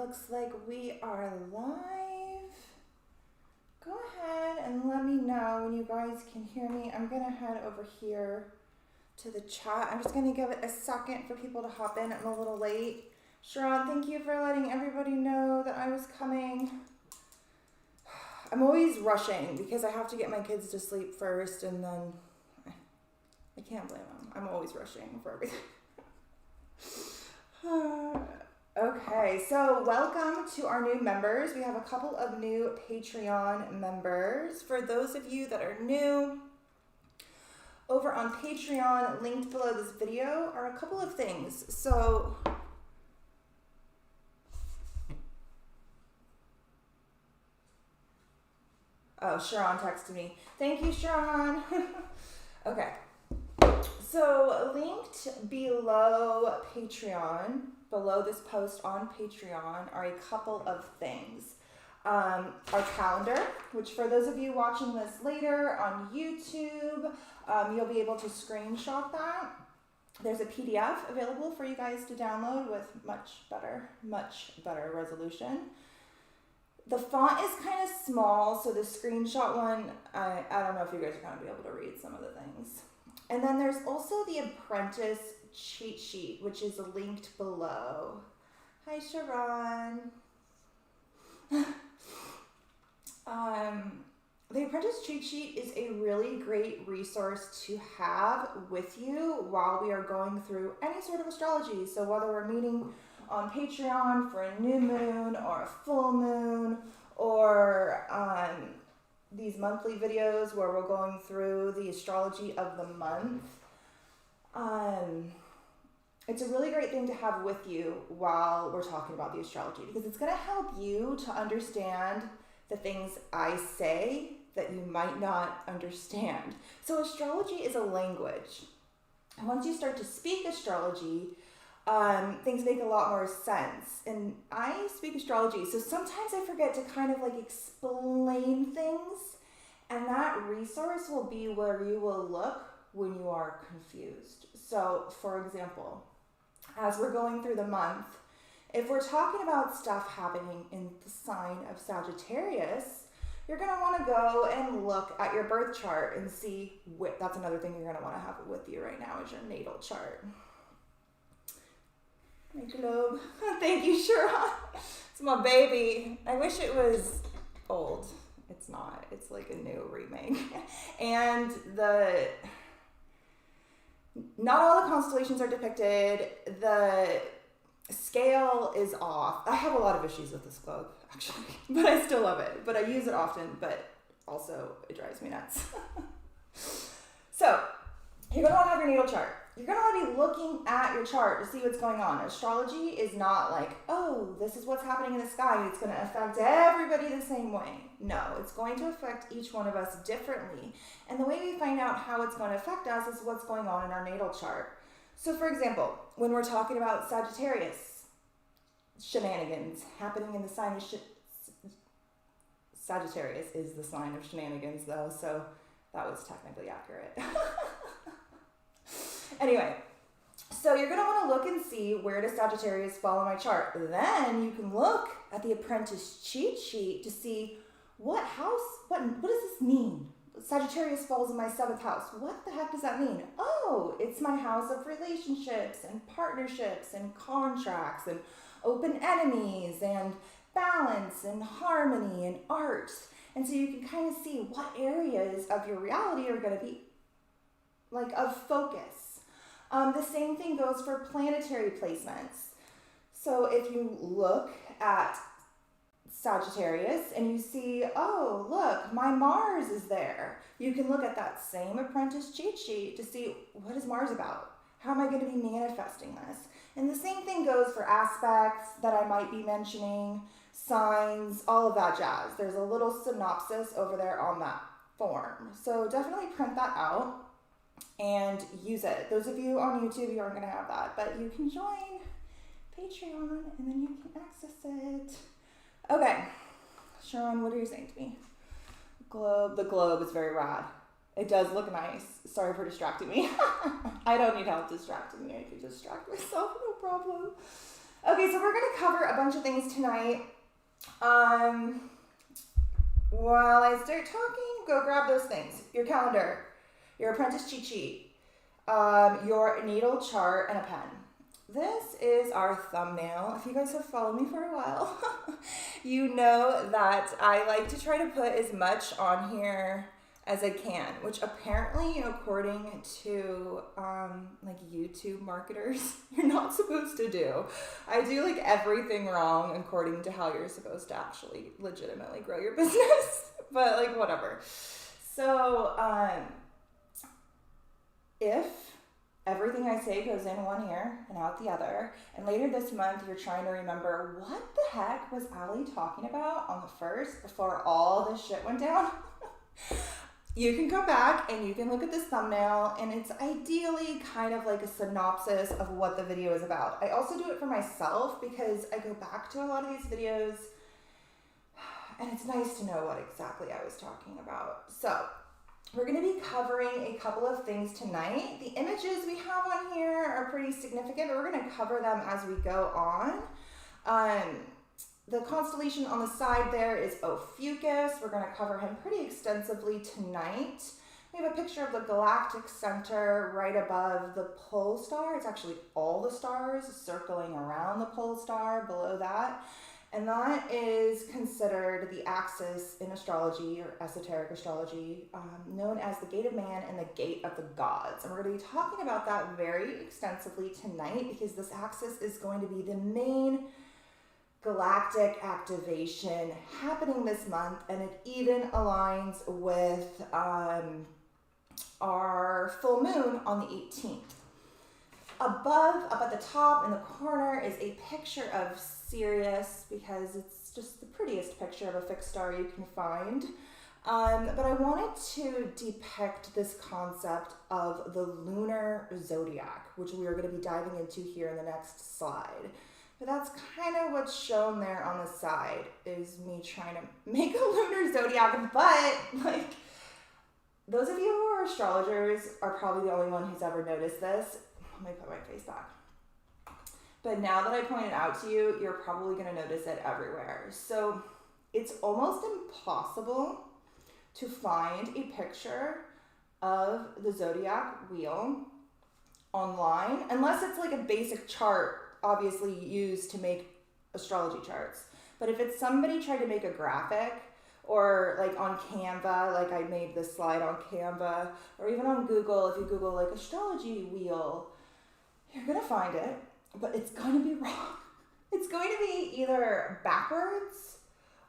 looks like we are live. Go ahead and let me know when you guys can hear me. I'm gonna head over here to the chat. I'm just gonna give it a second for people to hop in. I'm a little late. Chiron, thank you for letting everybody know that I was coming. I'm always rushing because I have to get my kids to sleep first, and then I can't blame them. I'm always rushing for everything. Okay, so welcome to our new members. We have a couple of new Patreon members. For those of you that are new, over on Patreon, linked below this video, are a couple of things. So, oh, Chiron texted me. Thank you, Chiron. Okay. So linked below Patreon, below this post on Patreon, are a couple of things. Our calendar, which for those of you watching this later on YouTube, you'll be able to screenshot that. There's a PDF available for you guys to download with much better resolution. The font is kind of small, so the screenshot one, I don't know if you guys are going to be able to read some of the things. And then there's also the Apprentice cheat sheet, which is linked below. Hi, Chiron. The Apprentice cheat sheet is a really great resource to have with you while we are going through any sort of astrology. So whether we're meeting on Patreon for a new moon or a full moon, or these monthly videos where we're going through the astrology of the month. It's a really great thing to have with you while we're talking about the astrology, because it's going to help you to understand the things I say that you might not understand. So astrology is a language. And once you start to speak astrology, things make a lot more sense. And I speak astrology, so sometimes I forget to kind of like explain things, and that resource will be where you will look when you are confused. So for example, as we're going through the month, if we're talking about stuff happening in the sign of Sagittarius, you're going to want to go and look at your birth chart and see that's another thing you're going to want to have with you right now, is your natal chart. My globe. Thank you, Chiron. It's my baby. I wish it was old. It's not. It's like a new remake. And not all the constellations are depicted. The scale is off. I have a lot of issues with this globe, actually, but I still love it. But I use it often, but also it drives me nuts. So, you're going to want to have your natal chart. You're going to want to be looking at your chart to see what's going on. Astrology is not like, oh, this is what's happening in the sky. It's going to affect everybody the same way. No, it's going to affect each one of us differently. And the way we find out how it's going to affect us is what's going on in our natal chart. So for example, when we're talking about Sagittarius, shenanigans happening in the sign of Sagittarius is the sign of shenanigans, though, so that was technically accurate. Anyway, so you're going to want to look and see where does Sagittarius fall on my chart. Then you can look at the Apprentice cheat sheet to see what house, what does this mean? Sagittarius falls in my 7th house. What the heck does that mean? Oh, it's my house of relationships and partnerships and contracts and open enemies and balance and harmony and art. And so you can kind of see what areas of your reality are going to be like of focus. The same thing goes for planetary placements. So if you look at Sagittarius and you see, oh, look, my Mars is there. You can look at that same Apprentice cheat sheet to see, what is Mars about? How am I going to be manifesting this? And the same thing goes for aspects that I might be mentioning, signs, all of that jazz. There's a little synopsis over there on that form. So definitely print that out and use it. Those of you on YouTube, you aren't going to have that, but you can join Patreon and then you can access it. Okay, Chiron, what are you saying to me? Globe. The globe is very rad. It does look nice. Sorry for distracting me. I don't need help distracting me. I can distract myself, no problem. Okay, so we're going to cover a bunch of things tonight. While I start talking, go grab those things. Your calendar, your apprentice cheat sheet, your natal chart, and a pen. This is our thumbnail. If you guys have followed me for a while, you know that I like to try to put as much on here as I can, which apparently, according to like YouTube marketers, you're not supposed to do. I do like everything wrong according to how you're supposed to actually legitimately grow your business, but like whatever. So if everything I say goes in one ear and out the other, and later this month you're trying to remember what the heck was Allie talking about on the 1st before all this shit went down, you can go back and you can look at this thumbnail, and it's ideally kind of like a synopsis of what the video is about. I also do it for myself because I go back to a lot of these videos and it's nice to know what exactly I was talking about. So we're going to be covering a couple of things tonight. The images we have on here are pretty significant, but we're going to cover them as we go on. The constellation on the side there is Ophiuchus. We're going to cover him pretty extensively tonight. We have a picture of the Galactic center right above the pole star. It's actually all the stars circling around the pole star below that. And that is considered the axis in astrology, or esoteric astrology, known as the gate of man and the gate of the gods. And we're going to be talking about that very extensively tonight because this axis is going to be the main galactic activation happening this month, and it even aligns with our full moon on the 18th. Above, up at the top in the corner, is a picture of Sirius because it's just the prettiest picture of a fixed star you can find. But I wanted to depict this concept of the lunar zodiac, which we are going to be diving into here in the next slide. But that's kind of what's shown there on the side, is me trying to make a lunar zodiac. But like, those of you who are astrologers are probably the only one who's ever noticed this. Let me put my face back. But now that I pointed out to you, you're probably going to notice it everywhere. So it's almost impossible to find a picture of the zodiac wheel online, unless it's like a basic chart obviously used to make astrology charts. But if it's somebody tried to make a graphic, or like on Canva, like I made this slide on Canva, or even on Google, if you Google like astrology wheel, you're gonna find it, but it's gonna be wrong. It's going to be either backwards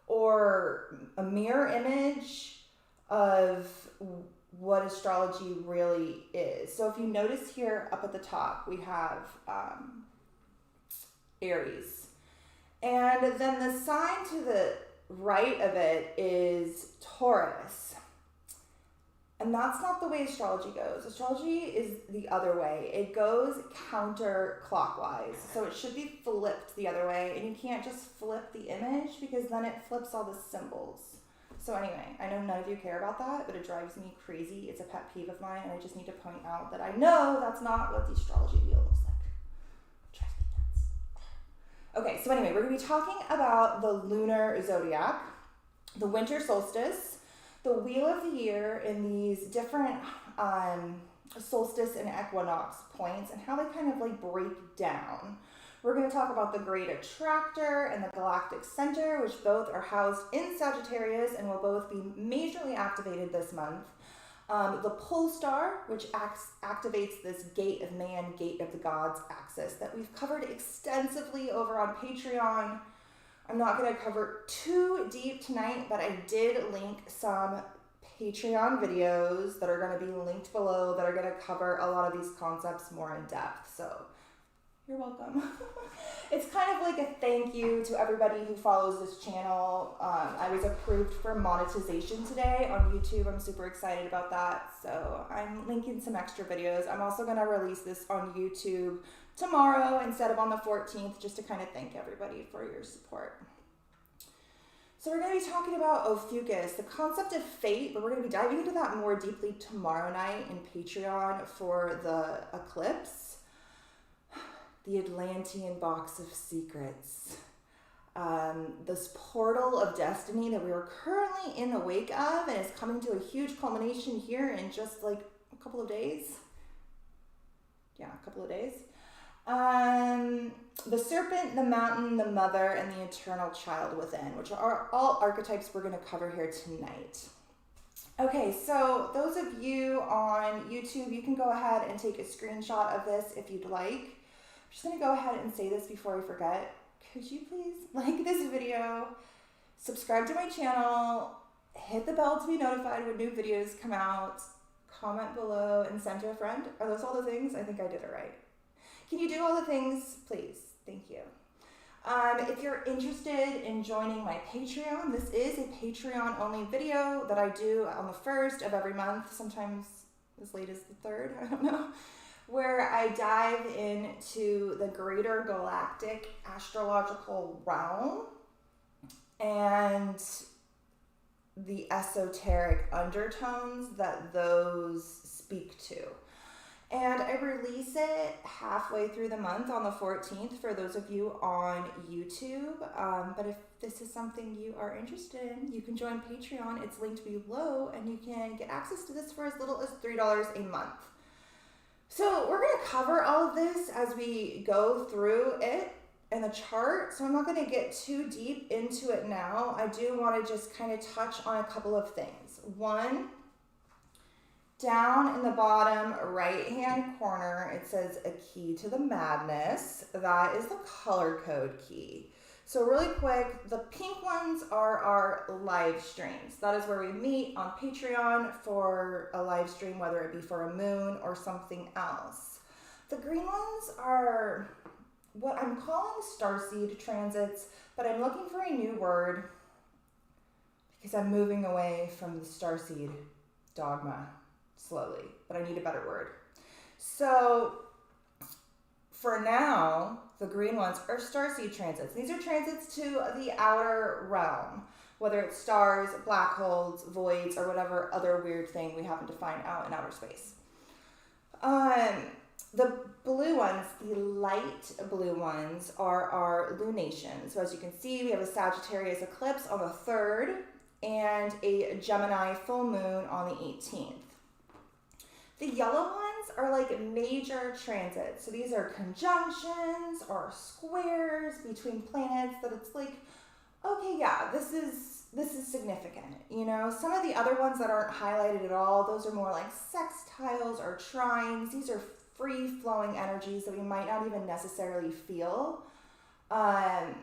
or a mirror image of what astrology really is. So if you notice here up at the top, we have Aries. And then the sign to the right of it is Taurus. And that's not the way astrology goes. Astrology is the other way. It goes counterclockwise. So it should be flipped the other way. And you can't just flip the image because then it flips all the symbols. So anyway, I know none of you care about that, but it drives me crazy. It's a pet peeve of mine, and I just need to point out that I know that's not what the astrology wheel looks like. It drives me nuts. Okay, so anyway, we're going to be talking about the lunar zodiac, the winter solstice, the wheel of the year in these different solstice and equinox points, and how they kind of like break down. We're going to talk about the great attractor and the galactic center, which both are housed in Sagittarius and will both be majorly activated this month. The pole star, which activates this gate of man, gate of the gods axis that we've covered extensively over on Patreon. I'm not going to cover too deep tonight, but I did link some Patreon videos that are going to be linked below that are going to cover a lot of these concepts more in depth. So you're welcome. It's kind of like a thank you to everybody who follows this channel. I was approved for monetization today on YouTube. I'm super excited about that. So I'm linking some extra videos. I'm also going to release this on YouTube tomorrow instead of on the 14th, just to kind of thank everybody for your support. So we're going to be talking about Ophiuchus, the concept of fate, but we're going to be diving into that more deeply tomorrow night in Patreon for the eclipse. the Atlantean box of secrets, this portal of destiny that we are currently in the wake of, and is coming to a huge culmination here in just like a couple of days. Yeah, a couple of days. The serpent, the mountain, the mother, and the eternal child within, which are all archetypes we're going to cover here tonight. Okay, so those of you on YouTube, you can go ahead and take a screenshot of this if you'd like. I'm just going to go ahead and say this before I forget. Could you please like this video, subscribe to my channel, hit the bell to be notified when new videos come out, comment below, and send to a friend? Are those all the things? I think I did it right. Can you do all the things, please? Thank you. If you're interested in joining my Patreon, this is a Patreon only video that I do on the 1st of every month, sometimes as late as the 3rd, I don't know, where I dive into the greater galactic astrological realm and the esoteric undertones that those speak to. And I release it halfway through the month on the 14th for those of you on YouTube. But if this is something you are interested in, you can join Patreon. It's linked below, and you can get access to this for as little as $3 a month. So we're going to cover all of this as we go through it and the chart. So I'm not going to get too deep into it now. I do want to just kind of touch on a couple of things. One, down in the bottom right-hand corner, it says a key to the madness. That is the color code key. So really quick, the pink ones are our live streams. That is where we meet on Patreon for a live stream, whether it be for a moon or something else. The green ones are what I'm calling starseed transits, but I'm looking for a new word because I'm moving away from the starseed dogma slowly, but I need a better word. So for now, the green ones are starseed transits. These are transits to the outer realm, whether it's stars, black holes, voids, or whatever other weird thing we happen to find out in outer space. The blue ones, the light blue ones, are our lunations. So as you can see, we have a Sagittarius eclipse on the 3rd and a Gemini full moon on the 18th. The yellow ones are like major transits. So these are conjunctions or squares between planets that it's like, okay, yeah, this is significant. You know, some of the other ones that aren't highlighted at all, those are more like sextiles or trines. These are free-flowing energies that we might not even necessarily feel. And,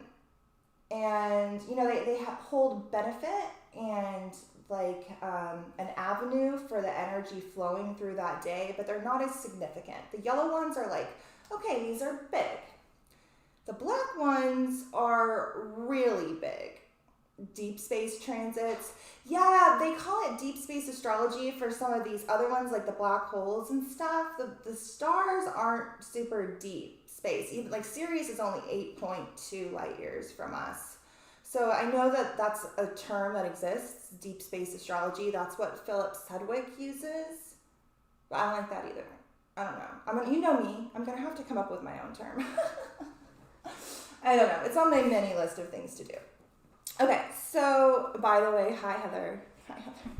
you know, they hold benefit and like an avenue for the energy flowing through that day, but they're not as significant. The yellow ones are like, okay, these are big. The black ones are really big. Deep space transits. Yeah, they call it deep space astrology for some of these other ones, like the black holes and stuff. The stars aren't super deep space. Even like Sirius is only 8.2 light years from us. So I know that that's a term that exists, deep space astrology. That's what Philip Sedgwick uses. But I don't like that either. I don't know. You know me. I'm going to have to come up with my own term. I don't know. It's on my mini list of things to do. Okay, so by the way, hi Heather. Hi Heather.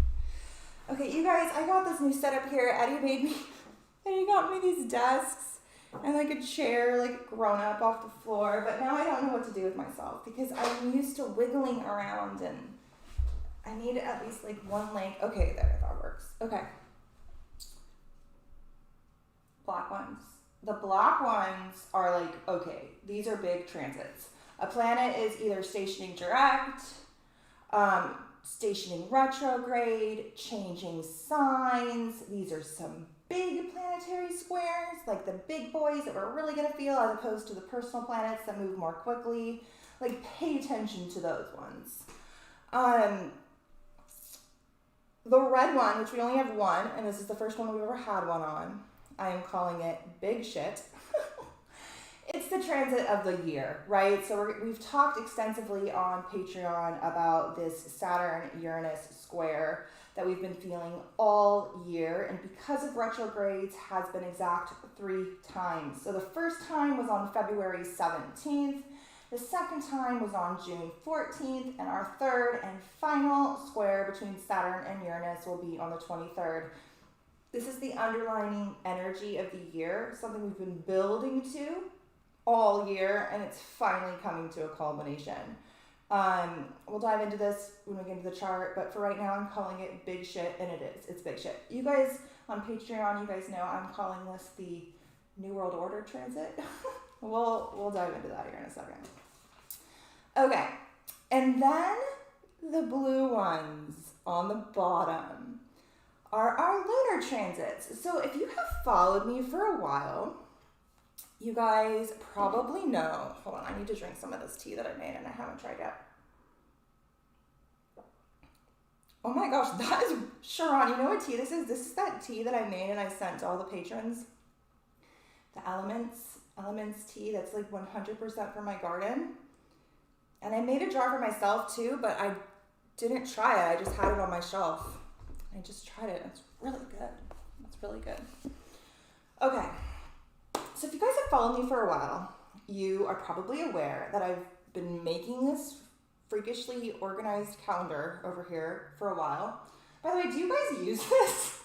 Okay, you guys, I got this new setup here. Eddie got me these desks and like a chair, like grown up off the floor, but now I don't know what to do with myself because I'm used to wiggling around and I need at least like one leg. Okay, there, that works. Okay. Black ones. The black ones are like, okay, these are big transits. A planet is either stationing direct, stationing retrograde, changing signs. These are some big planetary squares, like the big boys that we're really going to feel as opposed to the personal planets that move more quickly. Like, pay attention to those ones. The red one, which we only have one, and this is the first one we've ever had one on, I am calling it big shit. It's the transit of the year, right? So we've talked extensively on Patreon about this Saturn-Uranus square that we've been feeling all year, and because of retrogrades has been exact 3 times. So the first time was on February 17th, the second time was on June 14th, and our third and final square between Saturn and Uranus will be on the 23rd. This is the underlining energy of the year, something we've been building to all year, and it's finally coming to a culmination. We'll dive into this when we get into the chart, but for right now I'm calling it big shit, and it is. It's big shit. You guys on Patreon, you guys know I'm calling this the New World Order transit. We'll dive into that here in a second. Okay, and then the blue ones on the bottom are our lunar transits. So if you have followed me for a while, you guys probably know, hold on, I need to drink some of this tea that I made and I haven't tried yet. Oh my gosh, that is, Chiron, you know what tea this is? This is that tea that I made and I sent to all the patrons. The Elements tea that's like 100% from my garden. And I made a jar for myself too, but I didn't try it. I just had it on my shelf. I just tried it. It's really good. It's really good. Okay. So if you guys have followed me for a while, you are probably aware that I've been making this freakishly organized calendar over here for a while. By the way, do you guys use this?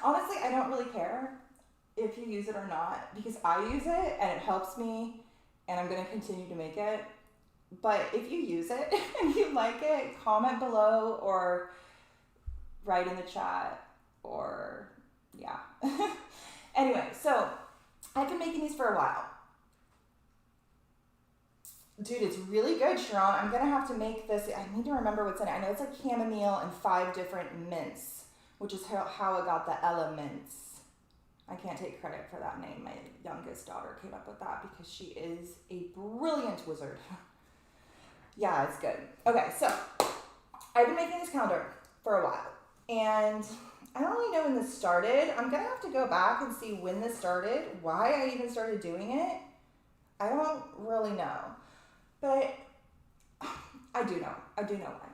Honestly, I don't really care if you use it or not, because I use it and it helps me and I'm going to continue to make it. But if you use it and you like it, comment below or write in the chat or yeah. Anyway, so I've been making these for a while. Dude, it's really good, Chiron. I'm going to have to make this. I need to remember what's in it. I know it's like chamomile and 5 different mints, which is how I got the elements. I can't take credit for that name. My youngest daughter came up with that because she is a brilliant wizard. Yeah, it's good. Okay, so I've been making this calendar for a while. And I don't really know when this started. I'm going to have to go back and see when this started, why I even started doing it. I don't really know. But I do know. I do know why.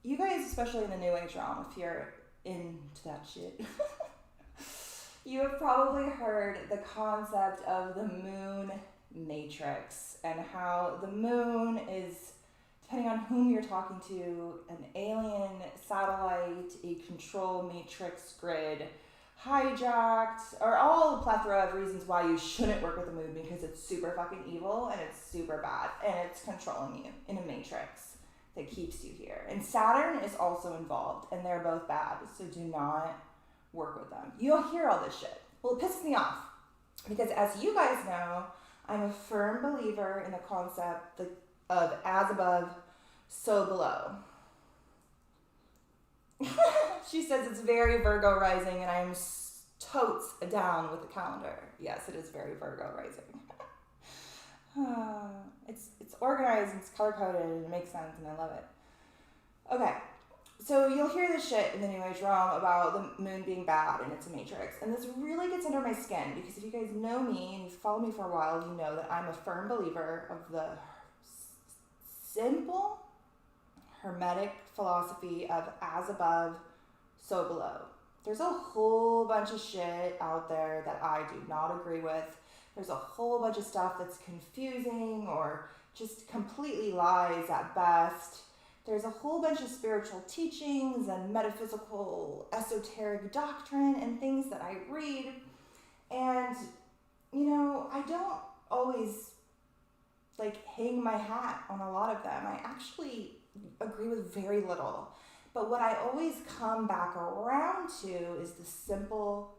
You guys, especially in the New Age realm, if you're into that shit, you have probably heard the concept of the moon matrix and how the moon is, depending on whom you're talking to, an alien satellite, a control matrix grid, hijacked, or all a plethora of reasons why you shouldn't work with the moon, because it's super fucking evil and it's super bad and it's controlling you in a matrix that keeps you here. And Saturn is also involved and they're both bad, so do not work with them. You'll hear all this shit. Well, it pisses me off because, as you guys know, I'm a firm believer in the concept of as above, so below. She says it's very Virgo rising, and I'm totes down with the calendar. Yes, it is very Virgo rising. It's organized, and it's color-coded, and it makes sense, and I love it. Okay, so you'll hear this shit in the New Age realm about the moon being bad, and it's a matrix, and this really gets under my skin, because if you guys know me, and you've followed me for a while, you know that I'm a firm believer of the simple hermetic philosophy of as above, so below. There's a whole bunch of shit out there that I do not agree with. There's a whole bunch of stuff that's confusing or just completely lies at best. There's a whole bunch of spiritual teachings and metaphysical esoteric doctrine and things that I read. And, you know, I don't always hang my hat on a lot of them. I actually agree with very little. But what I always come back around to is the simple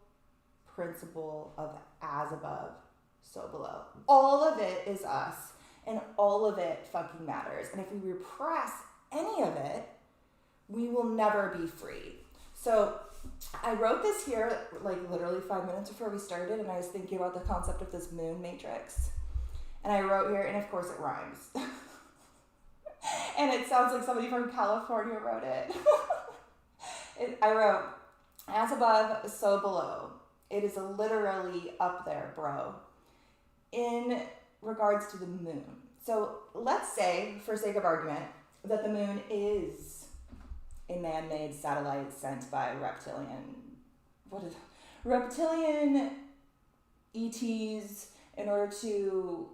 principle of as above, so below. All of it is us, and all of it fucking matters. And if we repress any of it, we will never be free. So I wrote this here literally 5 minutes before we started, and I was thinking about the concept of this moon matrix. And I wrote here, and of course it rhymes. And it sounds like somebody from California wrote it. I wrote, as above, so below. It is literally up there, bro. In regards to the moon. So let's say, for sake of argument, that the moon is a man-made satellite sent by reptilian ETs in order to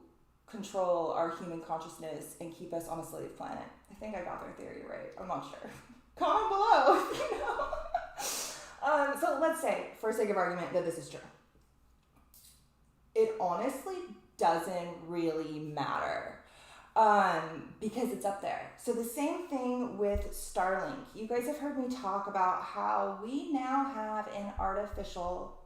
control our human consciousness and keep us on a slave planet. I think I got their theory right. I'm not sure. Comment below if you know. So let's say, for sake of argument, that this is true. It honestly doesn't really matter because it's up there. So the same thing with Starlink. You guys have heard me talk about how we now have an artificial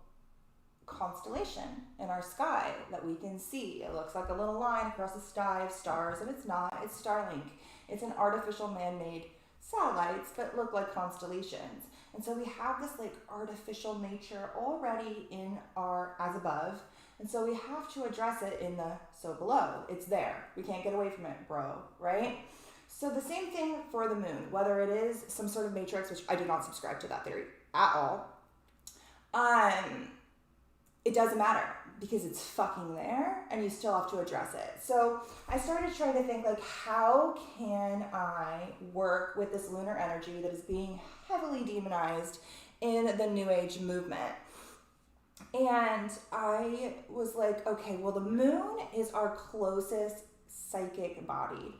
constellation in our sky that we can see. It looks like a little line across the sky of stars, and it's not. It's Starlink. It's an artificial man-made satellites that look like constellations. And so we have this like artificial nature already in our as above. And so we have to address it in the so below. It's there. We can't get away from it, bro, right? So the same thing for the moon, whether it is some sort of matrix, which I do not subscribe to that theory at all. It doesn't matter because it's fucking there and you still have to address it. So I started trying to think like, how can I work with this lunar energy that is being heavily demonized in the New Age movement? And I was like, okay, well, the moon is our closest psychic body.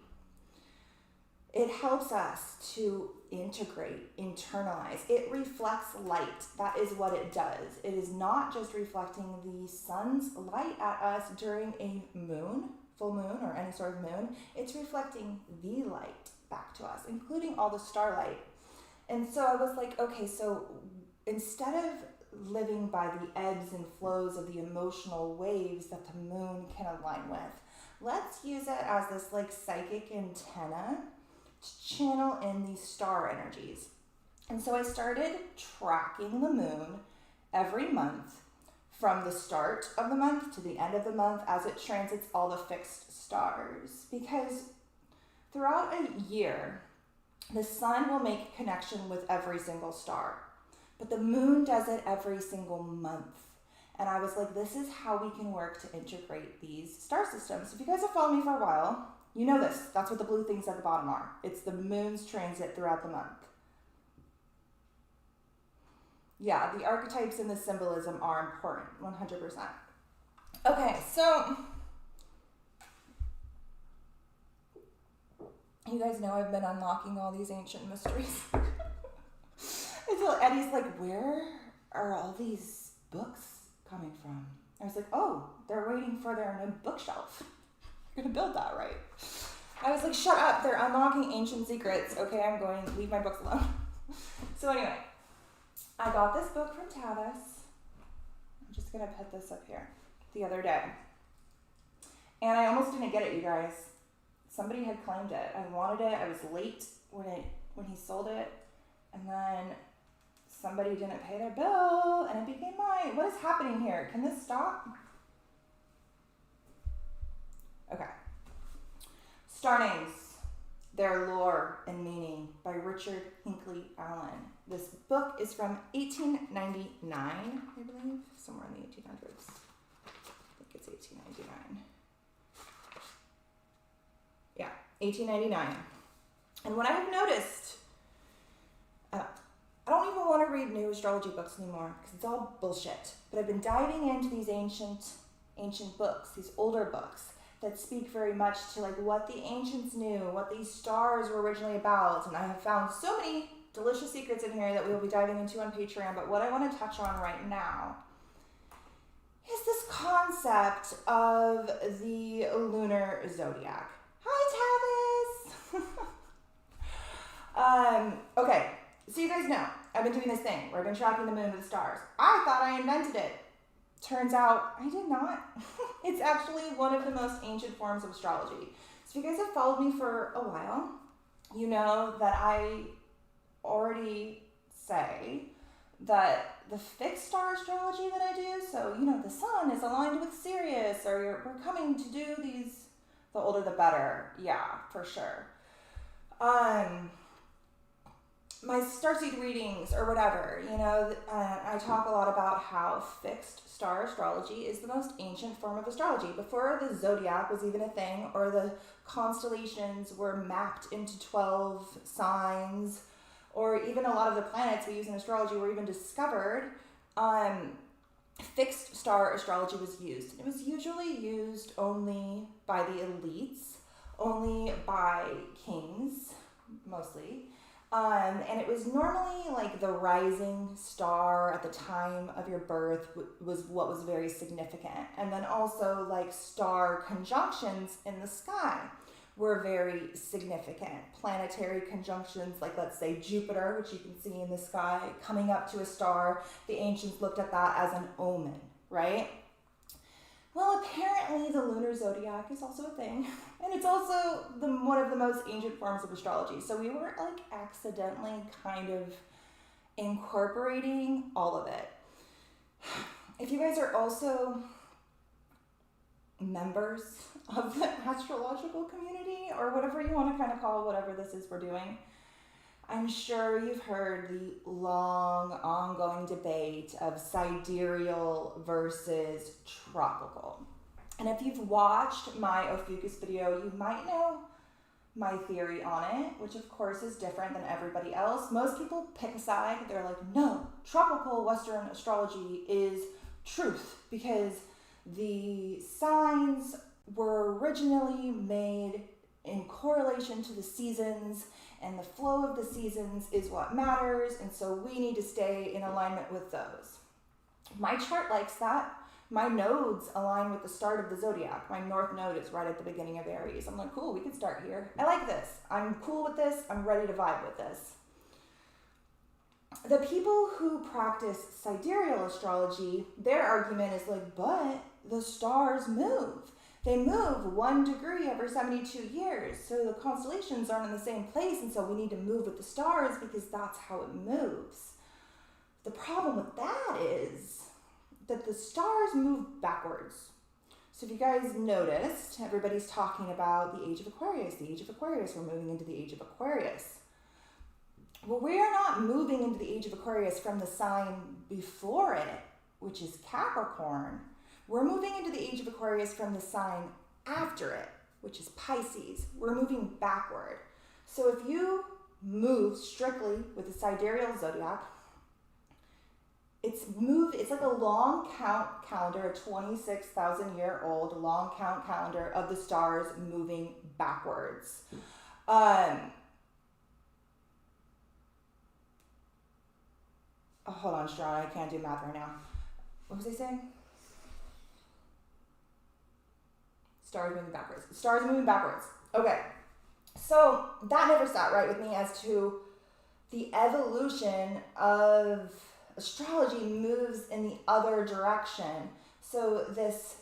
It helps us to integrate, internalize. It reflects light. That is what it does. It is not just reflecting the sun's light at us during a moon, full moon, or any sort of moon. It's reflecting the light back to us, including all the starlight. And so I was like, okay, so instead of living by the ebbs and flows of the emotional waves that the moon can align with, let's use it as this like psychic antenna to channel in these star energies. And so I started tracking the moon every month from the start of the month to the end of the month as it transits all the fixed stars, because throughout a year the sun will make connection with every single star, but the moon does it every single month. And I was like, this is how we can work to integrate these star systems. If you guys have followed me for a while, you know this. That's what the blue things at the bottom are. It's the moon's transit throughout the month. Yeah, the archetypes and the symbolism are important, 100%. Okay, so you guys know I've been unlocking all these ancient mysteries. Until Eddie's like, where are all these books coming from? I was like, oh, they're waiting for their new bookshelf. You're gonna build that, right? I was like, shut up, they're unlocking ancient secrets. Okay, I'm going to leave my books alone. So anyway, I got this book from Tavis. I'm just gonna put this up here the other day. And I almost didn't get it, you guys. Somebody had claimed it. I wanted it, I was late when he sold it. And then somebody didn't pay their bill and it became mine. What is happening here? Can this stop? Okay. Star Names, Their Lore and Meaning by Richard Hinckley Allen. This book is from 1899, I believe, somewhere in the 1800s. I think it's 1899. Yeah, 1899. And what I've noticed, I don't even want to read new astrology books anymore because it's all bullshit. But I've been diving into these ancient books, these older books that speak very much to like what the ancients knew, what these stars were originally about. And I have found so many delicious secrets in here that we will be diving into on Patreon. But what I want to touch on right now is this concept of the lunar zodiac. Hi, Tavis! Okay. So you guys know, I've been doing this thing where I've been tracking the moon with the stars. I thought I invented it. Turns out I did not. It's actually one of the most ancient forms of astrology. So if you guys have followed me for a while, you know that I already say that the fixed star astrology that I do, so you know the sun is aligned with Sirius, or we're coming to do these, the older the better. Yeah, for sure. My starseed readings or whatever, you know, I talk a lot about how fixed star astrology is the most ancient form of astrology. Before the zodiac was even a thing, or the constellations were mapped into 12 signs, or even a lot of the planets we use in astrology were even discovered, fixed star astrology was used. It was usually used only by the elites, only by kings, mostly. And it was normally like the rising star at the time of your birth was what was very significant. And then also like star conjunctions in the sky were very significant. Planetary conjunctions, like let's say Jupiter, which you can see in the sky, coming up to a star, the ancients looked at that as an omen, right? Well, apparently the lunar zodiac is also a thing, and it's also one of the most ancient forms of astrology. So we were like accidentally kind of incorporating all of it. If you guys are also members of the astrological community, or whatever you want to kind of call whatever this is we're doing, I'm sure you've heard the long ongoing debate of sidereal versus tropical. And if you've watched my Ophiuchus video, you might know my theory on it, which of course is different than everybody else. Most people pick a side. They're like, no, tropical Western astrology is truth because the signs were originally made in correlation to the seasons, and the flow of the seasons is what matters, and so we need to stay in alignment with those. My chart likes that. My nodes align with the start of the zodiac. My north node is right at the beginning of Aries. I'm like, cool, we can start here. I like this. I'm cool with this. I'm ready to vibe with this. The people who practice sidereal astrology, their argument is like, but the stars move. They move 1 degree every 72 years, so the constellations aren't in the same place, and so we need to move with the stars because that's how it moves. The problem with that is that the stars move backwards. So if you guys noticed, everybody's talking about the age of Aquarius. The age of Aquarius, we're moving into the age of Aquarius. Well, we are not moving into the age of Aquarius from the sign before it, which is Capricorn. We're moving into the age of Aquarius from the sign after it, which is Pisces. We're moving backward. So if you move strictly with the sidereal zodiac, it's like a long count calendar, a 26,000-year-old long count calendar of the stars moving backwards. Hold on, Sharon, I can't do math right now. What was I saying? Stars moving backwards. Stars moving backwards. Okay. So that never sat right with me as to the evolution of astrology moves in the other direction. So this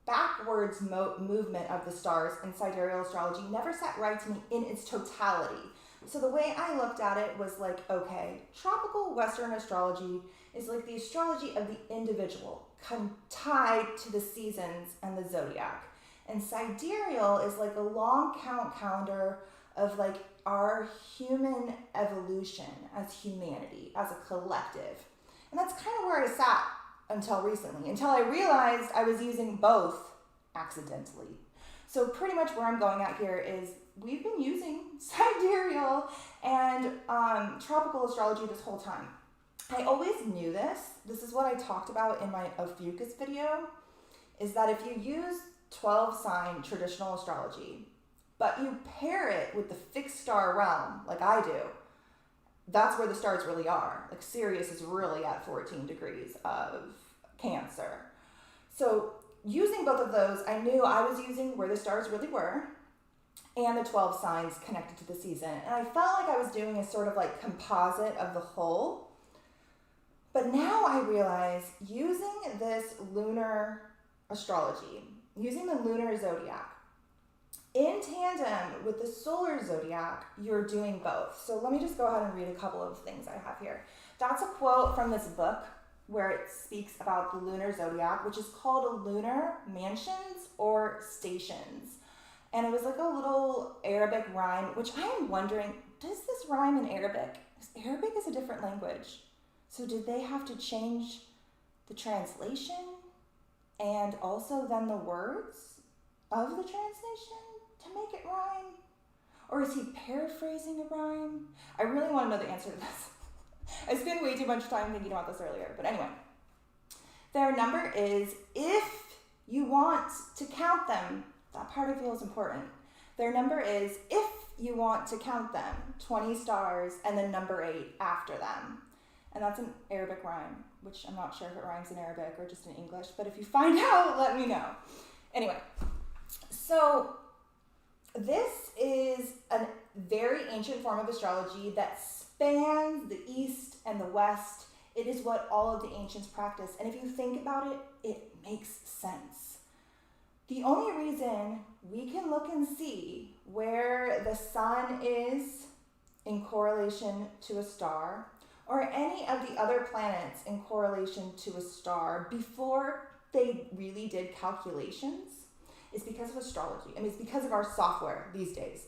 backwards movement of the stars in sidereal astrology never sat right to me in its totality. So the way I looked at it was like, okay, tropical Western astrology is like the astrology of the individual, tied to the seasons and the zodiac. And sidereal is like a long count calendar of like our human evolution as humanity, as a collective. And that's kind of where I sat until recently, until I realized I was using both accidentally. So pretty much where I'm going at here is we've been using sidereal and tropical astrology this whole time. I always knew this. This is what I talked about in my Ophiuchus video, is that if you use 12-sign traditional astrology, but you pair it with the fixed star realm, like I do, that's where the stars really are. Like Sirius is really at 14 degrees of Cancer. So using both of those, I knew I was using where the stars really were and the 12 signs connected to the season. And I felt like I was doing a sort of like composite of the whole. But now I realize using this lunar astrology, using the lunar zodiac, in tandem with the solar zodiac, you're doing both. So let me just go ahead and read a couple of things I have here. That's a quote from this book where it speaks about the lunar zodiac, which is called Lunar Mansions or Stations. And it was like a little Arabic rhyme, which I am wondering, does this rhyme in Arabic? Arabic is a different language. So did they have to change the translation and also then the words of the translation to make it rhyme? Or is he paraphrasing a rhyme? I really want to know the answer to this. I spent way too much time thinking about this earlier. But anyway, their number is, if you want to count them, that part I feel is important. Their number is, if you want to count them, 20 stars and then number 8 after them. And that's an Arabic rhyme, which I'm not sure if it rhymes in Arabic or just in English, but if you find out, let me know. Anyway, so this is a very ancient form of astrology that spans the East and the West. It is what all of the ancients practiced. And if you think about it, it makes sense. The only reason we can look and see where the sun is in correlation to a star, or any of the other planets in correlation to a star before they really did calculations, is because of astrology. I mean, it's because of our software these days,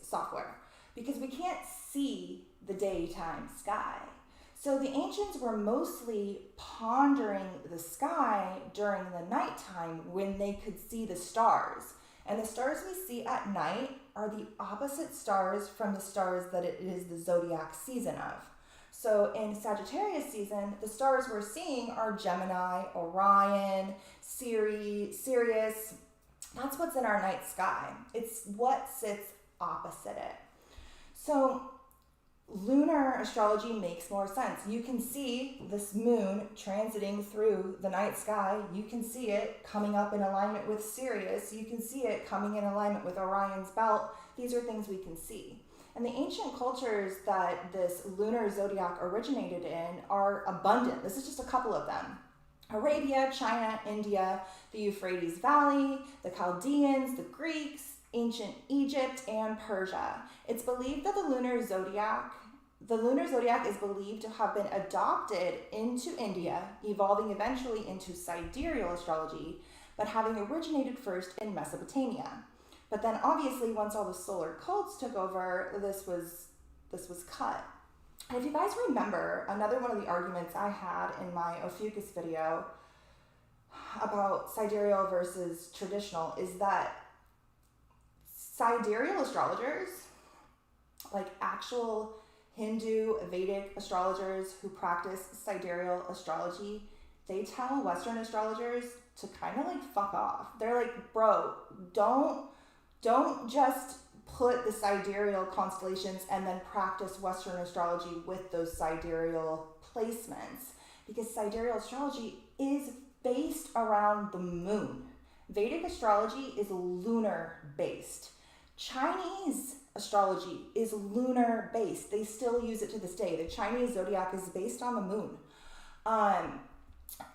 because we can't see the daytime sky. So the ancients were mostly pondering the sky during the nighttime when they could see the stars. And the stars we see at night are the opposite stars from the stars that it is the zodiac season of. So in Sagittarius season, the stars we're seeing are Gemini, Orion, Sirius. That's what's in our night sky. It's what sits opposite it. So lunar astrology makes more sense. You can see this moon transiting through the night sky. You can see it coming up in alignment with Sirius. You can see it coming in alignment with Orion's belt. These are things we can see. And the ancient cultures that this lunar zodiac originated in are abundant. This is just a couple of them. Arabia, China, India, the Euphrates Valley, the Chaldeans, the Greeks, ancient Egypt, and Persia. It's believed that the lunar zodiac is believed to have been adopted into India, evolving eventually into sidereal astrology, but having originated first in Mesopotamia. But then obviously once all the solar cults took over, this was cut. And if you guys remember, another one of the arguments I had in my Ophiuchus video about sidereal versus traditional is that sidereal astrologers, like actual Hindu Vedic astrologers who practice sidereal astrology, they tell Western astrologers to kind of like fuck off. They're like, bro, don't just put the sidereal constellations and then practice Western astrology with those sidereal placements, because sidereal astrology is based around the moon. Vedic astrology is lunar based. Chinese astrology is lunar based. They still use it to this day. The Chinese zodiac is based on the moon.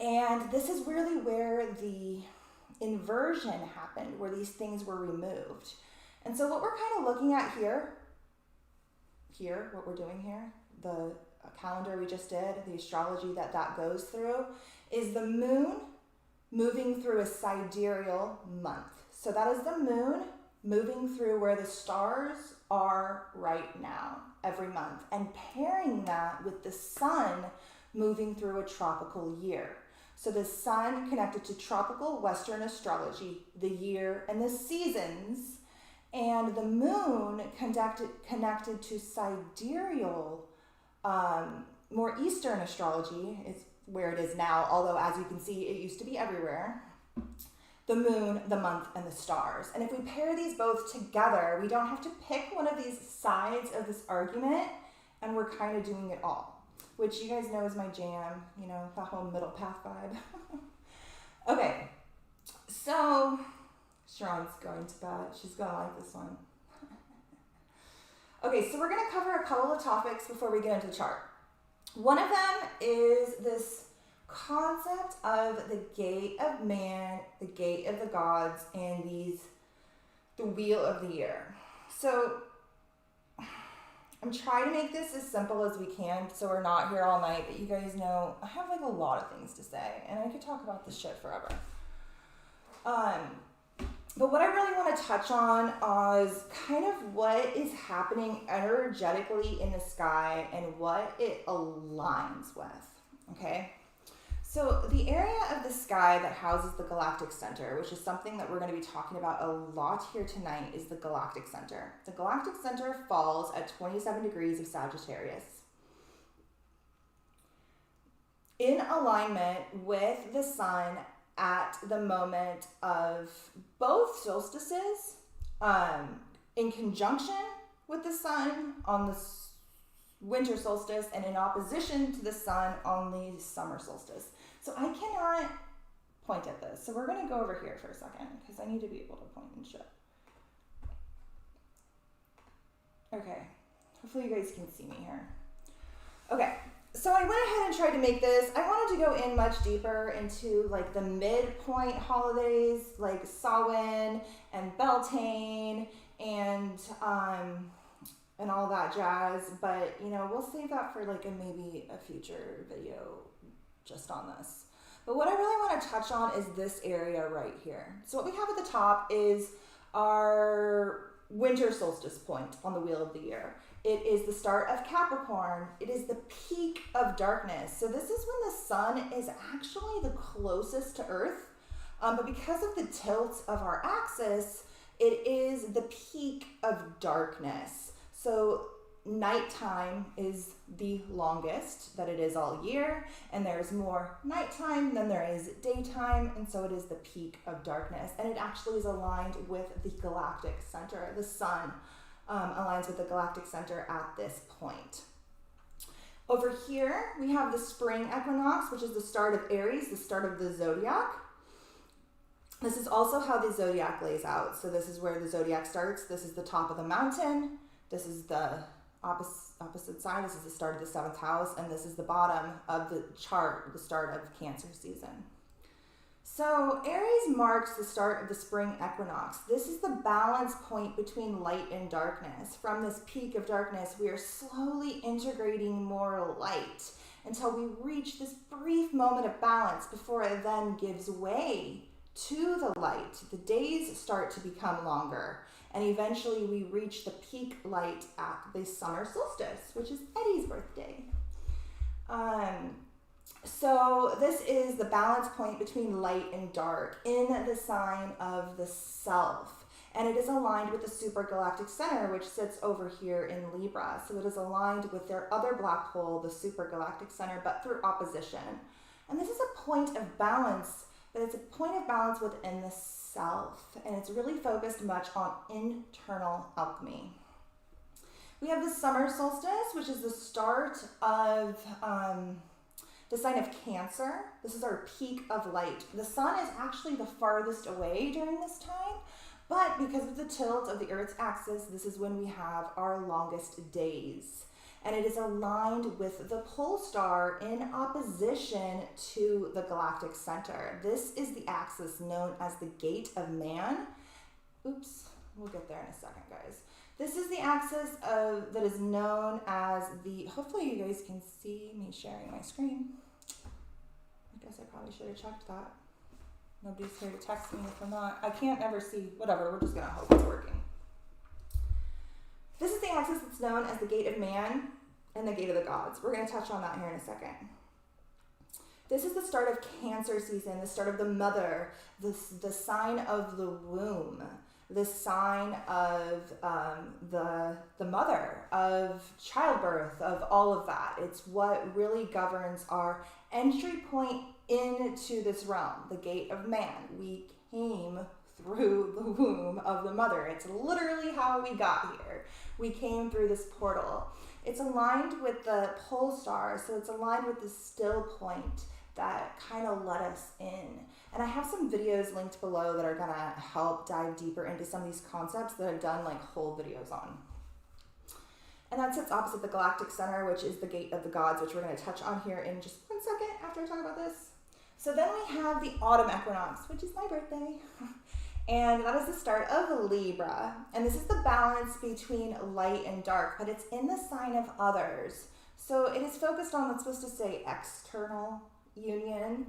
And this is really where the inversion happened, where these things were removed. And so what we're kind of looking at here, what we're doing here, the calendar we just did, the astrology that goes through, is the moon moving through a sidereal month. So that is the moon moving through where the stars are right now, every month, and pairing that with the sun moving through a tropical year. So the sun connected to tropical Western astrology, the year and the seasons, and the moon connected to sidereal, more Eastern astrology is where it is now, although as you can see, it used to be everywhere. The moon, the month, and the stars. And if we pair these both together, we don't have to pick one of these sides of this argument, and we're kind of doing it all, which you guys know is my jam, you know, the whole middle path vibe. Okay, so Sharon's going to bed. She's gonna like this one. Okay, so we're gonna cover a couple of topics before we get into the chart. One of them is this concept of the gate of man, the gate of the gods, and the wheel of the year. So I'm trying to make this as simple as we can so we're not here all night, but you guys know I have like a lot of things to say and I could talk about this shit forever. But what I really want to touch on is kind of what is happening energetically in the sky and what it aligns with, okay? So the area of the sky that houses the galactic center, which is something that we're going to be talking about a lot here tonight, is the galactic center. The galactic center falls at 27 degrees of Sagittarius, in alignment with the sun at the moment of both solstices, in conjunction with the sun on the winter solstice and in opposition to the sun on the summer solstice. So I cannot point at this. So we're going to go over here for a second because I need to be able to point and shit. Okay. Hopefully you guys can see me here. Okay. So I went ahead and tried to make this. I wanted to go in much deeper into like the midpoint holidays like Samhain and Beltane and all that jazz, but you know, we'll save that for like maybe a future video just on this. But what I really want to touch on is this area right here. So what we have at the top is our winter solstice point on the wheel of the year. It is the start of Capricorn. It is the peak of darkness. So this is when the sun is actually the closest to Earth, but because of the tilt of our axis, it is the peak of darkness. So nighttime is the longest that it is all year, and there's more nighttime than there is daytime, and so it is the peak of darkness. And it actually is aligned with the galactic center. The sun aligns with the galactic center at this point. Over here, we have the spring equinox, which is the start of Aries, the start of the zodiac. This is also how the zodiac lays out. So this is where the zodiac starts. This is the top of the mountain. This is the opposite side. This is the start of the 7th house, and this is the bottom of the chart, the start of Cancer season. So Aries marks the start of the spring equinox. This is the balance point between light and darkness. From this peak of darkness, we are slowly integrating more light until we reach this brief moment of balance before it then gives way to the light. The days start to become longer, and eventually we reach the peak light at the summer solstice, which is Eddie's birthday. So this is the balance point between light and dark in the sign of the self, and it is aligned with the supergalactic center, which sits over here in Libra. So it is aligned with their other black hole, the supergalactic center, but through opposition. And this is a point of balance, but it's a point of balance within the self, and it's really focused much on internal alchemy. We have the summer solstice, which is the start of the sign of Cancer. This is our peak of light. The sun is actually the farthest away during this time, but because of the tilt of the Earth's axis, this is when we have our longest days. And it is aligned with the pole star in opposition to the galactic center. This is the axis known as the gate of man. Oops, we'll get there in a second, guys. This is the axis that is known as the, hopefully you guys can see me sharing my screen. I guess I probably should have checked that. Nobody's here to text me if I'm not. I can't ever see, whatever, we're just gonna hope it's working. This is the axis that's known as the gate of man and the gate of the gods. We're gonna touch on that here in a second. This is the start of Cancer season, the start of the mother, the sign of the womb, the sign of the mother, of childbirth, of all of that. It's what really governs our entry point into this realm, the gate of man. We came through the womb of the mother. It's literally how we got here. We came through this portal. It's aligned with the pole star, so it's aligned with the still point that kind of let us in. And I have some videos linked below that are gonna help dive deeper into some of these concepts that I've done like whole videos on. And that sits opposite the galactic center, which is the gate of the gods, which we're gonna touch on here in just 1 second after I talk about this. So then we have the autumn equinox, which is my birthday. And that is the start of Libra. And this is the balance between light and dark, but it's in the sign of others. So it is focused on, it's supposed to say external union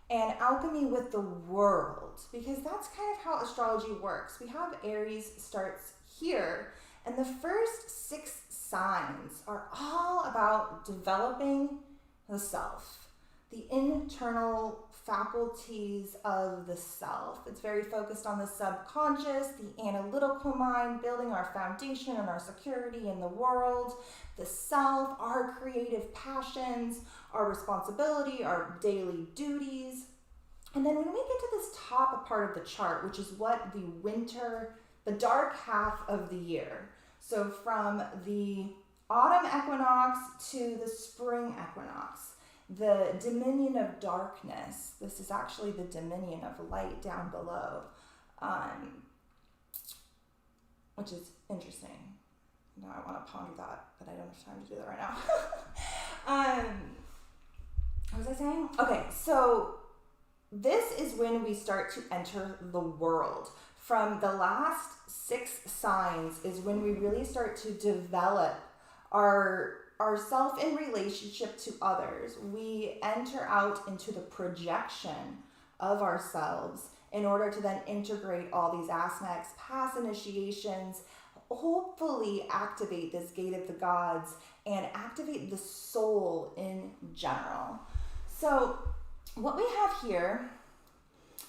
and alchemy with the world, because that's kind of how astrology works. We have Aries starts here, and the first 6 signs are all about developing the self. the internal faculties of the self. It's very focused on the subconscious, the analytical mind, building our foundation and our security in the world, the self, our creative passions, our responsibility, our daily duties. And then when we get to this top part of the chart, which is what the winter, the dark half of the year, so from the autumn equinox to the spring equinox, the dominion of darkness, this is actually the dominion of light down below, which is interesting. Now I want to ponder that, but I don't have time to do that right now. What was I saying? Okay, so this is when we start to enter the world. From the last 6 signs is when we really start to develop ourself in relationship to others. We enter out into the projection of ourselves in order to then integrate all these aspects, pass initiations, hopefully activate this gate of the gods and activate the soul in general. So what we have here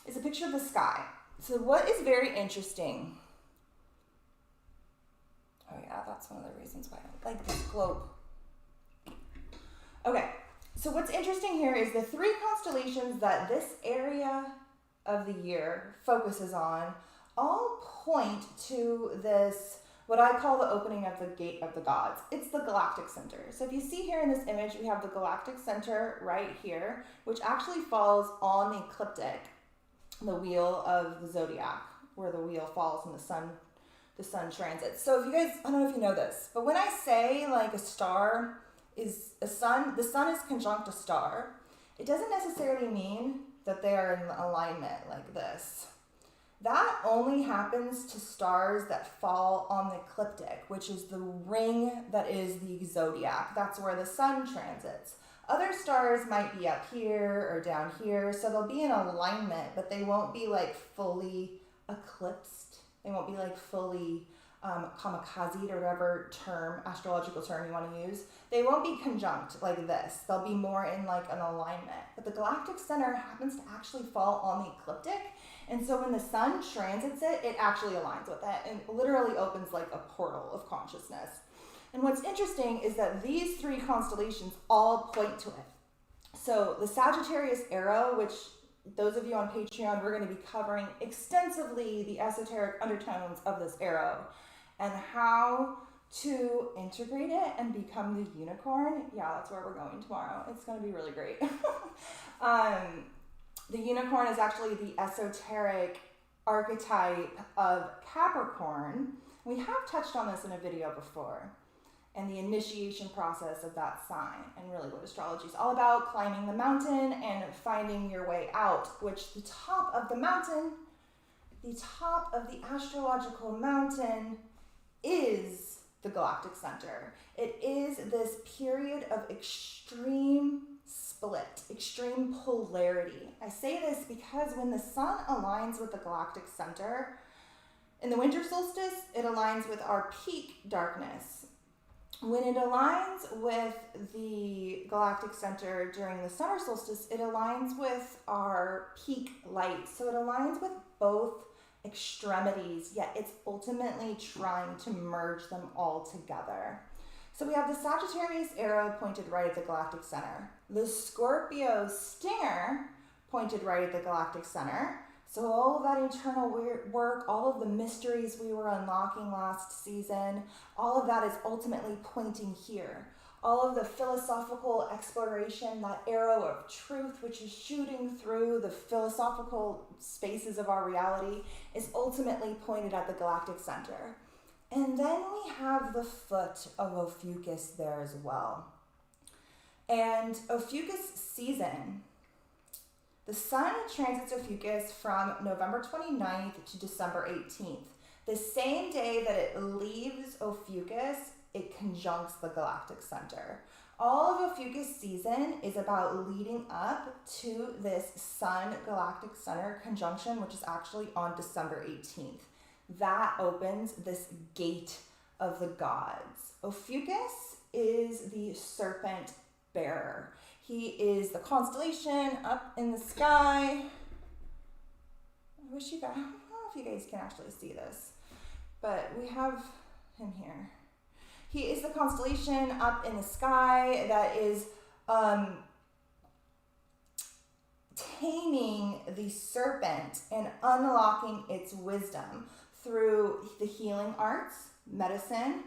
is a picture of the sky. So what is very interesting, oh yeah, that's one of the reasons why I don't like this globe. Okay, so what's interesting here is the 3 constellations that this area of the year focuses on all point to this, what I call the opening of the gate of the gods. It's the galactic center. So if you see here in this image, we have the galactic center right here, which actually falls on the ecliptic, the wheel of the zodiac, where the wheel falls and the sun transits. So if you guys, I don't know if you know this, but when I say like a star is a sun, the sun is conjunct a star, it doesn't necessarily mean that they are in alignment like this. That only happens to stars that fall on the ecliptic, which is the ring that is the zodiac. That's where the sun transits. Other stars might be up here or down here, so they'll be in alignment, but they won't be like fully eclipsed. They won't be like fully kamikaze or whatever term, astrological term you want to use. They won't be conjunct like this. They'll be more in like an alignment. But the galactic center happens to actually fall on the ecliptic. And so when the sun transits it, it actually aligns with it and literally opens like a portal of consciousness. And what's interesting is that these 3 constellations all point to it. So the Sagittarius arrow, which those of you on Patreon, we're going to be covering extensively the esoteric undertones of this arrow and how to integrate it and become the unicorn. Yeah, that's where we're going tomorrow. It's going to be really great. The unicorn is actually the esoteric archetype of Capricorn. We have touched on this in a video before, and the initiation process of that sign, and really what astrology is all about, climbing the mountain and finding your way out, which the top of the mountain, the top of the astrological mountain is the galactic center. It is this period of extreme split, extreme polarity. I say this because when the sun aligns with the galactic center, in the winter solstice, it aligns with our peak darkness. When it aligns with the galactic center during the summer solstice, it aligns with our peak light. So it aligns with both extremities, yet it's ultimately trying to merge them all together. So we have the Sagittarius arrow pointed right at the galactic center. The Scorpio stinger pointed right at the galactic center. So all of that internal work, all of the mysteries we were unlocking last season, all of that is ultimately pointing here. All of the philosophical exploration, that arrow of truth, which is shooting through the philosophical spaces of our reality, is ultimately pointed at the galactic center. And then we have the foot of Ophiuchus there as well. And Ophiuchus season, the sun transits Ophiuchus from November 29th to December 18th. The same day that it leaves Ophiuchus, it conjuncts the galactic center. All of Ophiuchus season is about leading up to this sun galactic center conjunction, which is actually on December 18th. That opens this gate of the gods. Ophiuchus is the serpent bearer. He is the constellation up in the sky. I wish you guys, I don't know if you guys can actually see this, but we have him here. He is the constellation up in the sky that is taming the serpent and unlocking its wisdom through the healing arts, medicine,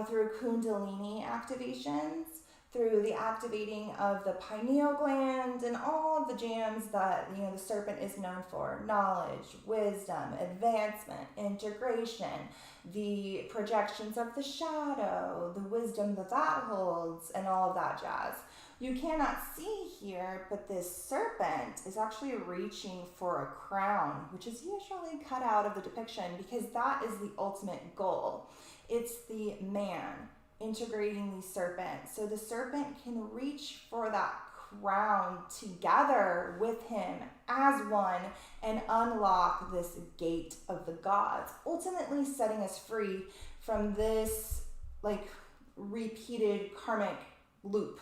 through kundalini activations, through the activating of the pineal gland and all of the jams that, you know, the serpent is known for: knowledge, wisdom, advancement, integration, the projections of the shadow, the wisdom that that holds, and all of that jazz. You cannot see here, but this serpent is actually reaching for a crown, which is usually cut out of the depiction because that is the ultimate goal. It's the man integrating the serpent. So the serpent can reach for that crown together with him as one and unlock this gate of the gods, ultimately setting us free from this like repeated karmic loop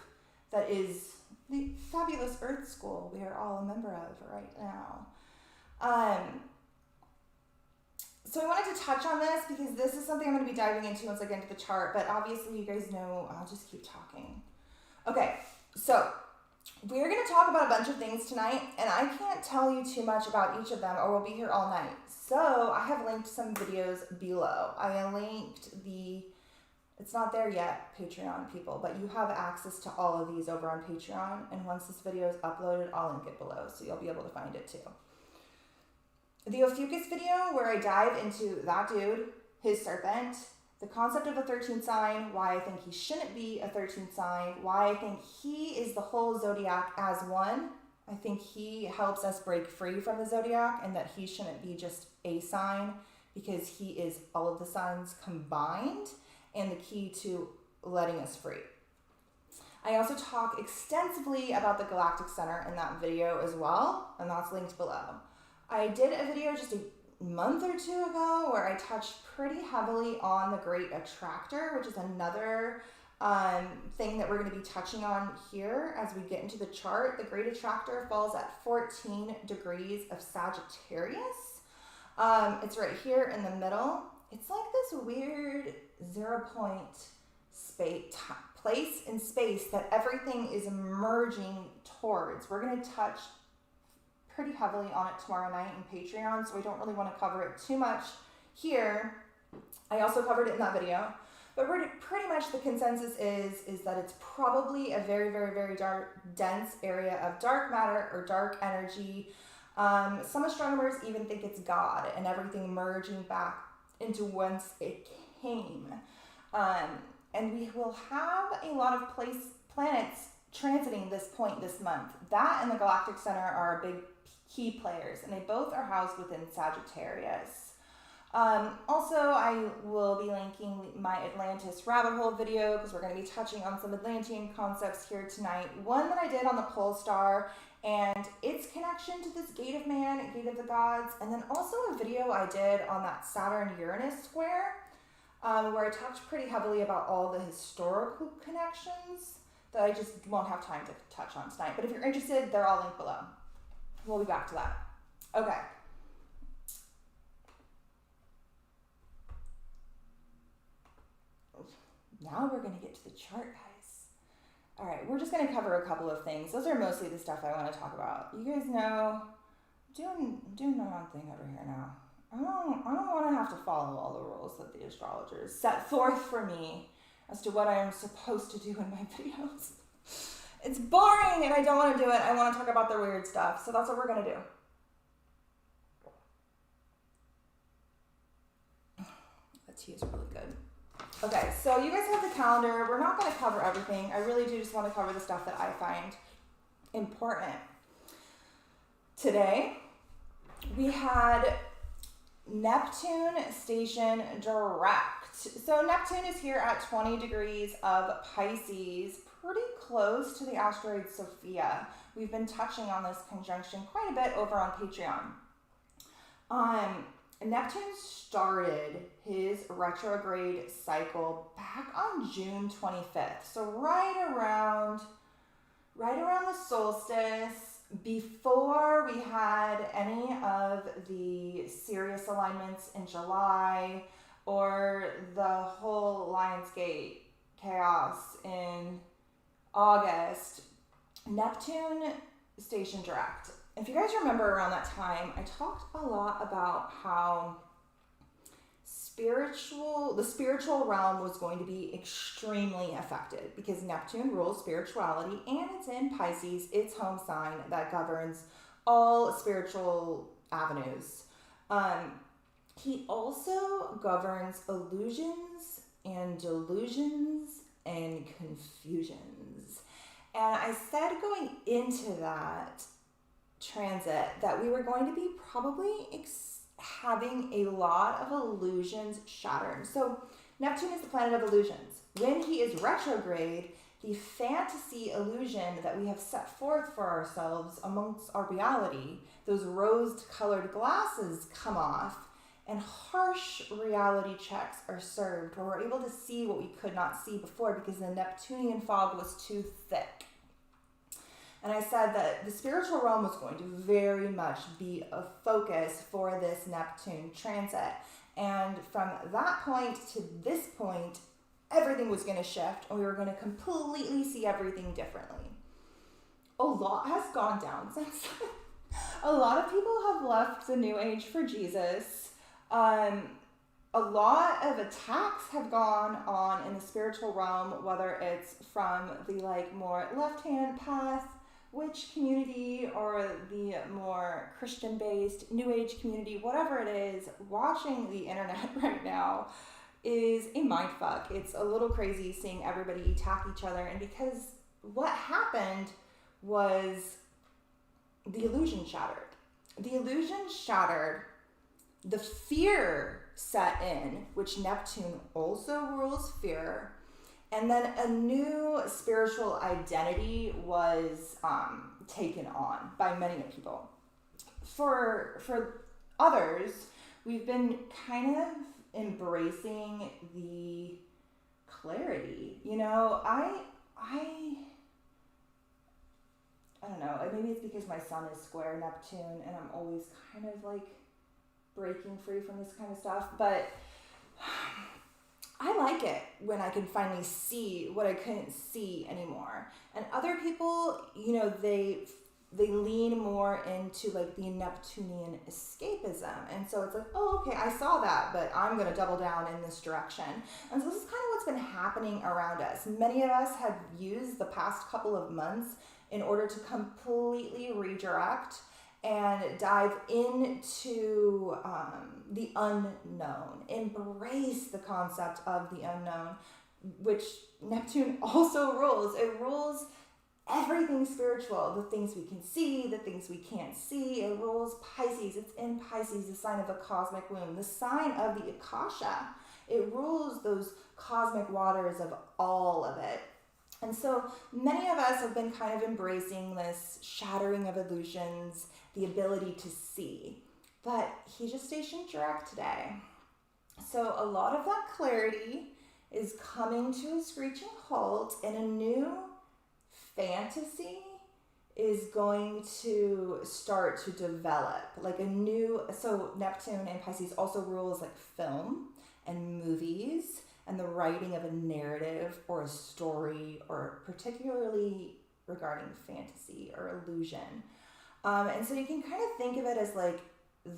that is the fabulous Earth School we are all a member of right now. So I wanted to touch on this because this is something I'm going to be diving into once I get into the chart, but obviously you guys know I'll just keep talking. Okay, so we're going to talk about a bunch of things tonight, and I can't tell you too much about each of them or we'll be here all night. So I have linked some videos below. I linked it's not there yet, Patreon people, but you have access to all of these over on Patreon, and once this video is uploaded, I'll link it below, so you'll be able to find it too. The Ophiuchus video, where I dive into that dude, his serpent, the concept of a 13th sign, why I think he shouldn't be a 13th sign, why I think he is the whole zodiac as one. I think he helps us break free from the zodiac and that he shouldn't be just a sign because he is all of the signs combined and the key to letting us free. I also talk extensively about the Galactic Center in that video as well, and that's linked below. I did a video just a month or two ago where I touched pretty heavily on the Great Attractor, which is another thing that we're going to be touching on here as we get into the chart. The Great Attractor falls at 14 degrees of Sagittarius. It's right here in the middle. It's like this weird 0 point place in space that everything is merging towards. We're going to touch pretty heavily on it tomorrow night in Patreon, so I don't really want to cover it too much here. I also covered it in that video, but pretty much the consensus is that it's probably a very, very, very dark, dense area of dark matter or dark energy. Some astronomers even think it's God and everything merging back into whence it came. And we will have a lot of planets transiting this point this month. That and the Galactic Center are big key players, and they both are housed within Sagittarius. Also, I will be linking my Atlantis rabbit hole video because we're going to be touching on some Atlantean concepts here tonight. One that I did on the pole star and its connection to this gate of man, gate of the gods, and then also a video I did on that Saturn-Uranus square where I talked pretty heavily about all the historical connections that I just won't have time to touch on tonight. But if you're interested, they're all linked below. We'll be back to that. Okay. Now we're going to get to the chart, guys. All right, we're just going to cover a couple of things. Those are mostly the stuff I want to talk about. You guys know, doing my own thing over here now. I don't want to have to follow all the rules that the astrologers set forth for me as to what I am supposed to do in my videos. It's boring and I don't want to do it. I want to talk about the weird stuff. So that's what we're going to do. That tea is really good. Okay, so you guys have the calendar. We're not going to cover everything. I really do just want to cover the stuff that I find important. Today, we had Neptune station direct. So Neptune is here at 20 degrees of Pisces, pretty close to the asteroid Sophia. We've been touching on this conjunction quite a bit over on Patreon. Neptune started his retrograde cycle back on June 25th. So right around right around the solstice, before we had any of the Sirius alignments in July or the whole Lionsgate chaos in August, Neptune stationed direct. If you guys remember around that time, I talked a lot about how the spiritual realm was going to be extremely affected because Neptune rules spirituality and it's in Pisces, its home sign that governs all spiritual avenues. He also governs illusions and delusions and confusions. And I said going into that transit that we were going to be probably having a lot of illusions shattered. So Neptune is the planet of illusions. When he is retrograde, the fantasy illusion that we have set forth for ourselves amongst our reality, those rose-colored glasses come off, and harsh reality checks are served where we're able to see what we could not see before because the Neptunian fog was too thick. And I said that the spiritual realm was going to very much be a focus for this Neptune transit. And from that point to this point, everything was going to shift and we were going to completely see everything differently. A lot has gone down since then. A lot of people have left the New Age for Jesus. A lot of attacks have gone on in the spiritual realm, whether it's from the more left-hand path, witch community, or the more Christian-based New Age community, whatever it is. Watching the internet right now is a mindfuck. It's a little crazy seeing everybody attack each other, and because what happened was the illusion shattered. The illusion shattered. The fear set in, which Neptune also rules fear, and then a new spiritual identity was taken on by many people. For others, we've been kind of embracing the clarity. I don't know, maybe it's because my sun is square Neptune and I'm always kind of breaking free from this kind of stuff, but I like it when I can finally see what I couldn't see anymore. And other people, they lean more into the Neptunian escapism. And so it's oh, okay, I saw that, but I'm going to double down in this direction. And so this is kind of what's been happening around us. Many of us have used the past couple of months in order to completely redirect and dive into the unknown. Embrace the concept of the unknown, which Neptune also rules. It rules everything spiritual, the things we can see, the things we can't see. It rules Pisces. It's in Pisces, the sign of the cosmic womb, the sign of the Akasha. It rules those cosmic waters of all of it. And so many of us have been kind of embracing this shattering of illusions, the ability to see. But he just stationed direct today. So a lot of that clarity is coming to a screeching halt, and a new fantasy is going to start to develop. So Neptune and Pisces also rules film and movies and the writing of a narrative or a story, or particularly regarding fantasy or illusion. And so you can kind of think of it as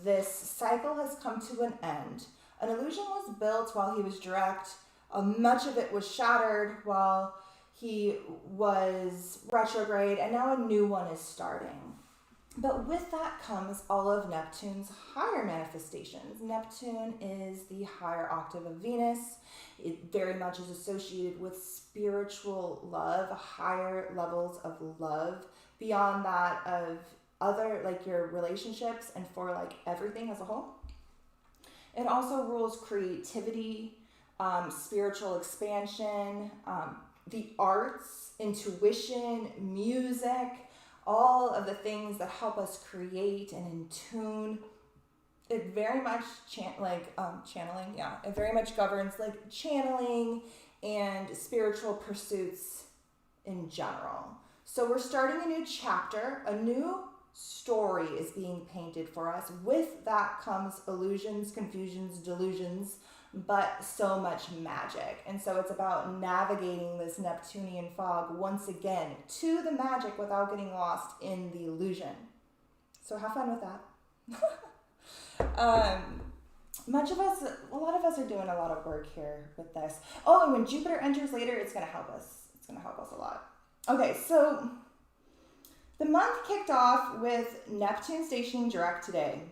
this cycle has come to an end. An illusion was built while he was direct. Much of it was shattered while he was retrograde, and now a new one is starting. But with that comes all of Neptune's higher manifestations. Neptune is the higher octave of Venus. It very much is associated with spiritual love, higher levels of love, beyond that of other, your relationships and for everything as a whole. It also rules creativity, spiritual expansion, the arts, intuition, music, all of the things that help us create and in tune. It very much channeling, it very much governs channeling and spiritual pursuits in general. So we're starting a new chapter, a new story is being painted for us. With that comes illusions, confusions, delusions, but so much magic. And so it's about navigating this Neptunian fog once again to the magic without getting lost in the illusion. So have fun with that. A lot of us are doing a lot of work here with this. Oh, and when Jupiter enters later, it's going to help us. It's going to help us a lot. Okay, so the month kicked off with Neptune stationing direct today.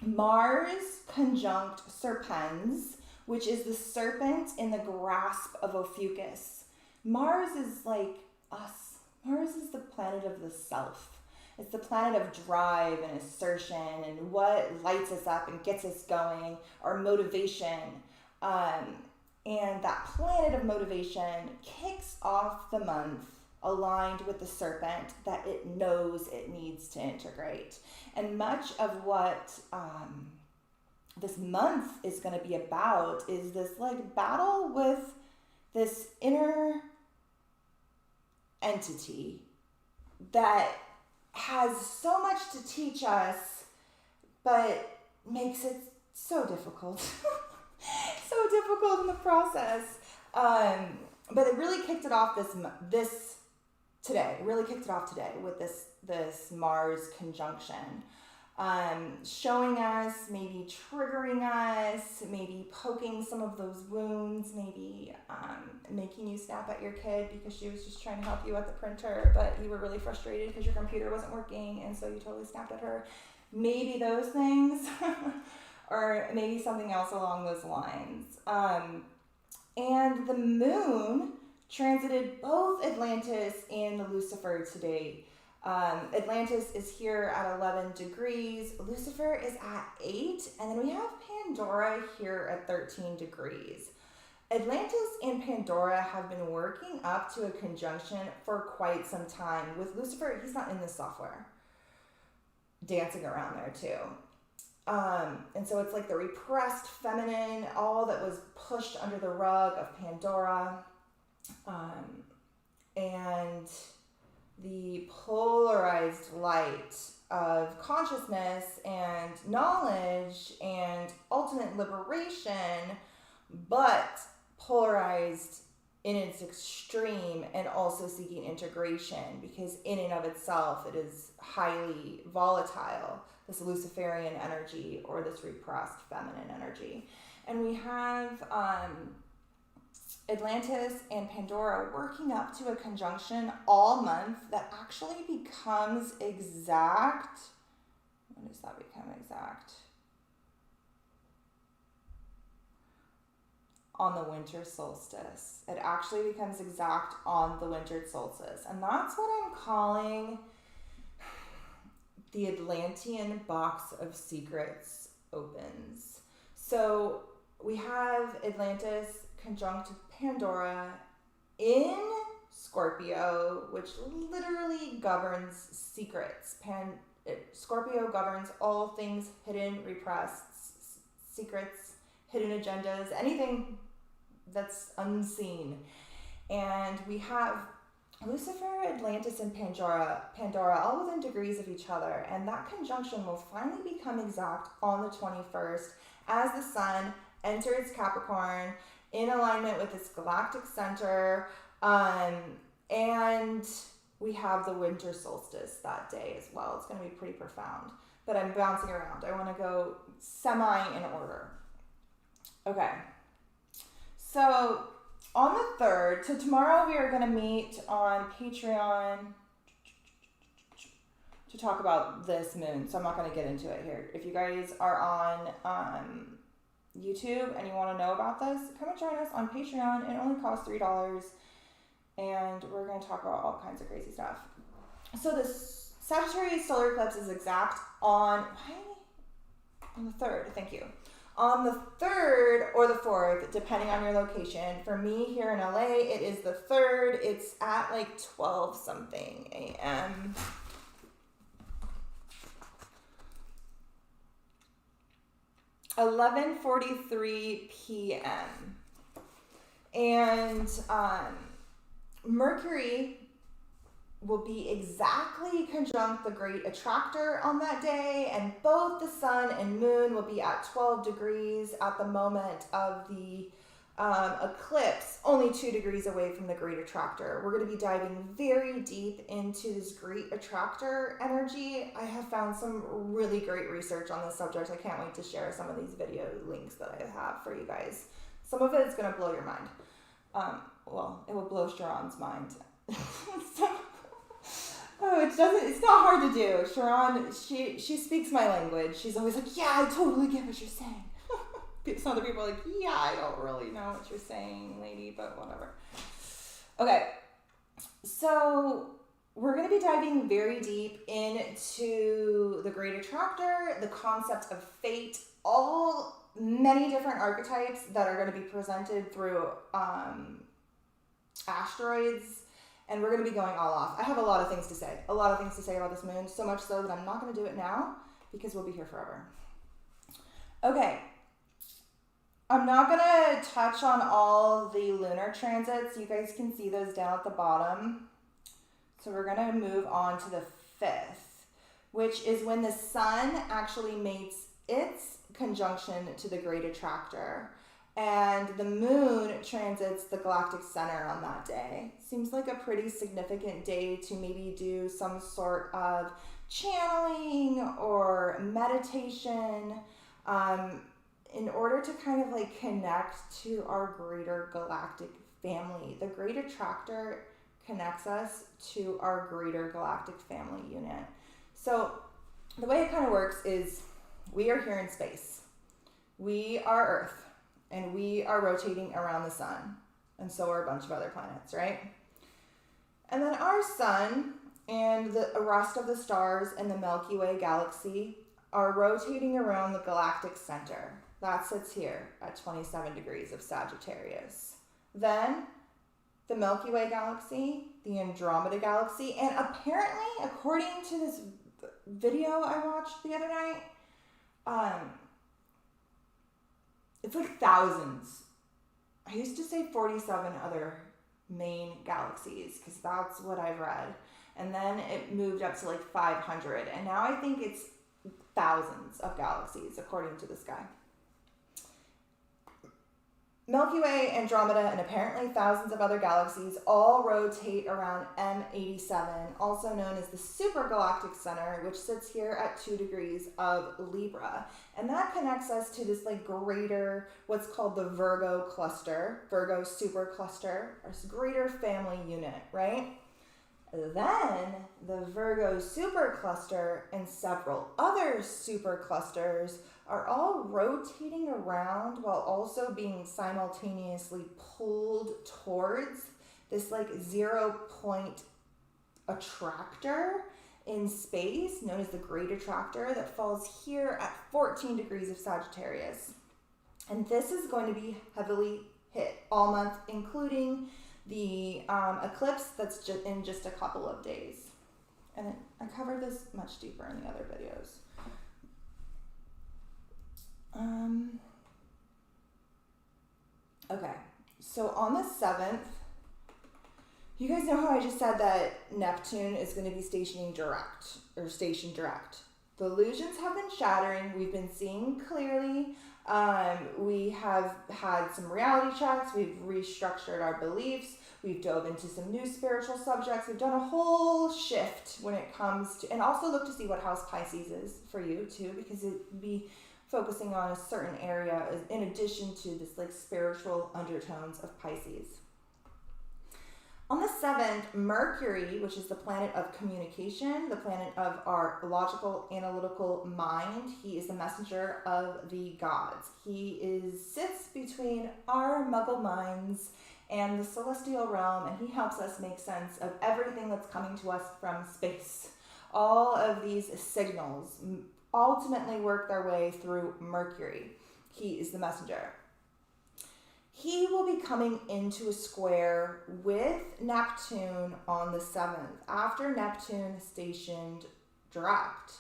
Mars conjunct Serpens, which is the serpent in the grasp of Ophiuchus. Mars is like us. Mars is the planet of the self. It's the planet of drive and assertion and what lights us up and gets us going, our motivation. And that planet of motivation kicks off the month aligned with the serpent that it knows it needs to integrate. And much of what this month is going to be about is this like battle with this inner entity that has so much to teach us, but makes it so difficult. So difficult in the process. But it really kicked it off today. It really kicked it off today with this Mars conjunction. Showing us, maybe triggering us, maybe poking some of those wounds, maybe making you snap at your kid because she was just trying to help you at the printer, but you were really frustrated because your computer wasn't working, and so you totally snapped at her. Maybe those things, or maybe something else along those lines. And the moon transited both Atlantis and Lucifer today. Atlantis is here at 11 degrees. Lucifer is at 8. And then we have Pandora here at 13 degrees. Atlantis and Pandora have been working up to a conjunction for quite some time. With Lucifer, he's not in the software. Dancing around there too. And so it's like the repressed feminine, all that was pushed under the rug of Pandora. And the polarized light of consciousness and knowledge and ultimate liberation, but polarized in its extreme and also seeking integration, because in and of itself it is highly volatile, this Luciferian energy or this repressed feminine energy. And we have Atlantis and Pandora working up to a conjunction all month that actually becomes exact. When does that become exact? On the winter solstice. It actually becomes exact on the winter solstice. And that's what I'm calling the Atlantean box of secrets opens. So we have Atlantis conjunct Pandora in Scorpio, which literally governs secrets. Scorpio governs all things hidden, repressed, secrets, hidden agendas, anything that's unseen. And we have Lucifer, Atlantis, and Pandora all within degrees of each other. And that conjunction will finally become exact on the 21st as the sun enters Capricorn in alignment with its galactic center. And we have the winter solstice that day as well. It's going to be pretty profound. But I'm bouncing around. I want to go semi in order. Okay. So on the 3rd, so tomorrow we are going to meet on Patreon to talk about this moon. So I'm not going to get into it here. If you guys are on YouTube and you want to know about this, come and join us on Patreon. It only costs $3, and we're going to talk about all kinds of crazy stuff. So the Sagittarius solar eclipse is exact on the 3rd. Thank you. On the 3rd or the 4th, depending on your location. For me here in LA, it is the 3rd. It's at like 12 something a.m. 11:43 p.m. And Mercury will be exactly conjunct the great attractor on that day, and both the sun and moon will be at 12 degrees at the moment of the eclipse, only 2 degrees away from the great attractor. We're going to be diving very deep into this great attractor energy. I have found some really great research on this subject. I can't wait to share some of these video links that I have for you guys. Some of it is going to blow your mind. Well, it will blow Chiron's mind. It's not hard to do. Chiron, she speaks my language. She's always like, yeah, I totally get what you're saying. Some other people are like, yeah, I don't really know what you're saying, lady, but whatever. Okay, so we're going to be diving very deep into the great attractor, the concept of fate, many different archetypes that are going to be presented through asteroids, and we're going to be going all off. I have a lot of things to say about this moon, so much so that I'm not going to do it now because we'll be here forever. Okay. I'm not going to touch on all the lunar transits. You guys can see those down at the bottom. So we're going to move on to the 5th, which is when the sun actually makes its conjunction to the great attractor, and the moon transits the galactic center on that day. Seems like a pretty significant day to maybe do some sort of channeling or meditation, in order to kind of like connect to our greater galactic family. The great attractor connects us to our greater galactic family unit. So the way it kind of works is we are here in space. We are Earth, and we are rotating around the sun, and so are a bunch of other planets, right? And then our sun and the rest of the stars in the Milky Way galaxy are rotating around the galactic center. That sits here at 27 degrees of Sagittarius. Then the Milky Way galaxy, the Andromeda galaxy, and apparently, according to this video I watched the other night, it's like thousands. I used to say 47 other main galaxies because that's what I've read. And then it moved up to like 500. And now I think it's thousands of galaxies, according to this guy. Milky Way, Andromeda, and apparently thousands of other galaxies all rotate around M87, also known as the supergalactic center, which sits here at 2 degrees of Libra. And that connects us to this like greater, what's called the Virgo cluster, Virgo supercluster, our greater family unit, right? Then the Virgo supercluster and several other superclusters are all rotating around while also being simultaneously pulled towards this like 0-point attractor in space known as the great attractor that falls here at 14 degrees of Sagittarius. And this is going to be heavily hit all month, including the eclipse that's in just a couple of days. And I covered this much deeper in the other videos. Okay, so on the 7th, you guys know how I just said that Neptune is going to be stationed direct. The illusions have been shattering. We've been seeing clearly. We have had some reality checks. We've restructured our beliefs. We've dove into some new spiritual subjects. We've done a whole shift when it comes to, and also look to see what house Pisces is for you too, because it'd be focusing on a certain area in addition to this like spiritual undertones of Pisces. On the 7th, Mercury, which is the planet of communication, the planet of our logical, analytical mind, he is the messenger of the gods. He sits between our muggle minds and the celestial realm, and he helps us make sense of everything that's coming to us from space. All of these signals ultimately work their way through Mercury. He is the messenger. He will be coming into a square with Neptune on the 7th, after Neptune stationed direct.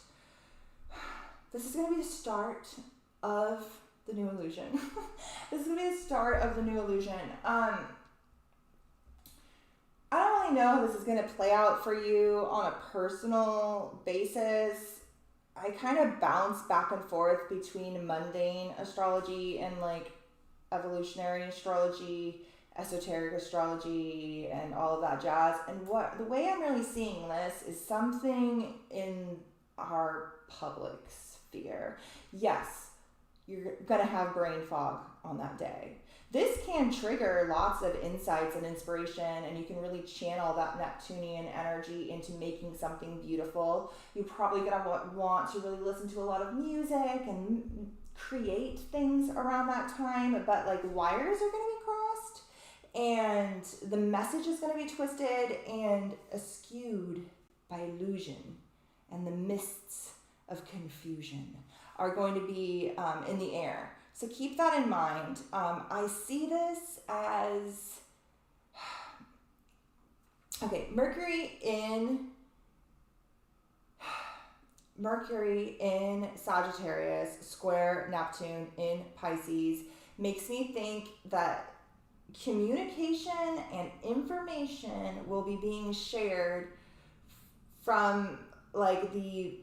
This is going to be the start of the new illusion. This is going to be the start of the new illusion. I don't really know how this is going to play out for you on a personal basis. I kind of bounce back and forth between mundane astrology and like evolutionary astrology, esoteric astrology, and all of that jazz. And what the way I'm really seeing this is something in our public sphere. Yes, you're gonna have brain fog on that day. This can trigger lots of insights and inspiration, and you can really channel that Neptunian energy into making something beautiful. You're probably gonna want to really listen to a lot of music and create things around that time, but like wires are gonna be crossed, and the message is gonna be twisted and skewed by illusion, and the mists of confusion are going to be in the air. So keep that in mind. I see this as, okay, Mercury in Sagittarius square Neptune in Pisces makes me think that communication and information will be being shared from like the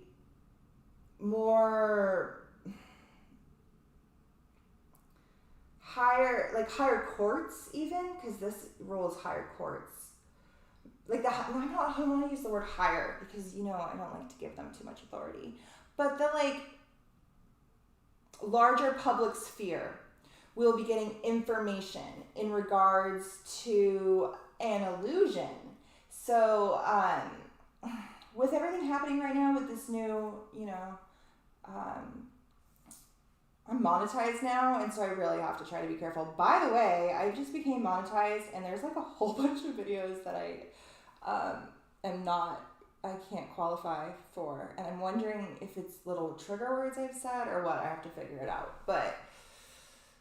more higher courts, even, because this rules higher courts. Like I don't want to use the word higher because, you know, I don't like to give them too much authority. But the like larger public sphere will be getting information in regards to an illusion. So with everything happening right now with this new, you know, I'm monetized now, and so I really have to try to be careful. By the way, I just became monetized, and there's like a whole bunch of videos that I can't qualify for, and I'm wondering if it's little trigger words I've said or what. I have to figure it out. But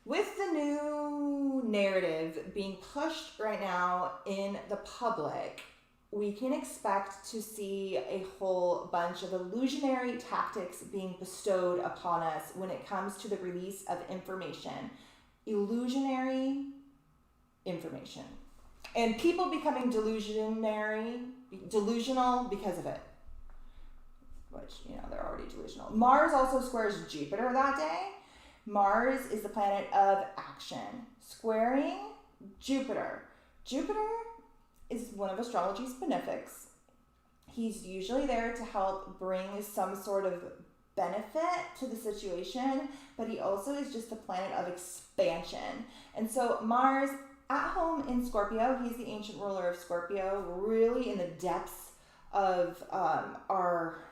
with the new narrative being pushed right now in the public, we can expect to see a whole bunch of illusionary tactics being bestowed upon us when it comes to the release of information. Illusionary information. And people becoming delusional because of it. Which, you know, they're already delusional. Mars also squares Jupiter that day. Mars is the planet of action. Squaring Jupiter. Jupiter is one of astrology's benefics. He's usually there to help bring some sort of benefit to the situation, but he also is just the planet of expansion. And so Mars at home in Scorpio, he's the ancient ruler of Scorpio, really in the depths of our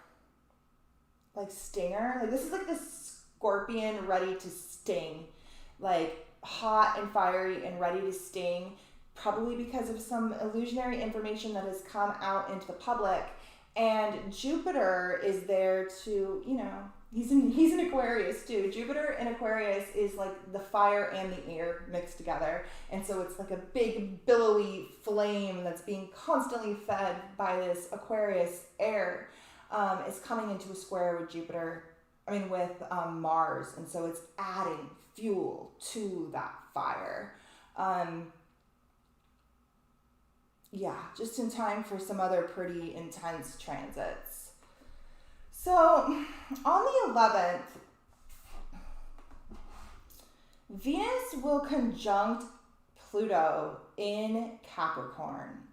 like stinger. Like this is like the scorpion ready to sting, like hot and fiery and ready to sting, probably because of some illusionary information that has come out into the public. And Jupiter is there to, you know, he's in Aquarius too. Jupiter in Aquarius is like the fire and the air mixed together. And so it's like a big billowy flame that's being constantly fed by this Aquarius air. Is coming into a square with with Mars. And so it's adding fuel to that fire. Yeah, just in time for some other pretty intense transits. So on the 11th, Venus will conjunct Pluto in Capricorn.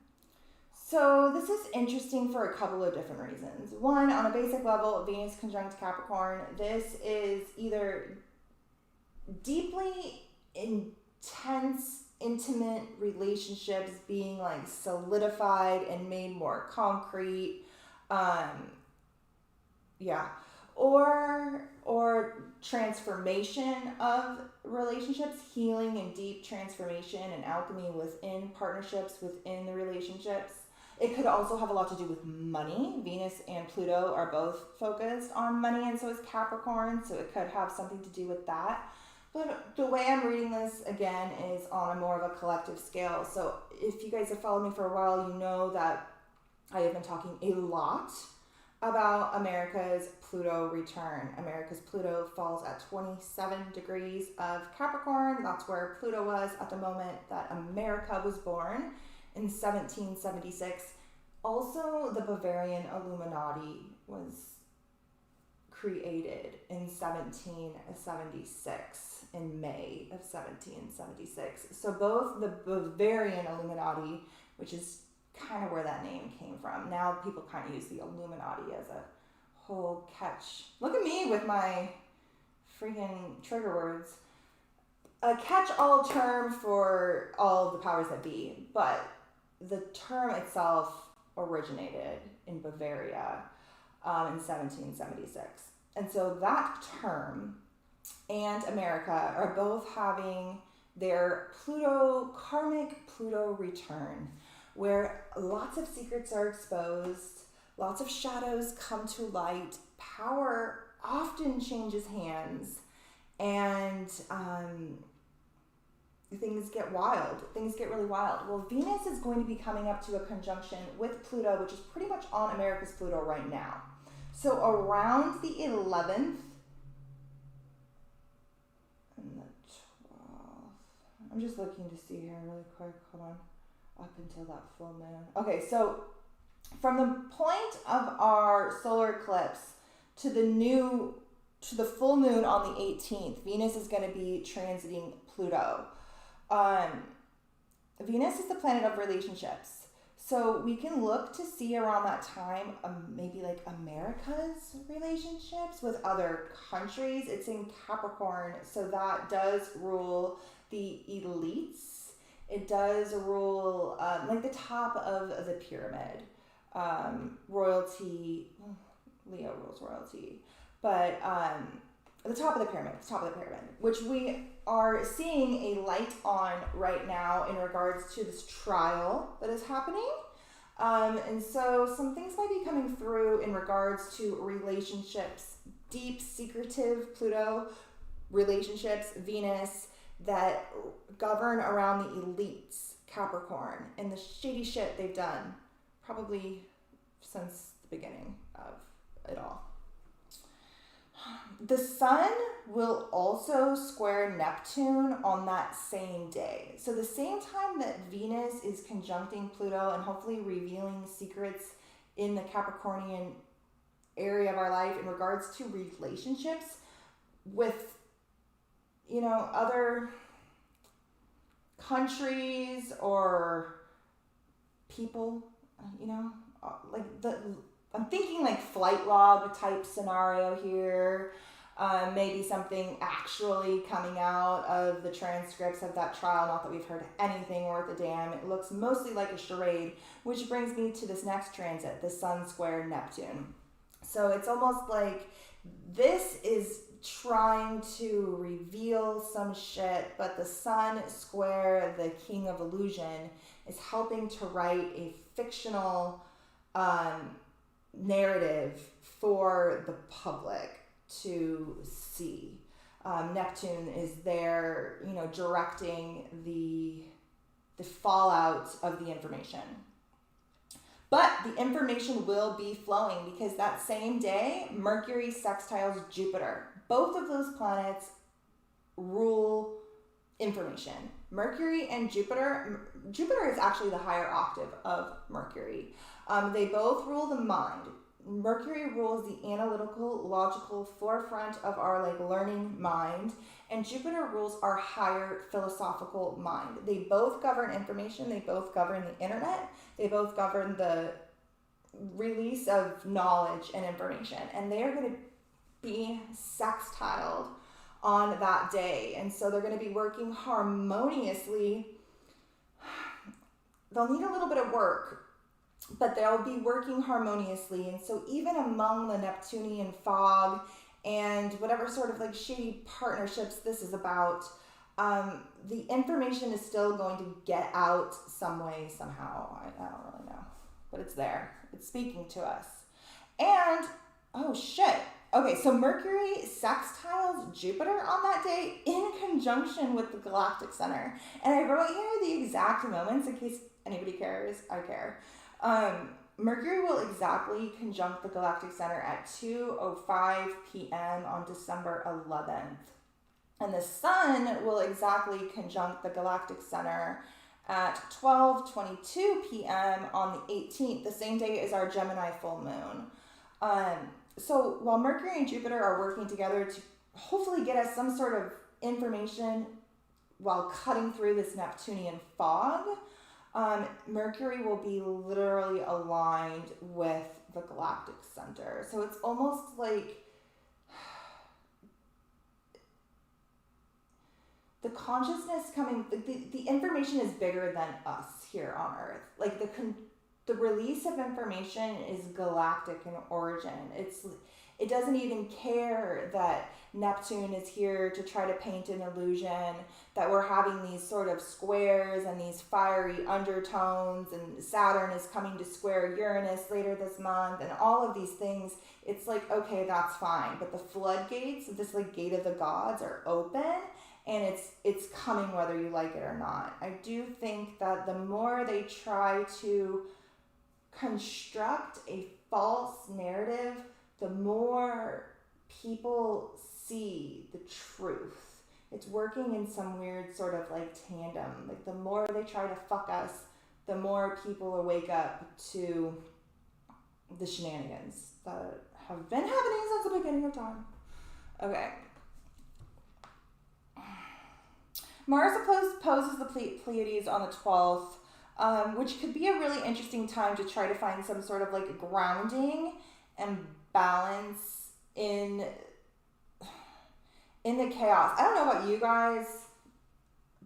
So this is interesting for a couple of different reasons. One, on a basic level, Venus conjunct Capricorn. This is either deeply intense, intimate relationships being like solidified and made more concrete, or transformation of relationships, healing and deep transformation and alchemy within partnerships, within the relationships. It could also have a lot to do with money. Venus and Pluto are both focused on money, and so is Capricorn, so it could have something to do with that. But the way I'm reading this, again, is on a more of a collective scale. So if you guys have followed me for a while, you know that I have been talking a lot about America's Pluto return. America's Pluto falls at 27 degrees of Capricorn. That's where Pluto was at the moment that America was born. in 1776. Also, the Bavarian Illuminati was created in 1776, in May of 1776. So both the Bavarian Illuminati, which is kind of where that name came from. Now people kind of use the Illuminati as a whole catch. Look at me with my freaking trigger words. A catch-all term for all of the powers that be, but the term itself originated in Bavaria in 1776. And so that term and America are both having their Karmic Pluto return, where lots of secrets are exposed, lots of shadows come to light, power often changes hands, and things get wild. Things get really wild. Well, Venus is going to be coming up to a conjunction with Pluto, which is pretty much on America's Pluto right now. So around the 11th and the 12th. I'm just looking to see here really quick. Hold on. Up until that full moon. Okay, so from the point of our solar eclipse to the full moon on the 18th, Venus is going to be transiting Pluto. Venus is the planet of relationships. So we can look to see around that time, maybe like America's relationships with other countries. It's in Capricorn, so that does rule the elites. It does rule like the top of the pyramid. Royalty, Leo rules royalty, but the top of the pyramid, which we are seeing a light on right now in regards to this trial that is happening. And so some things might be coming through in regards to relationships, deep, secretive Pluto relationships, Venus, that govern around the elites, Capricorn, and the shady shit they've done probably since the beginning of it all. The sun will also square Neptune on that same day. So the same time that Venus is conjuncting Pluto and hopefully revealing secrets in the Capricornian area of our life in regards to relationships with, other countries or people, I'm thinking like flight log type scenario here. Maybe something actually coming out of the transcripts of that trial. Not that we've heard anything worth a damn. It looks mostly like a charade, which brings me to this next transit, the Sun square Neptune. So it's almost like this is trying to reveal some shit, but the Sun square, the king of illusion, is helping to write a fictional narrative for the public to see. Neptune is there, directing the fallout of the information. But the information will be flowing because that same day, Mercury sextiles Jupiter. Both of those planets rule information. Mercury and Jupiter is actually the higher octave of Mercury. They both rule the mind. Mercury rules the analytical, logical forefront of our learning mind, and Jupiter rules our higher philosophical mind. They both govern information. They both govern the internet. They both govern the release of knowledge and information, and they are going to be sextiled on that day, and so they're going to be working harmoniously. They'll need a little bit of work, but they'll be working harmoniously. And so even among the Neptunian fog and whatever sort of shady partnerships this is about, the information is still going to get out some way, somehow. I don't really know, but it's there. It's speaking to us. And, oh shit. Okay, so Mercury sextiles Jupiter on that day in conjunction with the Galactic Center. And I wrote here the exact moments in case anybody cares. I care. Mercury will exactly conjunct the Galactic Center at 2:05 p.m. on December 11th. And the Sun will exactly conjunct the Galactic Center at 12:22 p.m. on the 18th, the same day as our Gemini full moon. So while Mercury and Jupiter are working together to hopefully get us some sort of information while cutting through this Neptunian fog, Mercury will be literally aligned with the galactic center. So it's almost like the consciousness coming, the information is bigger than us here on Earth. Like the release of information is galactic in origin. It doesn't even care that Neptune is here to try to paint an illusion, that we're having these sort of squares and these fiery undertones, and Saturn is coming to square Uranus later this month, and all of these things. It's like, okay, that's fine. But the floodgates, this like gate of the gods, are open, and it's coming whether you like it or not. I do think that the more they try to construct a false narrative, the more people see the truth. It's working in some weird sort of like tandem. Like the more they try to fuck us, the more people will wake up to the shenanigans that have been happening since the beginning of time. Okay. Mars opposes the Pleiades on the 12th, which could be a really interesting time to try to find some sort of like grounding and balance in the chaos. I don't know about you guys,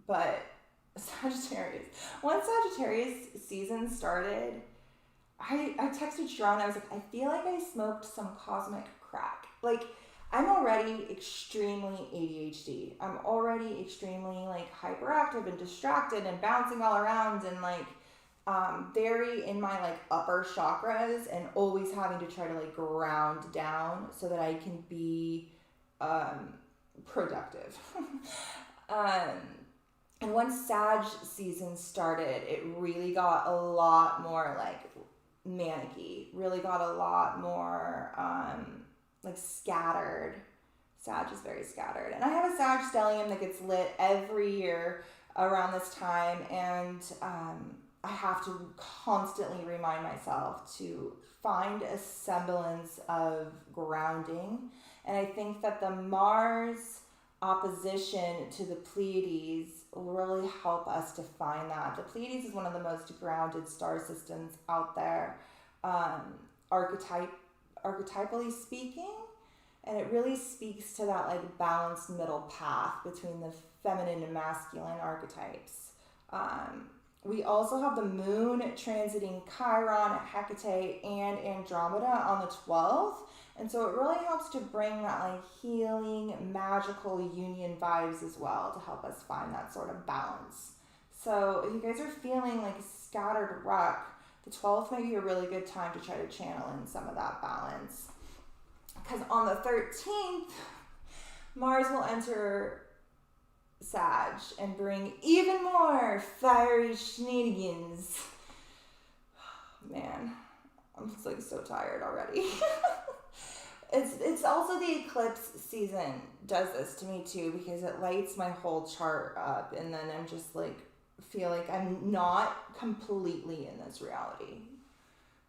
but Sagittarius. Once Sagittarius season started, I texted Chiron. I was like, I feel like I smoked some cosmic crack. Like, I'm already extremely ADHD. I'm already extremely like hyperactive and distracted and bouncing all around and like very in my like upper chakras, and always having to try to like ground down so that I can be productive. And once Sag season started, it really got a lot more like manic-y, really got a lot more like scattered. Sag is very scattered. And I have a Sag stellium that gets lit every year around this time, and I have to constantly remind myself to find a semblance of grounding. And I think that the Mars opposition to the Pleiades will really help us to find that. The Pleiades is one of the most grounded star systems out there, archetypally speaking, and it really speaks to that like balanced middle path between the feminine and masculine archetypes. We also have the moon transiting Chiron, Hecate, and Andromeda on the 12th. And so it really helps to bring that like healing, magical union vibes as well to help us find that sort of balance. So if you guys are feeling like scattered ruck, the 12th might be a really good time to try to channel in some of that balance. Because on the 13th, Mars will enter Sag and bring even more fiery shenanigans. Man, I'm just like so tired already. It's also the eclipse season does this to me too, because it lights my whole chart up, and then I'm just like feel like I'm not completely in this reality.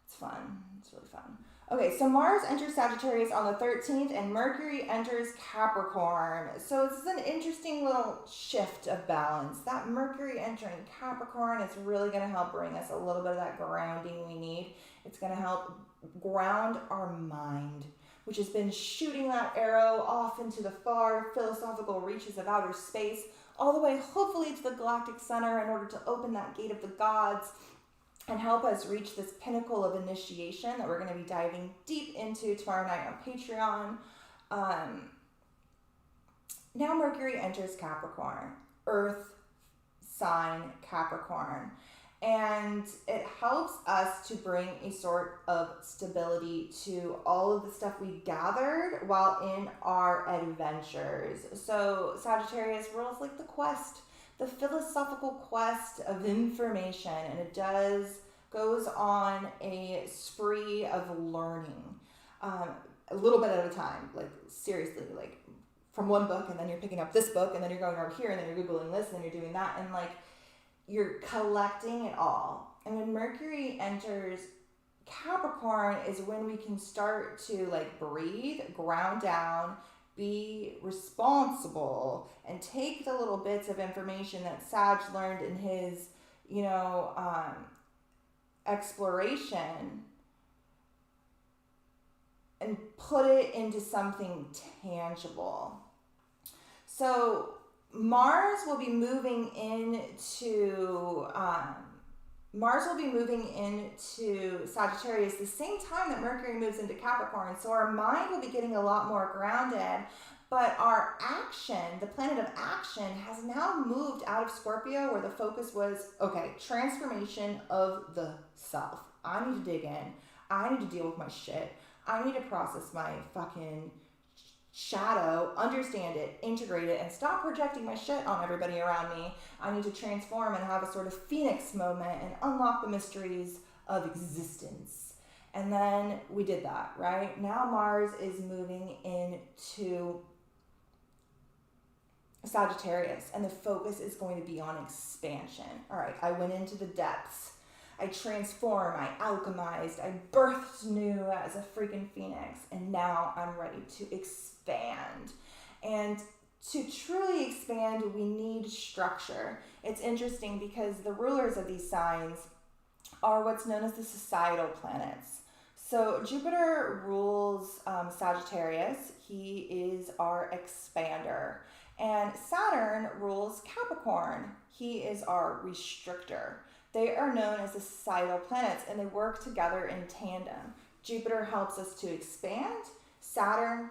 It's fun. It's really fun. Okay, so Mars enters Sagittarius on the 13th, and Mercury enters Capricorn. So this is an interesting little shift of balance. That Mercury entering Capricorn is really going to help bring us a little bit of that grounding we need. It's going to help ground our mind, which has been shooting that arrow off into the far philosophical reaches of outer space, all the way hopefully to the galactic center in order to open that gate of the gods and help us reach this pinnacle of initiation that we're going to be diving deep into tomorrow night on Patreon. Now Mercury enters Capricorn, Earth sign Capricorn, and it helps us to bring a sort of stability to all of the stuff we gathered while in our adventures. So Sagittarius rules like the quest, the philosophical quest of information, and it goes on a spree of learning, a little bit at a time, like seriously, like from one book, and then you're picking up this book, and then you're going over here, and then you're Googling this, and then you're doing that, and like you're collecting it all. And when Mercury enters Capricorn is when we can start to like breathe, ground down, be responsible, and take the little bits of information that Sag learned in his, exploration and put it into something tangible. So Mars will be moving into Sagittarius the same time that Mercury moves into Capricorn. So our mind will be getting a lot more grounded, but our action, the planet of action, has now moved out of Scorpio, where the focus was, okay, transformation of the self. I need to dig in. I need to deal with my shit. I need to process my fucking shadow, understand it, integrate it, and stop projecting my shit on everybody around me. I need to transform and have a sort of phoenix moment and unlock the mysteries of existence. And then we did that, right? Now Mars is moving into Sagittarius, and the focus is going to be on expansion. All right, I went into the depths. I transformed, I alchemized, I birthed new as a freaking phoenix, and now I'm ready to expand. And to truly expand, we need structure. It's interesting because the rulers of these signs are what's known as the societal planets. So Jupiter rules Sagittarius. He is our expander. And Saturn rules Capricorn. He is our restrictor. They are known as the societal planets, and they work together in tandem. Jupiter helps us to expand. Saturn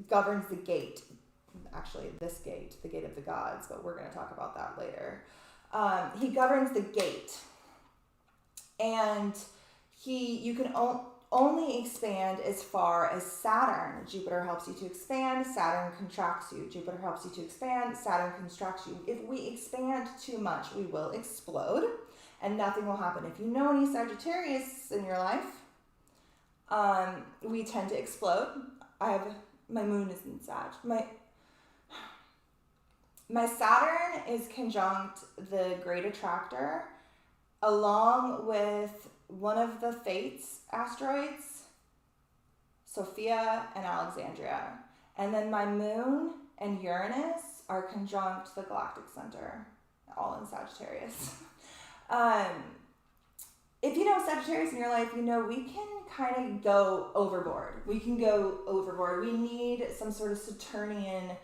governs the gate. Actually, this gate, the gate of the gods, but we're going to talk about that later. He governs the gate. And you can only expand as far as Saturn. Jupiter helps you to expand, Saturn contracts you. Jupiter helps you to expand, Saturn contracts you. If we expand too much, we will explode and nothing will happen. If you know any Sagittarius in your life, we tend to explode. My moon is in Sag. My Saturn is conjunct the great attractor along with one of the Fates asteroids, Sophia and Alexandria. And then my moon and Uranus are conjunct the Galactic Center, all in Sagittarius. If you know Sagittarius in your life, you know we can kind of go overboard. We need some sort of Saturnian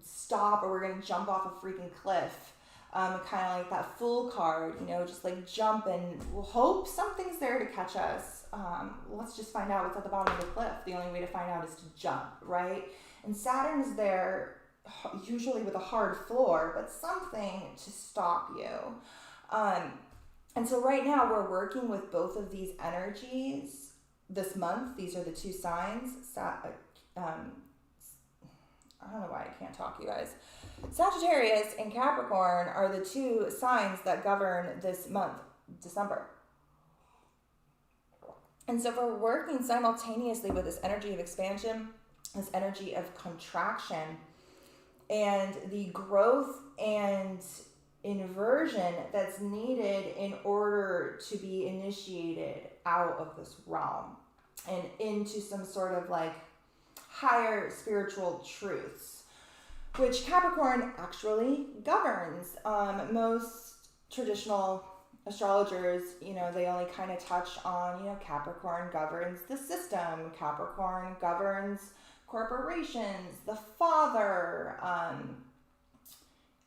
stop, or we're going to jump off a freaking cliff. Kind of like that Fool card, just like jump and we'll hope something's there to catch us. Let's just find out what's at the bottom of the cliff. The only way to find out is to jump, right? And Saturn is there usually with a hard floor, but something to stop you. And so right now we're working with both of these energies this month. These are the two signs. I don't know why I can't talk, you guys. Sagittarius and Capricorn are the two signs that govern this month, December. And so if we're working simultaneously with this energy of expansion, this energy of contraction, and the growth and inversion that's needed in order to be initiated out of this realm and into some sort of like higher spiritual truths, which Capricorn actually governs. Most traditional astrologers, they only kind of touch on, Capricorn governs the system, Capricorn governs corporations, the father,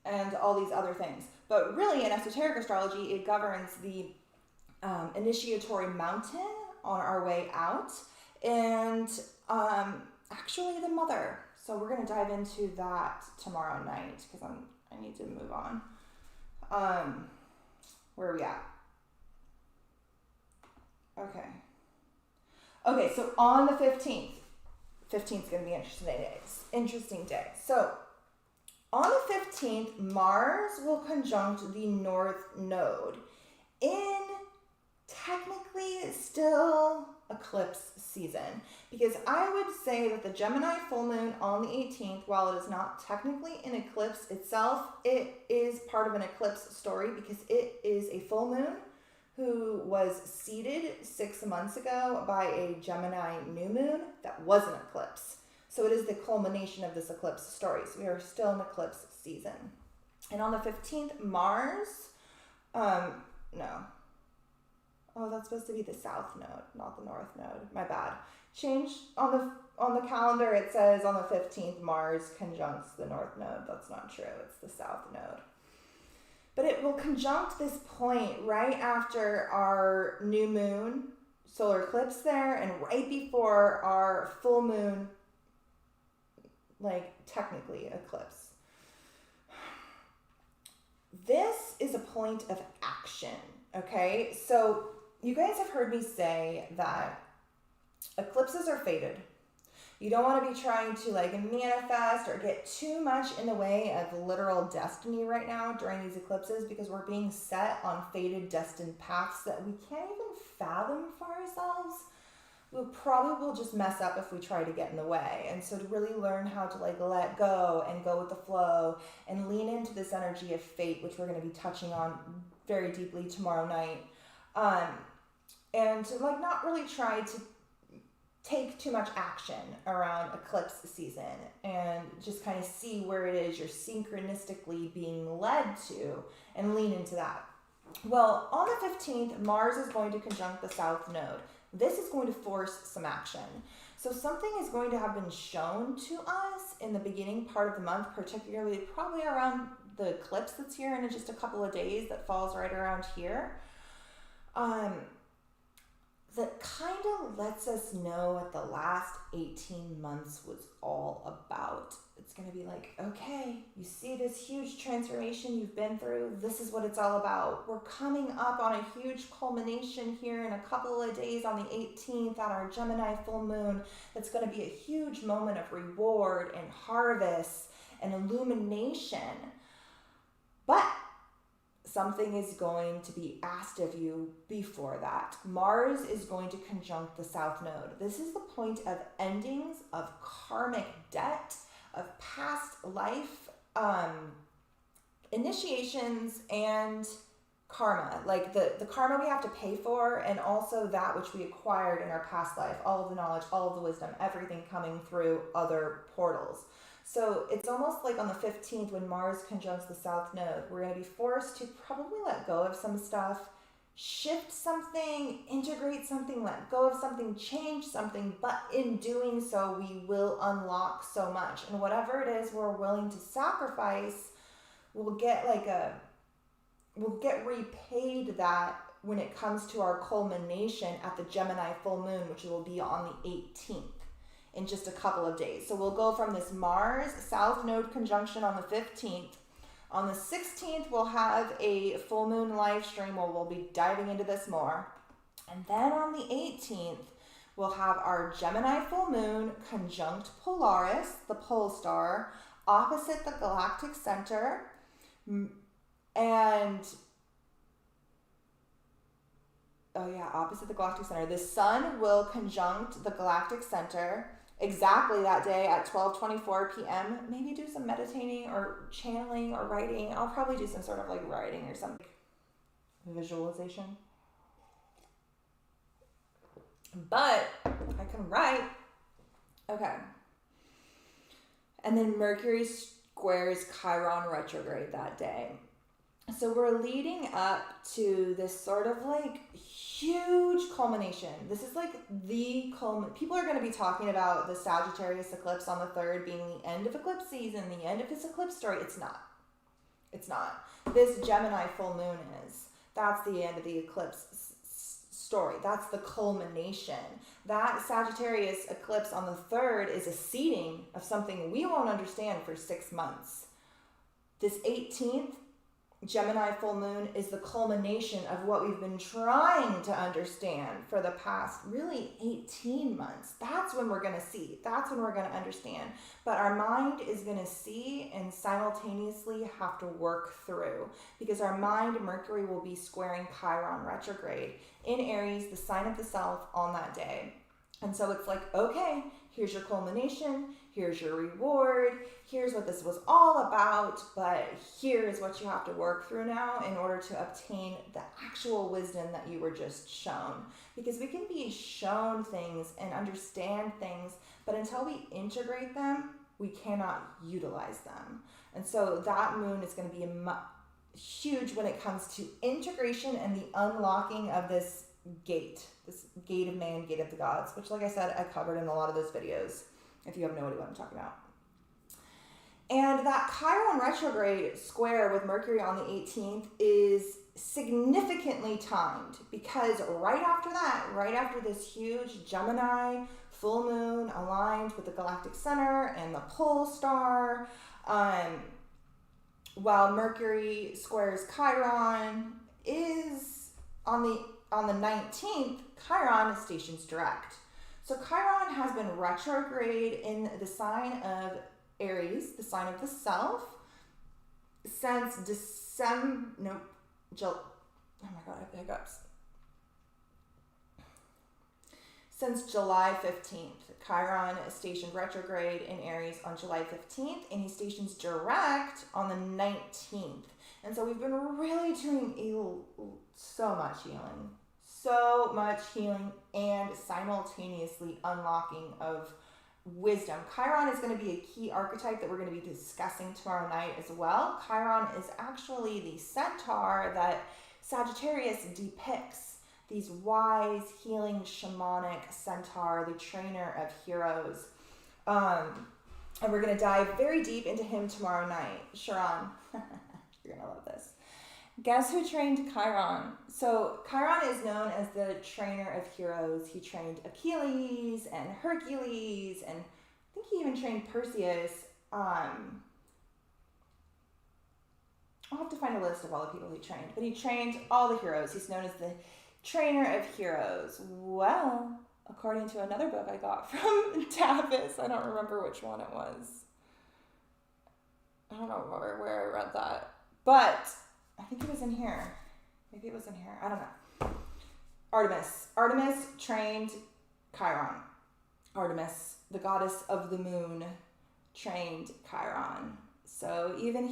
and all these other things. But really in esoteric astrology, it governs the initiatory mountain on our way out, and actually the mother. So we're going to dive into that tomorrow night because I need to move on. Where are we at? Okay, so on the 15th is going to be an interesting day. So on the 15th, Mars will conjunct the North Node in technically still eclipse season, because I would say that the Gemini full moon on the 18th, while it is not technically an eclipse itself, it is part of an eclipse story because it is a full moon who was seeded 6 months ago by a Gemini new moon that was an eclipse. So it is the culmination of this eclipse story. So we are still in eclipse season. And on the 15th, Mars, no. Oh, that's supposed to be the south node, not the north node. My bad. Change on the calendar. It says on the 15th, Mars conjuncts the north node. That's not true. It's the south node. But it will conjunct this point right after our new moon solar eclipse there, and right before our full moon, like technically eclipse. This is a point of action, okay? So you guys have heard me say that eclipses are fated. You don't want to be trying to like manifest or get too much in the way of literal destiny right now during these eclipses, because we're being set on fated, destined paths that we can't even fathom for ourselves. We probably will just mess up if we try to get in the way. And so to really learn how to like let go and go with the flow and lean into this energy of fate, which we're going to be touching on very deeply tomorrow night. And to like not really try to take too much action around eclipse season and just kind of see where it is you're synchronistically being led to and lean into that. Well, on the 15th, Mars is going to conjunct the south node. This is going to force some action. So something is going to have been shown to us in the beginning part of the month, particularly probably around the eclipse that's here in just a couple of days that falls right around here. That kind of lets us know what the last 18 months was all about. It's going to be like, okay, you see this huge transformation you've been through. This is what it's all about. We're coming up on a huge culmination here in a couple of days on the 18th on our Gemini full moon. That's going to be a huge moment of reward and harvest and illumination. But something is going to be asked of you before that. Mars is going to conjunct the south node. This is the point of endings, of karmic debt, of past life, initiations, and karma. Like the karma we have to pay for, and also that which we acquired in our past life, all of the knowledge, all of the wisdom, everything coming through other portals. So it's almost like on the 15th when Mars conjuncts the south node, we're going to be forced to probably let go of some stuff, shift something, integrate something, let go of something, change something, but in doing so, we will unlock so much. And whatever it is we're willing to sacrifice, we'll get repaid that when it comes to our culmination at the Gemini full moon, which will be on the 18th. In just a couple of days. So we'll go from this Mars South Node conjunction on the 15th. On the 16th, we'll have a full moon live stream where we'll be diving into this more. And then on the 18th, we'll have our Gemini full moon conjunct Polaris, the pole star, opposite the galactic center. And opposite the galactic center. The sun will conjunct the galactic center exactly that day at 12:24 p.m. Maybe do some meditating or channeling or writing. I'll probably do some sort of like writing or something. Visualization. But I can write. Okay. And then Mercury squares Chiron retrograde that day. So we're leading up to this sort of like huge culmination. This is like the people are going to be talking about the Sagittarius eclipse on the 3rd being the end of eclipse season, the end of this eclipse story. It's not. It's not. This Gemini full moon is. That's the end of the eclipse story. That's the culmination. That Sagittarius eclipse on the 3rd is a seeding of something we won't understand for 6 months. This 18th, Gemini full moon is the culmination of what we've been trying to understand for the past really 18 months. That's when we're going to see. That's when we're going to understand. But our mind is going to see and simultaneously have to work through, because our mind, Mercury, will be squaring Chiron retrograde in Aries, the sign of the self, on that day. And so it's like, okay, here's your culmination, here's your reward, here's what this was all about, but here's what you have to work through now in order to obtain the actual wisdom that you were just shown. Because we can be shown things and understand things, but until we integrate them, we cannot utilize them. And so that moon is going to be huge when it comes to integration and the unlocking of this gate of man, gate of the gods, which, like I said, I covered in a lot of those videos, if you have no idea what I'm talking about. And that Chiron retrograde square with Mercury on the 18th is significantly timed, because right after this huge Gemini full moon aligned with the galactic center and the pole star, while Mercury squares Chiron is on the 19th, Chiron stations direct. So Chiron has been retrograde in the sign of Aries, the sign of the self, since Since July 15th. Chiron stationed retrograde in Aries on July 15th, and he stations direct on the 19th. And so we've been really doing so much healing and simultaneously unlocking of wisdom. Chiron is going to be a key archetype that we're going to be discussing tomorrow night as well. Chiron is actually the centaur that Sagittarius depicts, these wise, healing, shamanic centaur, the trainer of heroes. And we're going to dive very deep into him tomorrow night. Chiron, you're going to love this. Guess who trained Chiron? So Chiron is known as the trainer of heroes. He trained Achilles and Hercules, and I think he even trained Perseus. I'll have to find a list of all the people he trained, but he trained all the heroes. He's known as the trainer of heroes. Well, according to another book I got from Tavis, I don't remember which one it was. I don't know where I read that, but I think it was in here. Maybe it was in here. I don't know. Artemis trained Chiron. Artemis, the goddess of the moon, trained Chiron. So even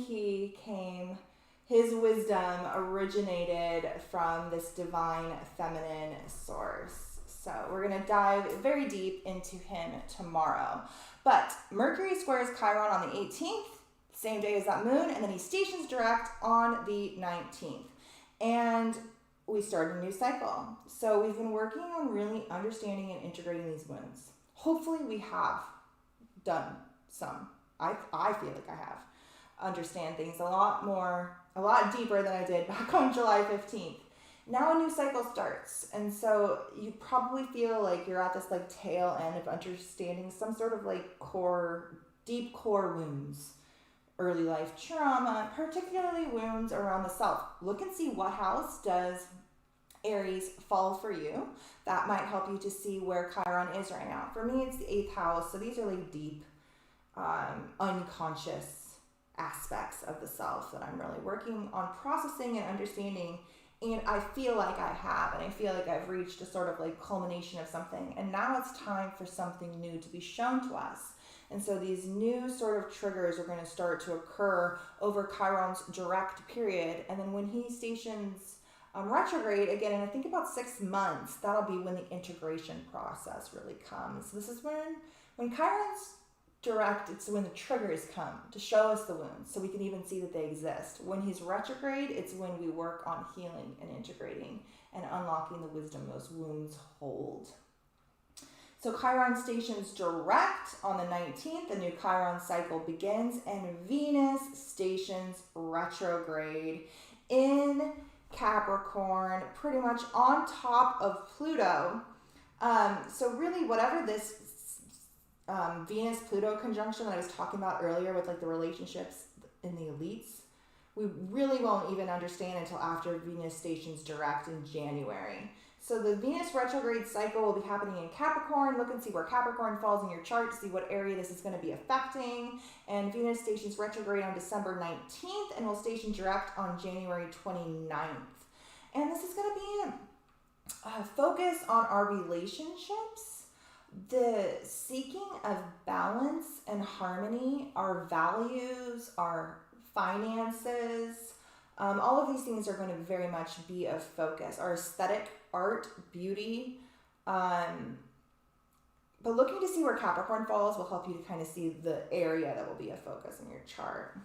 his wisdom originated from this divine feminine source. So we're going to dive very deep into him tomorrow. But Mercury squares Chiron on the 18th, same day as that moon, and then he stations direct on the 19th. And we start a new cycle. So we've been working on really understanding and integrating these moons. Hopefully we have done some. I feel like I have. Understand things a lot deeper than I did back on July 15th. Now a new cycle starts. And so you probably feel like you're at this like tail end of understanding some sort of like deep core wounds. Early life trauma, particularly wounds around the self. Look and see what house does Aries fall for you. That might help you to see where Chiron is right now. For me, it's the 8th house. So these are like deep, unconscious aspects of the self that I'm really working on processing and understanding. And I feel like I have, and I feel like I've reached a sort of like culmination of something. And now it's time for something new to be shown to us. And so these new sort of triggers are going to start to occur over Chiron's direct period. And then when he stations retrograde again, and I think about 6 months, that'll be when the integration process really comes. This is when Chiron's direct, it's when the triggers come to show us the wounds so we can even see that they exist. When he's retrograde, it's when we work on healing and integrating and unlocking the wisdom those wounds hold. So Chiron stations direct on the 19th, the new Chiron cycle begins, and Venus stations retrograde in Capricorn, pretty much on top of Pluto. So really whatever this Venus-Pluto conjunction that I was talking about earlier with like the relationships in the elites, we really won't even understand until after Venus stations direct in January. So the Venus retrograde cycle will be happening in Capricorn. Look and see where Capricorn falls in your chart to see what area this is going to be affecting. And Venus stations retrograde on December 19th and will station direct on January 29th. And this is going to be a focus on our relationships, the seeking of balance and harmony, our values, our finances. All of these things are going to very much be of focus. Our aesthetic, art, beauty. But looking to see where Capricorn falls will help you to kind of see the area that will be a focus in your chart.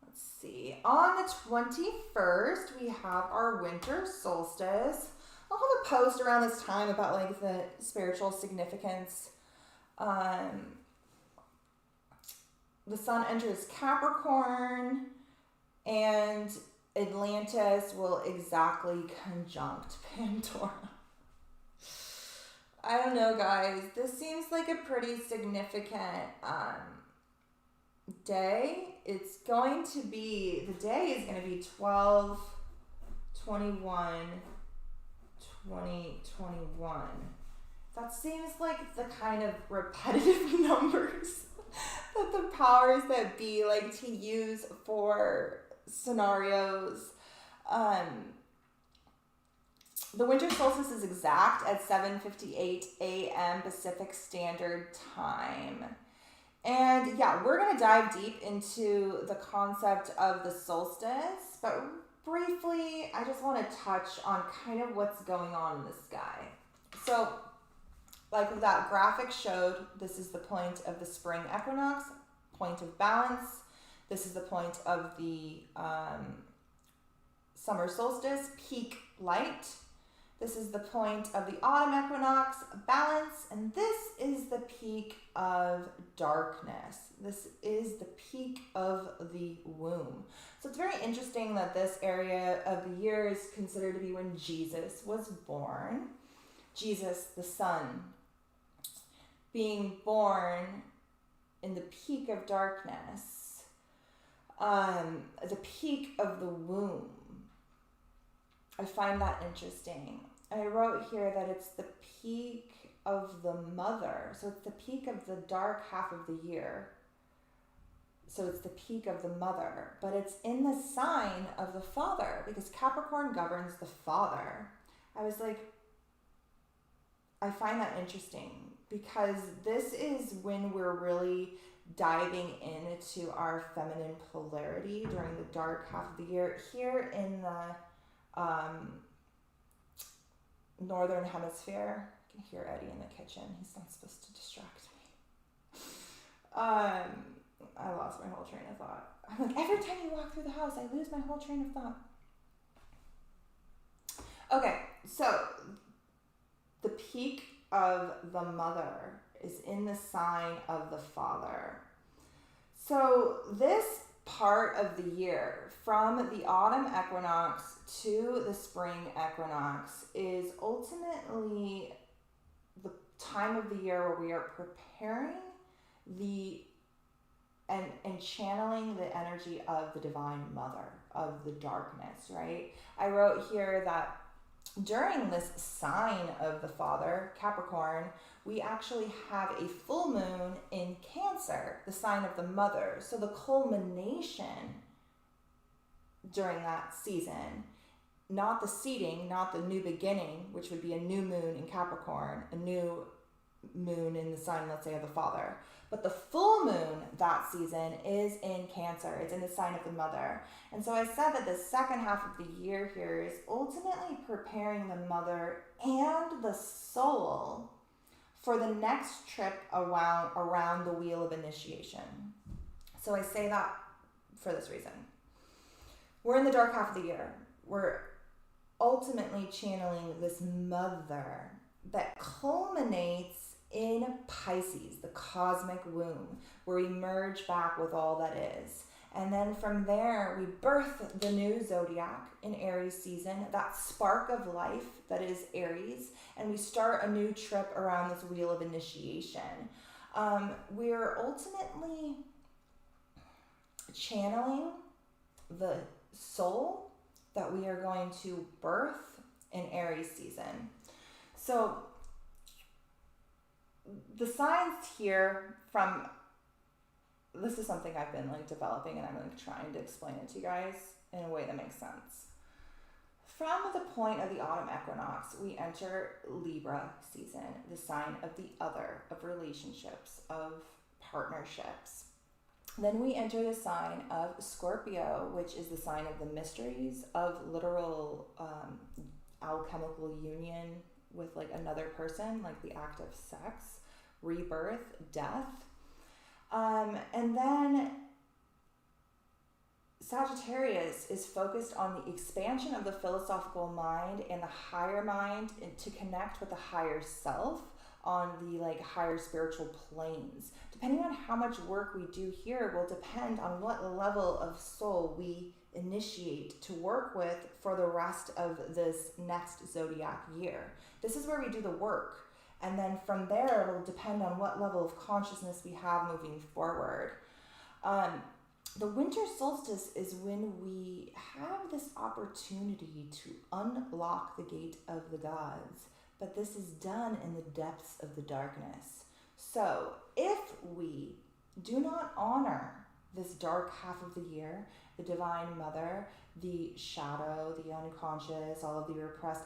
Let's see. On the 21st, we have our winter solstice. I'll have a post around this time about like the spiritual significance. The sun enters Capricorn, and Atlantis will exactly conjunct Pandora. I don't know, guys. This seems like a pretty significant day. It's going to be, the day is going to be 12/21/2021. That seems like the kind of repetitive numbers that the powers that be like to use for scenarios. The winter solstice is exact at 7:58 a.m. Pacific Standard Time. And yeah, we're going to dive deep into the concept of the solstice, but briefly, I just want to touch on kind of what's going on in the sky. So, like that graphic showed, this is the point of the spring equinox, point of balance. This is the point of the summer solstice, peak light. This is the point of the autumn equinox, balance. And this is the peak of darkness. This is the peak of the womb. So it's very interesting that this area of the year is considered to be when Jesus was born. Jesus, the Son, being born in the peak of darkness, the peak of the womb. I find that interesting. I wrote here that it's the peak of the mother. So it's the peak of the dark half of the year. So it's the peak of the mother, but it's in the sign of the father because Capricorn governs the father. I was like, I find that interesting because this is when we're really diving into our feminine polarity during the dark half of the year. Here in the northern hemisphere, I can hear Eddie in the kitchen. He's not supposed to distract me. I lost my whole train of thought. I'm like, every time you walk through the house, I lose my whole train of thought. Okay, so the peak of the mother is in the sign of the father. So this part of the year, from the autumn equinox to the spring equinox, is ultimately the time of the year where we are preparing and channeling the energy of the divine mother, of the darkness, right? I wrote here that during this sign of the father, Capricorn, we actually have a full moon in Cancer, the sign of the mother. So the culmination during that season, not the seeding, not the new beginning, which would be a new moon in Capricorn, a new moon in the sign, let's say, of the father. But the full moon that season is in Cancer. It's in the sign of the mother. And so I said that the second half of the year here is ultimately preparing the mother and the soul for the next trip around the wheel of initiation. So I say that for this reason. We're in the dark half of the year. We're ultimately channeling this mother that culminates in Pisces, the cosmic womb, where we merge back with all that is. And then from there, we birth the new zodiac in Aries season, that spark of life that is Aries, and we start a new trip around this wheel of initiation. We're ultimately channeling the soul that we are going to birth in Aries season. So the signs here this is something I've been like developing, and I'm like trying to explain it to you guys in a way that makes sense. From the point of the autumn equinox, we enter Libra season, the sign of the other, of relationships, of partnerships. Then we enter the sign of Scorpio, which is the sign of the mysteries, of literal alchemical union with like another person, like the act of sex, rebirth, death. And then Sagittarius is focused on the expansion of the philosophical mind and the higher mind to connect with the higher self on the like higher spiritual planes. Depending on how much work we do here will depend on what level of soul we initiate to work with for the rest of this next zodiac year. This is where we do the work. And then from there, it'll depend on what level of consciousness we have moving forward. The winter solstice is when we have this opportunity to unlock the gate of the gods, but this is done in the depths of the darkness. So if we do not honor this dark half of the year, the divine mother, the shadow, the unconscious, all of the repressed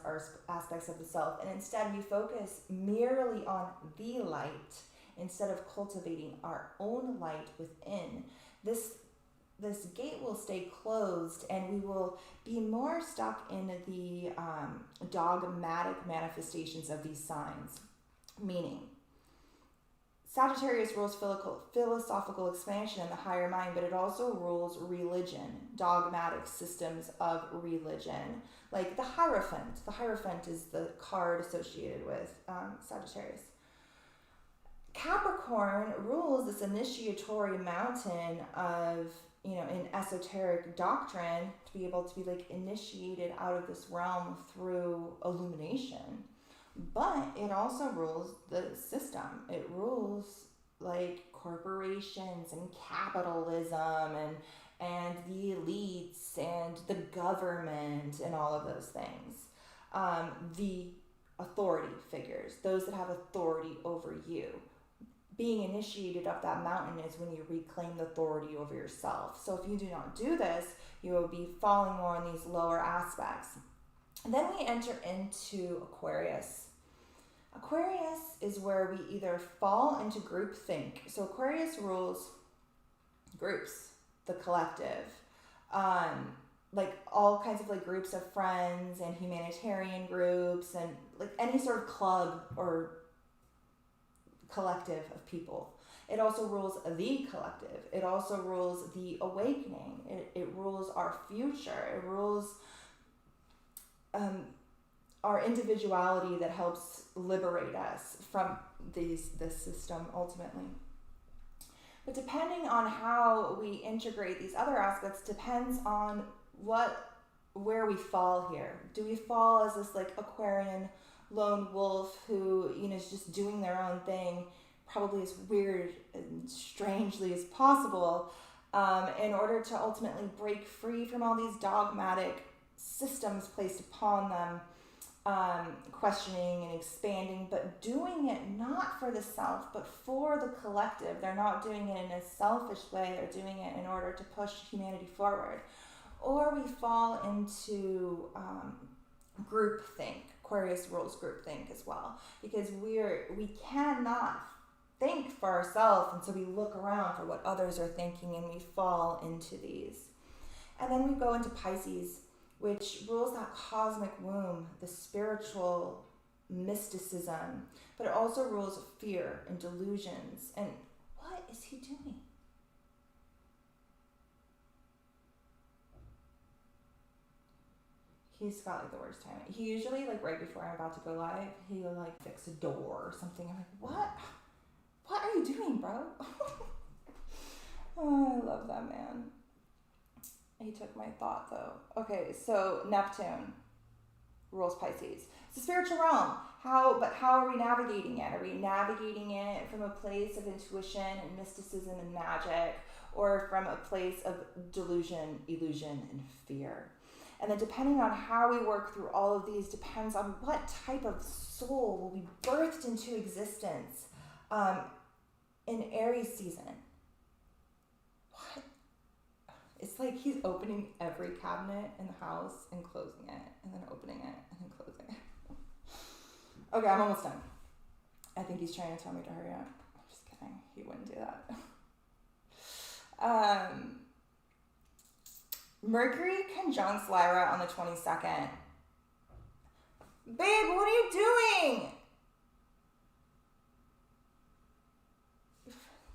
aspects of the self, and instead we focus merely on the light instead of cultivating our own light within, this gate will stay closed, and we will be more stuck in the dogmatic manifestations of these signs. Meaning, Sagittarius rules philosophical expansion in the higher mind, but it also rules religion, dogmatic systems of religion, like the Hierophant. The Hierophant is the card associated with Sagittarius. Capricorn rules this initiatory mountain of, in esoteric doctrine, to be able to be like initiated out of this realm through illumination. But it also rules the system. It rules like corporations and capitalism and the elites and the government and all of those things. The authority figures, those that have authority over you. Being initiated up that mountain is when you reclaim the authority over yourself. So if you do not do this, you will be falling more in these lower aspects. And then we enter into Aquarius. Aquarius is where we either fall into groupthink. So Aquarius rules groups, the collective, like all kinds of like groups of friends and humanitarian groups and like any sort of club or collective of people. It also rules the collective. It also rules the awakening. It rules our future. It rules our individuality that helps liberate us from this system ultimately. But depending on how we integrate these other aspects depends on where we fall here. Do we fall as this like Aquarian lone wolf who is just doing their own thing, probably as weird and strangely as possible, in order to ultimately break free from all these dogmatic systems placed upon them, questioning and expanding, but doing it not for the self, but for the collective. They're not doing it in a selfish way, they're doing it in order to push humanity forward. Or we fall into groupthink. Aquarius rules groupthink as well, because we cannot think for ourselves, and so we look around for what others are thinking, and we fall into these. And then we go into Pisces, which rules that cosmic womb, the spiritual mysticism, but it also rules fear and delusions. And what is he doing? He's got like the worst time. He usually, like right before I'm about to go live, he'll like fix a door or something. I'm like, what? What are you doing, bro? Oh, I love that man. He took my thought though. Okay, so Neptune rules Pisces. It's a spiritual realm. How are we navigating it? Are we navigating it from a place of intuition and mysticism and magic? or from a place of delusion, illusion, and fear. And then depending on how we work through all of these depends on what type of soul will be birthed into existence in Aries season. What? It's like he's opening every cabinet in the house and closing it, and then opening it, and then closing it. Okay, I'm almost done. I think he's trying to tell me to hurry up. I'm just kidding. He wouldn't do that. Mercury conjuncts Lyra on the 22nd. Babe, what are you doing?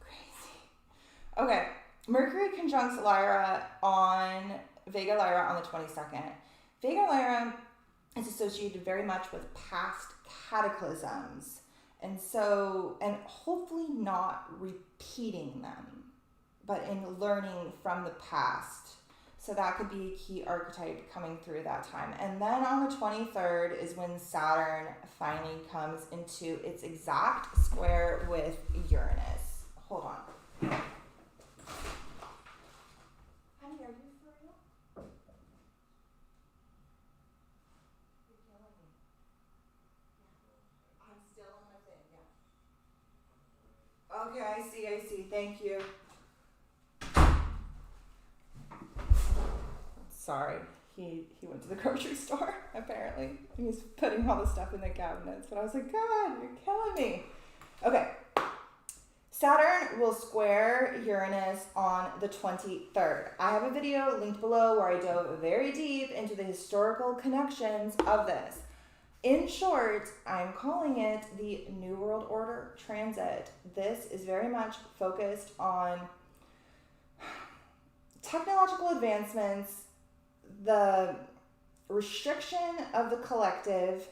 Crazy. Okay. Mercury conjuncts Vega Lyra on the 22nd. Vega Lyra is associated very much with past cataclysms. And hopefully not repeating them, but in learning from the past. So that could be a key archetype coming through that time. And then on the 23rd is when Saturn finally comes into its exact square with Uranus. Hold on. Honey, are you for real? You're killing me. Yeah. I'm still on my thing, yeah. Okay, I see. Thank you. Sorry, he went to the grocery store, apparently. He was putting all the stuff in the cabinets, but I was like, God, you're killing me. Okay. Saturn will square Uranus on the 23rd. I have a video linked below where I dove very deep into the historical connections of this. In short, I'm calling it the New World Order transit. This is very much focused on technological advancements, the restriction of the collective,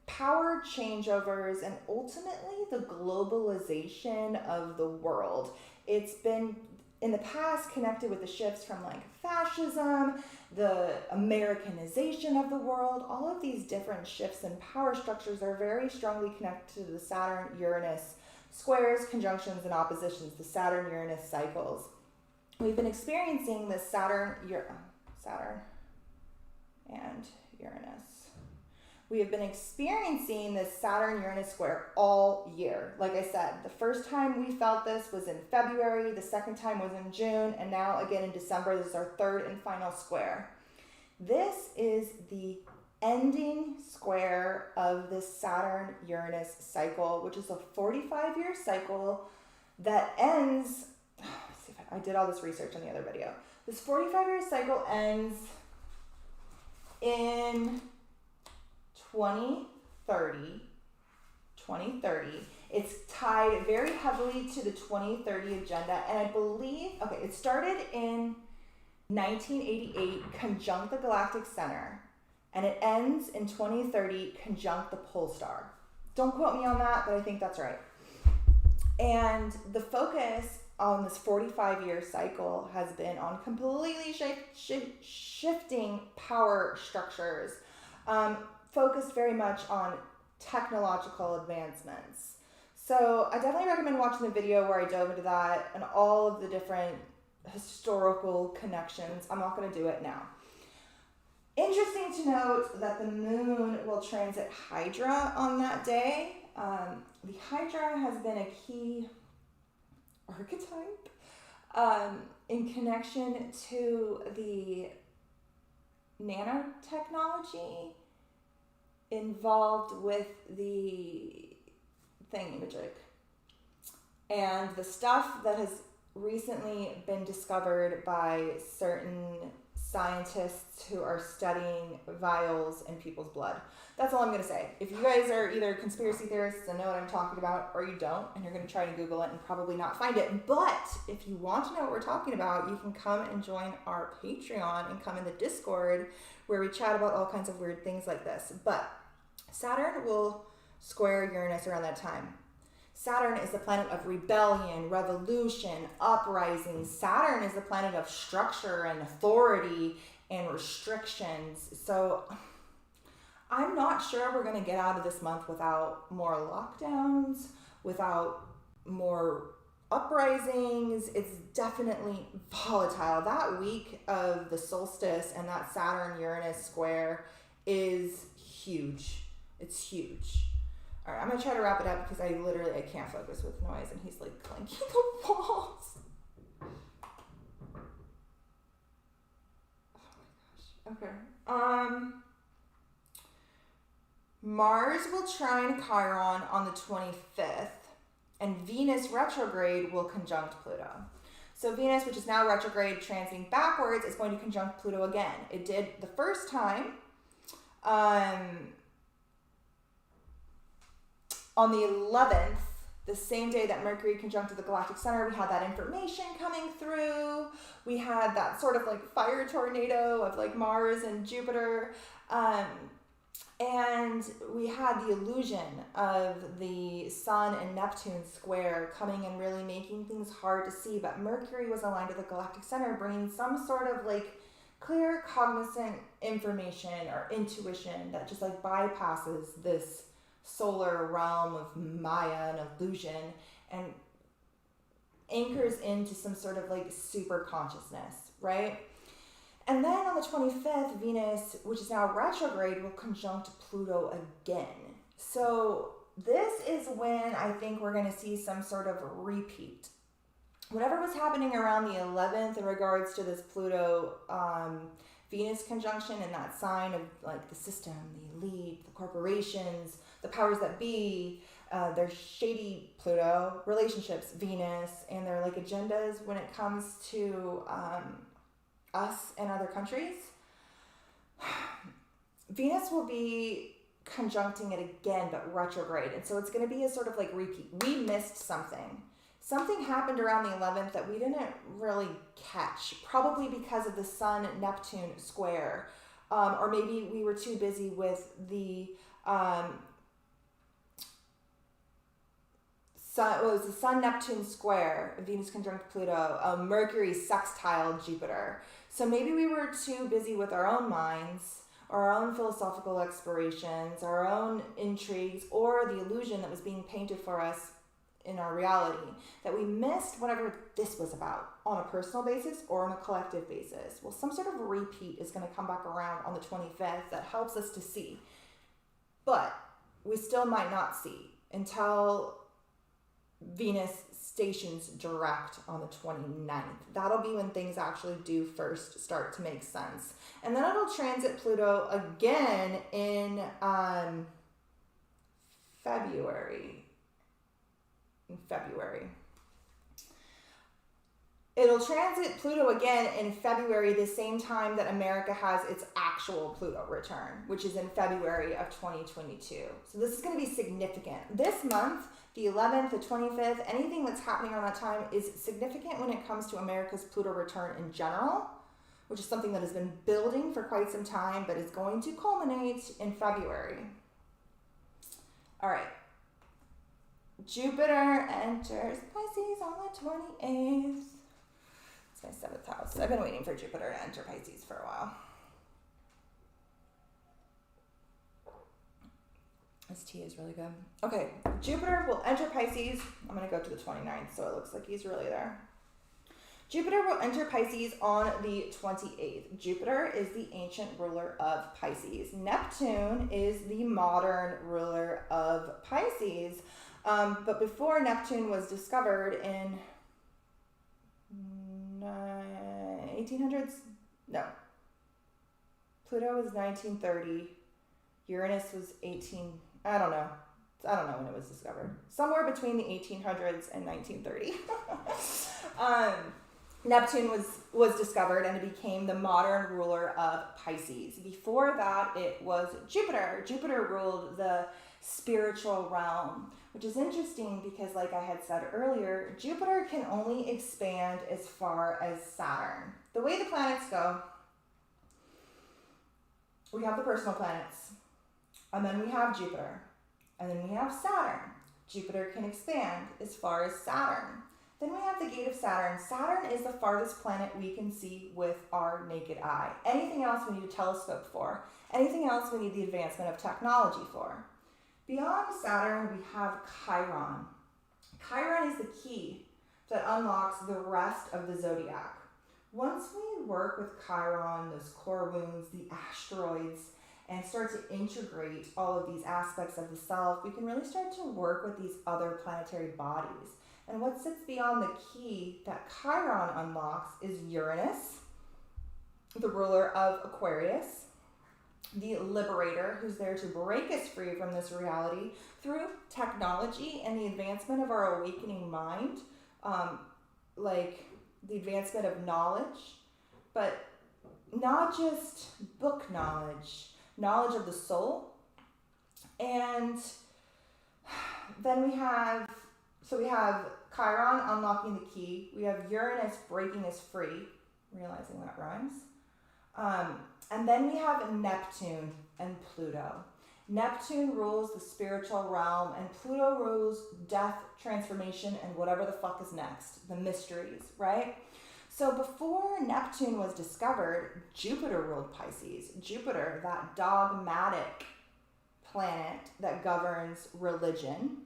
power changeovers, and ultimately the globalization of the world. It's been in the past connected with the shifts from like fascism, the Americanization of the world. All of these different shifts and power structures are very strongly connected to the Saturn-Uranus squares, conjunctions, and oppositions, the Saturn-Uranus cycles. We've been experiencing this Saturn and Uranus. We have been experiencing this Saturn-Uranus square all year. Like I said, the first time we felt this was in February, the second time was in June, and now again in December. This is our third and final square. This is the ending square of this Saturn-Uranus cycle, which is a 45-year cycle that ends... I did all this research on the other video. This 45-year cycle ends in 2030. It's tied very heavily to the 2030 agenda, and I believe, it started in 1988, conjunct the Galactic Center, and it ends in 2030, conjunct the Pole Star. Don't quote me on that, but I think that's right. And the focus on this 45-year cycle has been on completely shifting power structures, focused very much on technological advancements. So I definitely recommend watching the video where I dove into that and all of the different historical connections. I'm not going to do it now. Interesting to note that the moon will transit Hydra on that day. The Hydra has been a key archetype in connection to the nanotechnology involved with the thingamajig and the stuff that has recently been discovered by certain scientists who are studying vials in people's blood. That's all I'm going to say. If you guys are either conspiracy theorists and know what I'm talking about, or you don't, and you're going to try to Google it and probably not find it, but if you want to know what we're talking about, you can come and join our Patreon and come in the Discord where we chat about all kinds of weird things like this. But Saturn will square Uranus around that time. Saturn is the planet of rebellion, revolution, uprising. Saturn is the planet of structure and authority and restrictions. So I'm not sure we're going to get out of this month without more lockdowns, without more uprisings. It's definitely volatile. That week of the solstice and that Saturn-Uranus square is huge. It's huge. All right, I'm going to try to wrap it up because I can't focus with noise, and he's like clanking the walls. Oh my gosh. Okay. Mars will trine Chiron on the 25th, and Venus retrograde will conjunct Pluto. So Venus, which is now retrograde, transiting backwards, is going to conjunct Pluto again. It did the first time on the 11th, the same day that Mercury conjuncted the galactic center. We had that information coming through. We had that sort of like fire tornado of like Mars and Jupiter. And we had the illusion of the Sun and Neptune square coming and really making things hard to see. But Mercury was aligned to the galactic center, bringing some sort of like clear, cognizant information or intuition that just like bypasses this solar realm of Maya and illusion and anchors into some sort of like super consciousness, right? And then on the 25th, Venus, which is now retrograde, will conjunct Pluto again. So this is when I think we're going to see some sort of repeat. Whatever was happening around the 11th in regards to this Pluto Venus conjunction and that sign of like the system, the elite, the corporations, the powers that be, their shady Pluto, relationships, Venus, and their like agendas when it comes to us and other countries. Venus will be conjuncting it again, but retrograde. And so it's going to be a sort of like repeat. We missed something. Something happened around the 11th that we didn't really catch, probably because of the Sun-Neptune square. Or maybe we were too busy with the it was the Sun-Neptune square, Venus conjunct Pluto, Mercury sextile Jupiter. So maybe we were too busy with our own minds, or our own philosophical explorations, our own intrigues, or the illusion that was being painted for us in our reality, that we missed whatever this was about on a personal basis or on a collective basis. Well, some sort of repeat is going to come back around on the 25th that helps us to see. But we still might not see until Venus stations direct on the 29th. That'll be when things actually do first start to make sense. And then it'll transit Pluto again in February. It'll transit Pluto again in February, the same time that America has its actual Pluto return, which is in February of 2022. So this is going to be significant. This month, the 11th, the 25th, anything that's happening around that time is significant when it comes to America's Pluto return in general, which is something that has been building for quite some time, but is going to culminate in February. All right. Jupiter enters Pisces on the 28th. It's my 7th house. I've been waiting for Jupiter to enter Pisces for a while. This tea is really good. Okay, Jupiter will enter Pisces. I'm going to go to the 29th, so it looks like he's really there. Jupiter will enter Pisces on the 28th. Jupiter is the ancient ruler of Pisces. Neptune is the modern ruler of Pisces. But before Neptune was discovered in 1800s? No. Pluto was 1930. Uranus was I don't know when it was discovered. Somewhere between the 1800s and 1930. Neptune was discovered and it became the modern ruler of Pisces. Before that, it was Jupiter. Jupiter ruled the spiritual realm, which is interesting because, like I had said earlier, Jupiter can only expand as far as Saturn. The way the planets go, we have the personal planets, and then we have Jupiter, and then we have Saturn. Jupiter can expand as far as Saturn. Then we have the gate of Saturn. Saturn is the farthest planet we can see with our naked eye. Anything else we need a telescope for. Anything else we need the advancement of technology for. Beyond Saturn, we have Chiron. Chiron is the key that unlocks the rest of the zodiac. Once we work with Chiron, those core wounds, the asteroids, and start to integrate all of these aspects of the self, we can really start to work with these other planetary bodies. And what sits beyond the key that Chiron unlocks is Uranus, the ruler of Aquarius, the liberator who's there to break us free from this reality through technology and the advancement of our awakening mind, like the advancement of knowledge, but not just book knowledge, knowledge of the soul. And then we have Chiron unlocking the key. We have Uranus breaking us free, realizing that rhymes. And then we have Neptune and Pluto. Neptune rules the spiritual realm, and Pluto rules death, transformation, and whatever the fuck is next, the mysteries, right? So before Neptune was discovered, Jupiter ruled Pisces. Jupiter, that dogmatic planet that governs religion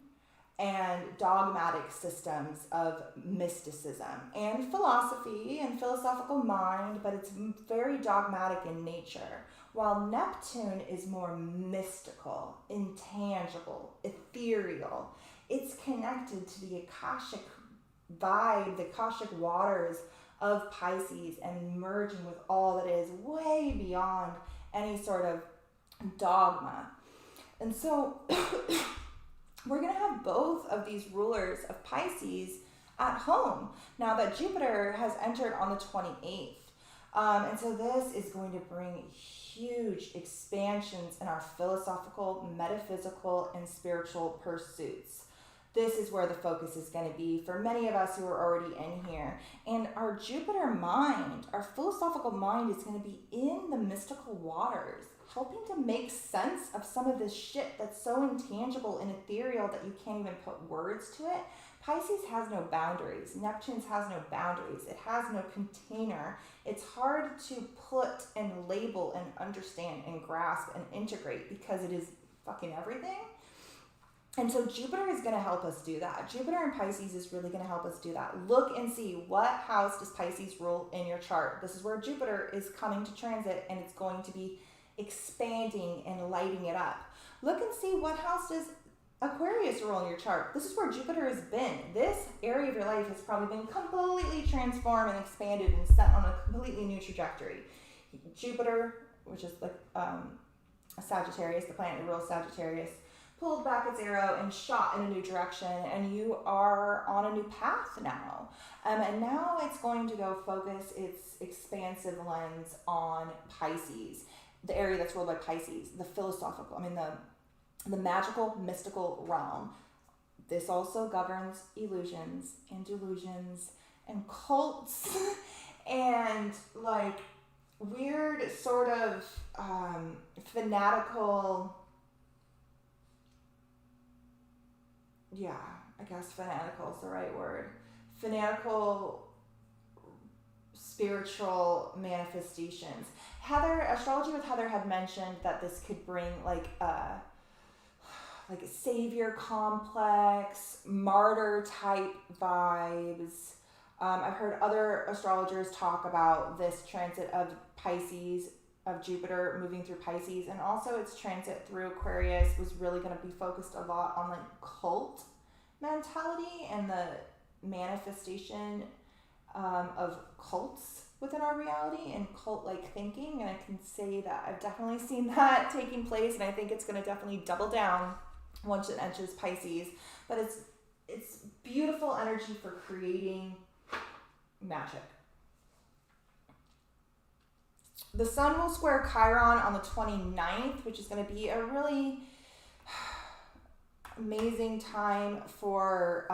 and dogmatic systems of mysticism and philosophy and philosophical mind, but it's very dogmatic in nature. While Neptune is more mystical, intangible, ethereal, it's connected to the Akashic vibe, the Akashic waters of Pisces, and merging with all that is way beyond any sort of dogma. And so we're going to have both of these rulers of Pisces at home now that Jupiter has entered on the 28th. And so this is going to bring huge expansions in our philosophical, metaphysical, and spiritual pursuits. This is where the focus is going to be for many of us who are already in here. And our Jupiter mind, our philosophical mind, is going to be in the mystical waters, helping to make sense of some of this shit that's so intangible and ethereal that you can't even put words to it. Pisces has no boundaries. Neptune has no boundaries. It has no container. It's hard to put and label and understand and grasp and integrate because it is fucking everything. And so Jupiter is going to help us do that. Jupiter in Pisces is really going to help us do that. Look and see, what house does Pisces rule in your chart? This is where Jupiter is coming to transit, and it's going to be expanding and lighting it up. Look and see, what house does Aquarius rule in your chart? This is where Jupiter has been. This area of your life has probably been completely transformed and expanded and set on a completely new trajectory. Jupiter, which is like a Sagittarius, the planet that rules Sagittarius, pulled back its arrow and shot in a new direction, and you are on a new path now. And now it's going to go focus its expansive lens on Pisces, the area that's ruled by Pisces, the philosophical, the magical, mystical realm. This also governs illusions and delusions and cults and like weird sort of fanatical, yeah, I guess fanatical is the right word. Fanatical spiritual manifestations. Heather, Astrology with Heather had mentioned that this could bring like a savior complex, martyr type vibes. I've heard other astrologers talk about this transit of Pisces, of Jupiter moving through Pisces, and also its transit through Aquarius was really going to be focused a lot on like cult mentality and the manifestation of cults within our reality and cult-like thinking. And I can say that I've definitely seen that taking place, and I think it's going to definitely double down once it enters Pisces. But it's beautiful energy for creating magic. The sun will square Chiron on the 29th, which is going to be a really amazing time for,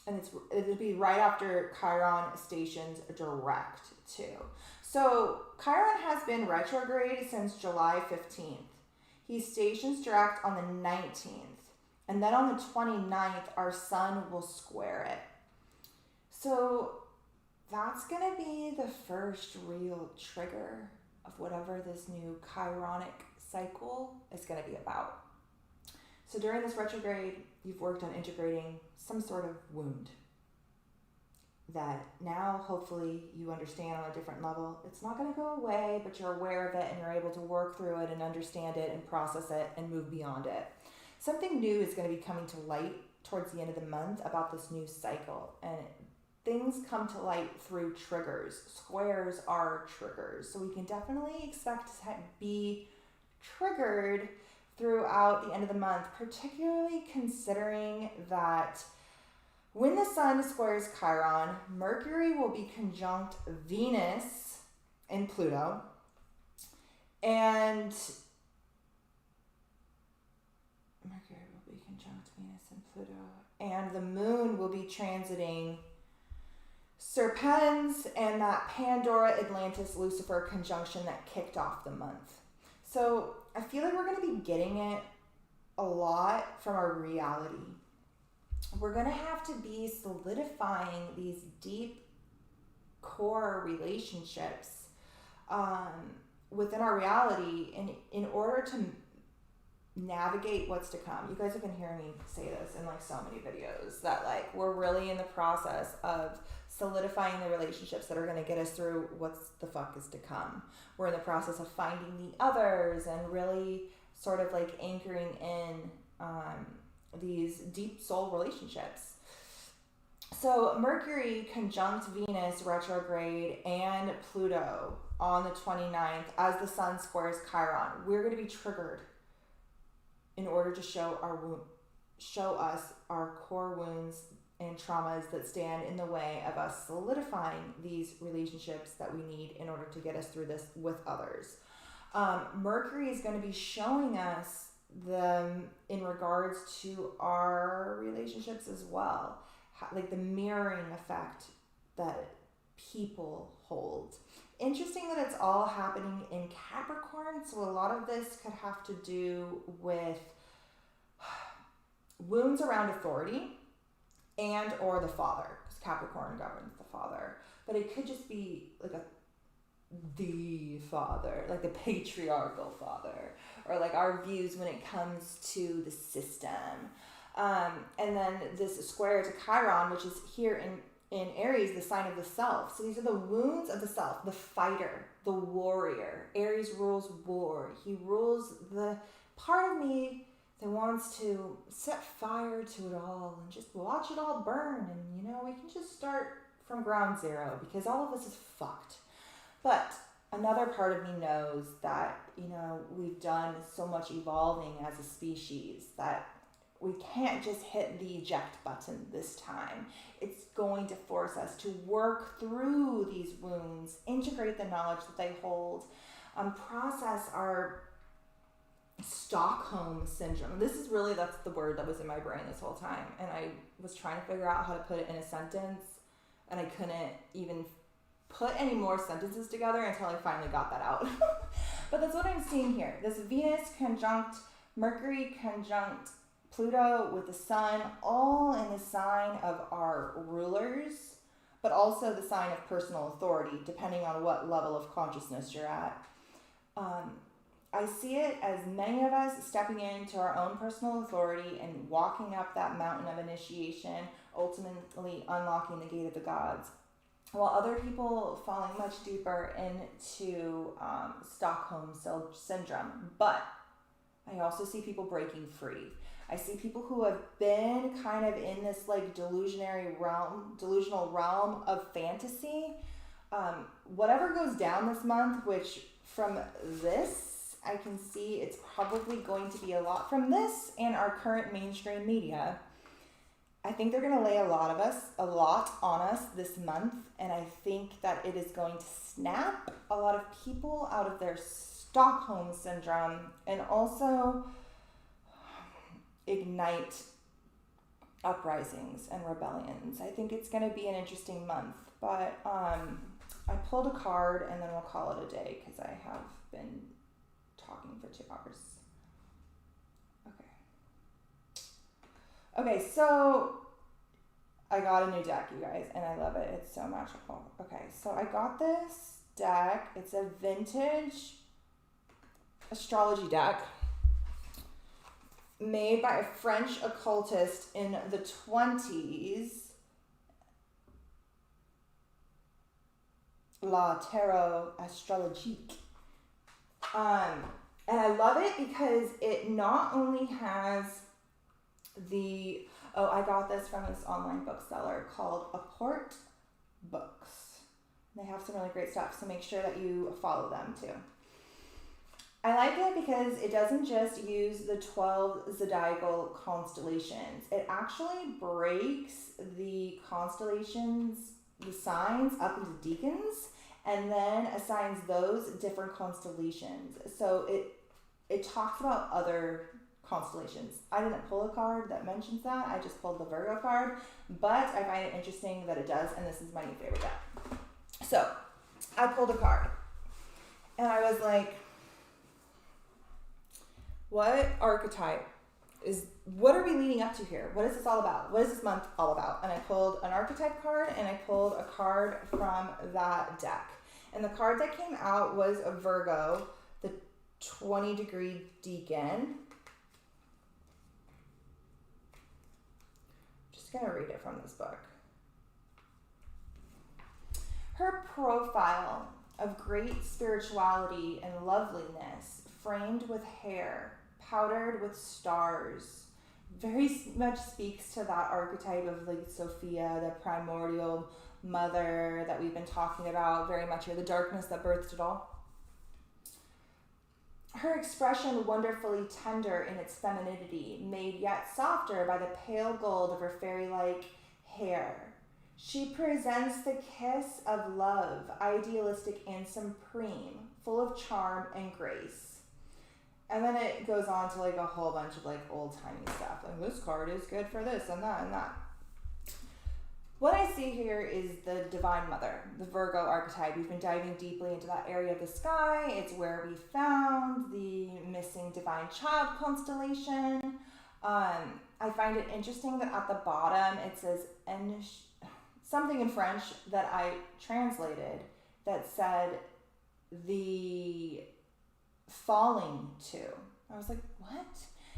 and it'll be right after Chiron stations direct too. So Chiron has been retrograde since July 15th. He stations direct on the 19th. And then on the 29th, our sun will square it. So that's going to be the first real trigger of whatever this new Chironic cycle is going to be about. So during this retrograde, you've worked on integrating some sort of wound that now hopefully you understand on a different level. It's not going to go away, but you're aware of it and you're able to work through it and understand it and process it and move beyond it. Something new is going to be coming to light towards the end of the month about this new cycle, and things come to light through triggers. Squares are triggers, so we can definitely expect to be triggered throughout the end of the month, particularly considering that when the sun squares Chiron, Mercury will be conjunct Venus and Pluto, and Mercury will be conjunct Venus and Pluto, and the moon will be transiting Serpens and that Pandora, Atlantis, Lucifer conjunction that kicked off the month. So I feel like we're going to be getting it a lot from our reality. We're going to have to be solidifying these deep core relationships within our reality in order to navigate what's to come. You guys have been hearing me say this in like so many videos that like we're really in the process of solidifying the relationships that are going to get us through what's the fuck is to come. We're in the process of finding the others and really sort of like anchoring in these deep soul relationships. So Mercury conjunct Venus retrograde and Pluto on the 29th as the sun squares Chiron. We're going to be triggered in order to show us our core wounds and traumas that stand in the way of us solidifying these relationships that we need in order to get us through this with others. Mercury is going to be showing us them in regards to our relationships as well, like the mirroring effect that people hold. Interesting that it's all happening in Capricorn, so a lot of this could have to do with wounds around authority and or the father, because Capricorn governs the father, but it could just be like the father, like the patriarchal father, or like our views when it comes to the system. And then this square to Chiron, which is here in Aries, the sign of the self. So these are the wounds of the self, the fighter, the warrior. Aries rules war. He rules the part of me that wants to set fire to it all and just watch it all burn. And, you know, we can just start from ground zero because all of us is fucked. But another part of me knows that, you know, we've done so much evolving as a species that we can't just hit the eject button this time. It's going to force us to work through these wounds, integrate the knowledge that they hold, process our Stockholm syndrome. That's the word that was in my brain this whole time. And I was trying to figure out how to put it in a sentence, and I couldn't even put any more sentences together until I finally got that out. But that's what I'm seeing here. This Venus conjunct Mercury conjunct Pluto with the sun, all in the sign of our rulers, but also the sign of personal authority, depending on what level of consciousness you're at. I see it as many of us stepping into our own personal authority and walking up that mountain of initiation, ultimately unlocking the gate of the gods, while other people falling much deeper into Stockholm syndrome. But I also see people breaking free. I see people who have been kind of in this like delusional realm of fantasy. Whatever goes down this month, which from this, I can see it's probably going to be a lot from this and our current mainstream media. I think they're going to lay a lot on us this month, and I think that it is going to snap a lot of people out of their Stockholm syndrome and also ignite uprisings and rebellions. I think it's going to be an interesting month, but I pulled a card and then we'll call it a day because I have been talking for 2 hours. Okay, so I got a new deck, you guys, and I love it. It's so magical. Okay, so I got this deck. It's a vintage astrology deck made by a French occultist in the 20s. Tarot Astrologique. And I love it because it not only has I got this from this online bookseller called Apport Books. They have some really great stuff, so make sure that you follow them too. I like it because it doesn't just use the 12 zodiacal constellations. It actually breaks the constellations, the signs, up into decans, and then assigns those different constellations. So it talks about other constellations. I didn't pull a card that mentions that. I just pulled the Virgo card, but I find it interesting that it does, and this is my new favorite deck. So I pulled a card, and I was like, what archetype what are we leading up to here? What is this all about? What is this month all about? And I pulled an archetype card, and I pulled a card from that deck. And the card that came out was a Virgo, the 20-degree decan. Just going to read it from this book. Her profile of great spirituality and loveliness, framed with hair, powdered with stars, very much speaks to that archetype of like Sophia, the primordial mother that we've been talking about very much here, the darkness that birthed it all. Her expression wonderfully tender in its femininity, made yet softer by the pale gold of her fairy-like hair. She presents the kiss of love, idealistic and supreme, full of charm and grace. And then it goes on to like a whole bunch of like old-timey stuff. Like this card is good for this and that and that. What I see here is the Divine Mother, the Virgo archetype. We've been diving deeply into that area of the sky. It's where we found the missing Divine Child constellation. I find it interesting that at the bottom it says something in French that I translated that said the falling to. I was like, what?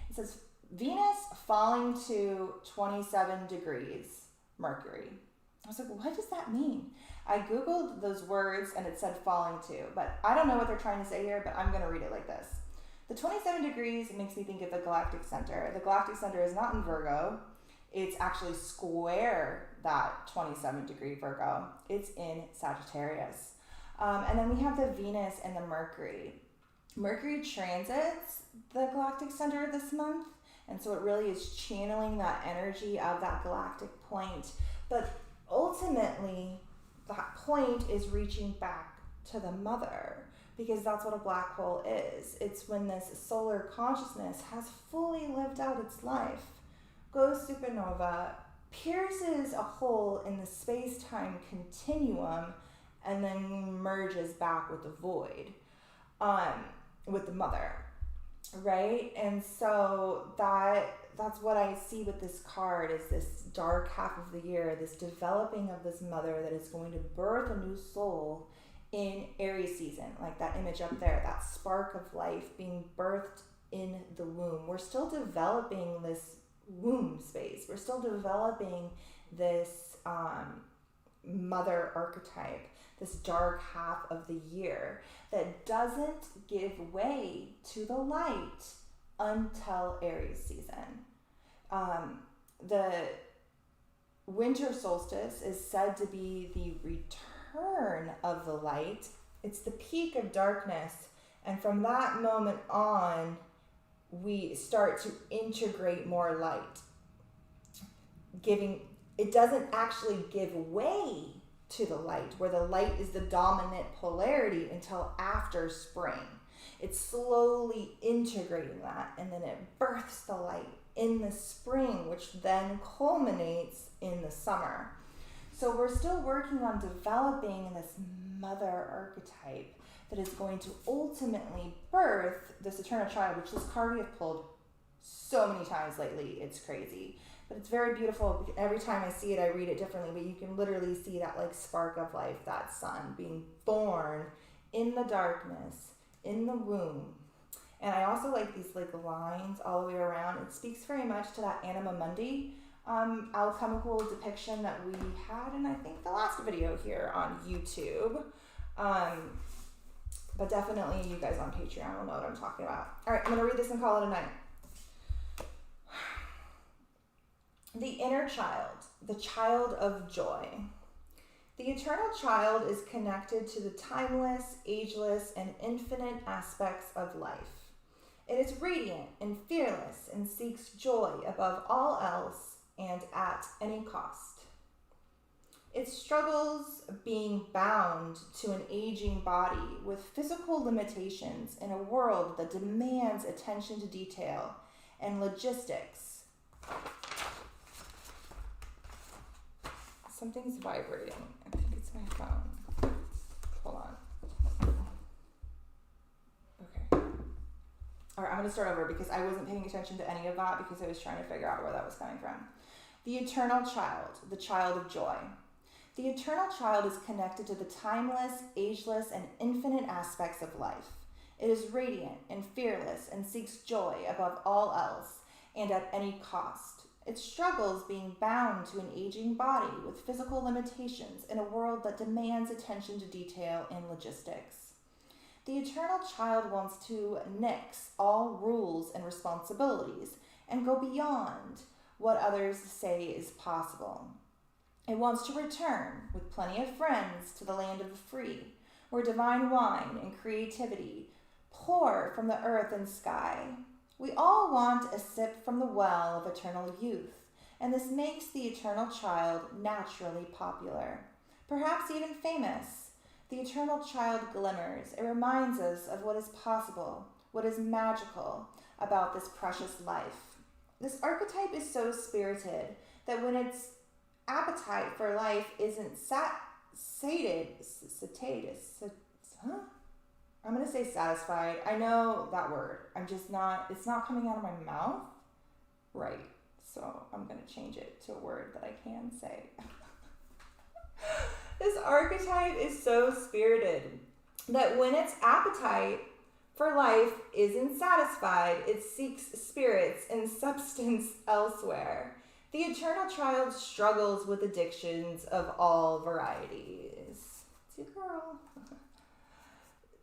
It says Venus falling to 27 degrees Mercury. I was like, what does that mean? I Googled those words and it said falling to, but I don't know what they're trying to say here, but I'm going to read it like this. The 27 degrees makes me think of the Galactic Center. The Galactic Center is not in Virgo. It's actually square that 27 degree Virgo. It's in Sagittarius. And then we have the Venus and the Mercury. Mercury transits the Galactic Center this month, and so it really is channeling that energy of that galactic point. But ultimately, that point is reaching back to the mother, because that's what a black hole is. It's when this solar consciousness has fully lived out its life, goes supernova, pierces a hole in the space-time continuum, and then merges back with the void, with the mother, right? And so that's what I see with this card, is this dark half of the year, this developing of this mother that is going to birth a new soul in Aries season, like that image up there, that spark of life being birthed in the womb. We're still developing this womb space. We're still developing this mother archetype, this dark half of the year that doesn't give way to the light until Aries season. The winter solstice is said to be the return of the light. It's the peak of darkness, and from that moment on, we start to integrate more light. It doesn't actually give way to the light, where the light is the dominant polarity, until after spring. It's slowly integrating that, and then it births the light in the spring, which then culminates in the summer. So we're still working on developing this mother archetype that is going to ultimately birth this eternal child, which this card we have pulled so many times lately. It's crazy. But it's very beautiful. Every time I see it, I read it differently, but you can literally see that like spark of life, that sun being born in the darkness, in the womb. And I also like these like lines all the way around. It speaks very much to that Anima Mundi alchemical depiction that we had in, I think, the last video here on YouTube. But definitely you guys on Patreon will know what I'm talking about. All right, I'm going to read this and call it a night. The inner child, the child of joy. The eternal child is connected to the timeless, ageless, and infinite aspects of life. It is radiant and fearless and seeks joy above all else and at any cost. It struggles being bound to an aging body with physical limitations in a world that demands attention to detail and logistics. Something's vibrating. I think it's my phone. Hold on. Okay. All right, I'm going to start over because I wasn't paying attention to any of that because I was trying to figure out where that was coming from. The eternal child, the child of joy. The eternal child is connected to the timeless, ageless, and infinite aspects of life. It is radiant and fearless and seeks joy above all else and at any cost. It struggles being bound to an aging body with physical limitations in a world that demands attention to detail and logistics. The eternal child wants to nix all rules and responsibilities and go beyond what others say is possible. It wants to return with plenty of friends to the land of the free, where divine wine and creativity pour from the earth and sky. We all want a sip from the well of eternal youth, and this makes the eternal child naturally popular, perhaps even famous. The eternal child glimmers. It reminds us of what is possible, what is magical about this precious life. This archetype is so spirited that when its appetite for life isn't I'm going to say satisfied. I know that word. It's not coming out of my mouth right. So I'm going to change it to a word that I can say. This archetype is so spirited that when its appetite for life isn't satisfied, it seeks spirits and substance elsewhere. The eternal child struggles with addictions of all varieties. It's your girl.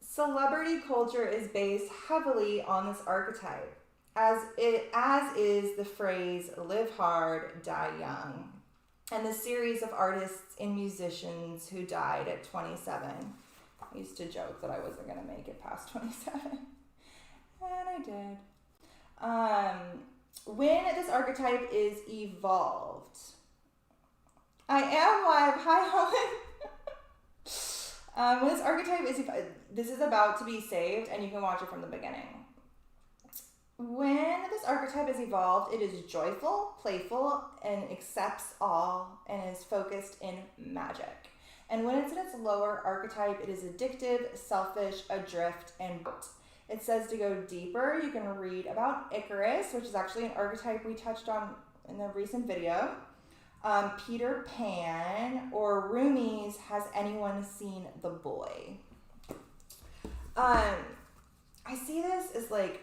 Celebrity culture is based heavily on this archetype, as is the phrase "live hard, die young," and the series of artists and musicians who died at 27. I used to joke that I wasn't going to make it past 27, and I did. When this archetype is evolved, I am live. Hi, Helen. When this archetype is, this is about to be saved, and you can watch it from the beginning. When this archetype is evolved, it is joyful, playful, and accepts all, and is focused in magic. And when it's in its lower archetype, it is addictive, selfish, adrift, and bold. It says to go deeper, you can read about Icarus, which is actually an archetype we touched on in the recent video. Peter Pan, or Rumi's Has Anyone Seen the Boy? I see this as like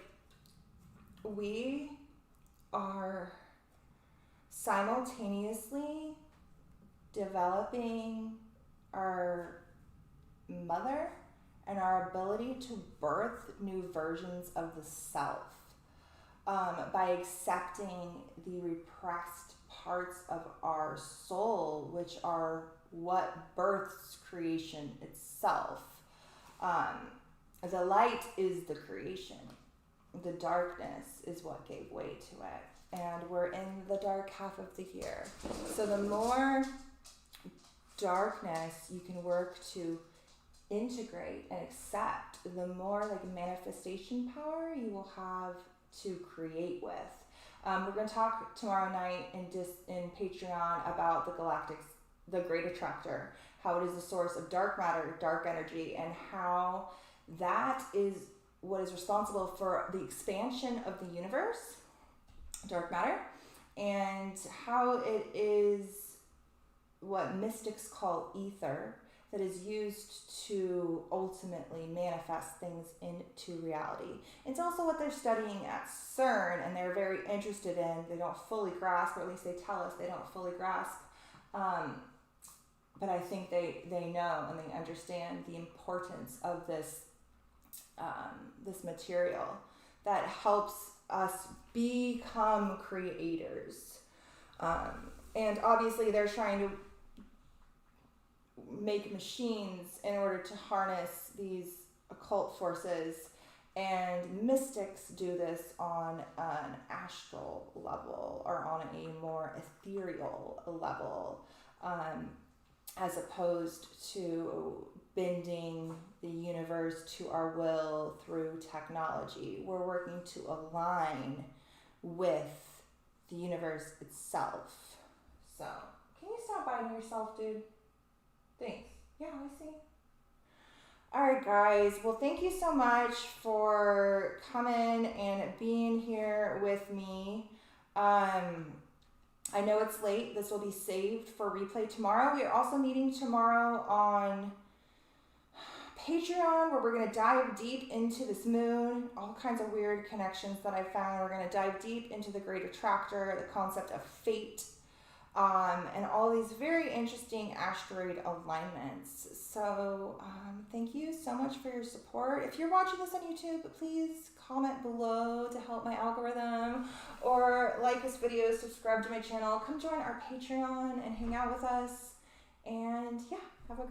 we are simultaneously developing our mother and our ability to birth new versions of the self by accepting the repressed parts of our soul, which are what births creation itself. The light is the creation. The darkness is what gave way to it. And we're in the dark half of the year. So the more darkness you can work to integrate and accept, the more like manifestation power you will have to create with. We're going to talk tomorrow night in Patreon about the Galactic, the great attractor, how it is the source of dark matter, dark energy, and how that is what is responsible for the expansion of the universe, dark matter, and how it is what mystics call ether, that is used to ultimately manifest things into reality. It's also what they're studying at CERN, and they're very interested in. They don't fully grasp, or at least they tell us they don't fully grasp. But I think they know and they understand the importance of this this material that helps us become creators. And obviously they're trying to make machines in order to harness these occult forces, and mystics do this on an astral level, or on a more ethereal level, as opposed to bending the universe to our will through technology. We're working to align with the universe itself. So, can you stop biting yourself, dude? Thanks. Yeah, I see. Alright, guys. Well, thank you so much for coming and being here with me. I know it's late. This will be saved for replay tomorrow. We are also meeting tomorrow on Patreon, where we're going to dive deep into this moon, all kinds of weird connections that I found. We're going to dive deep into the great attractor, the concept of fate, and all these very interesting asteroid alignments. So thank you so much for your support. If you're watching this on YouTube, please comment below to help my algorithm, or like this video, subscribe to my channel, come join our Patreon and hang out with us. And yeah, have a great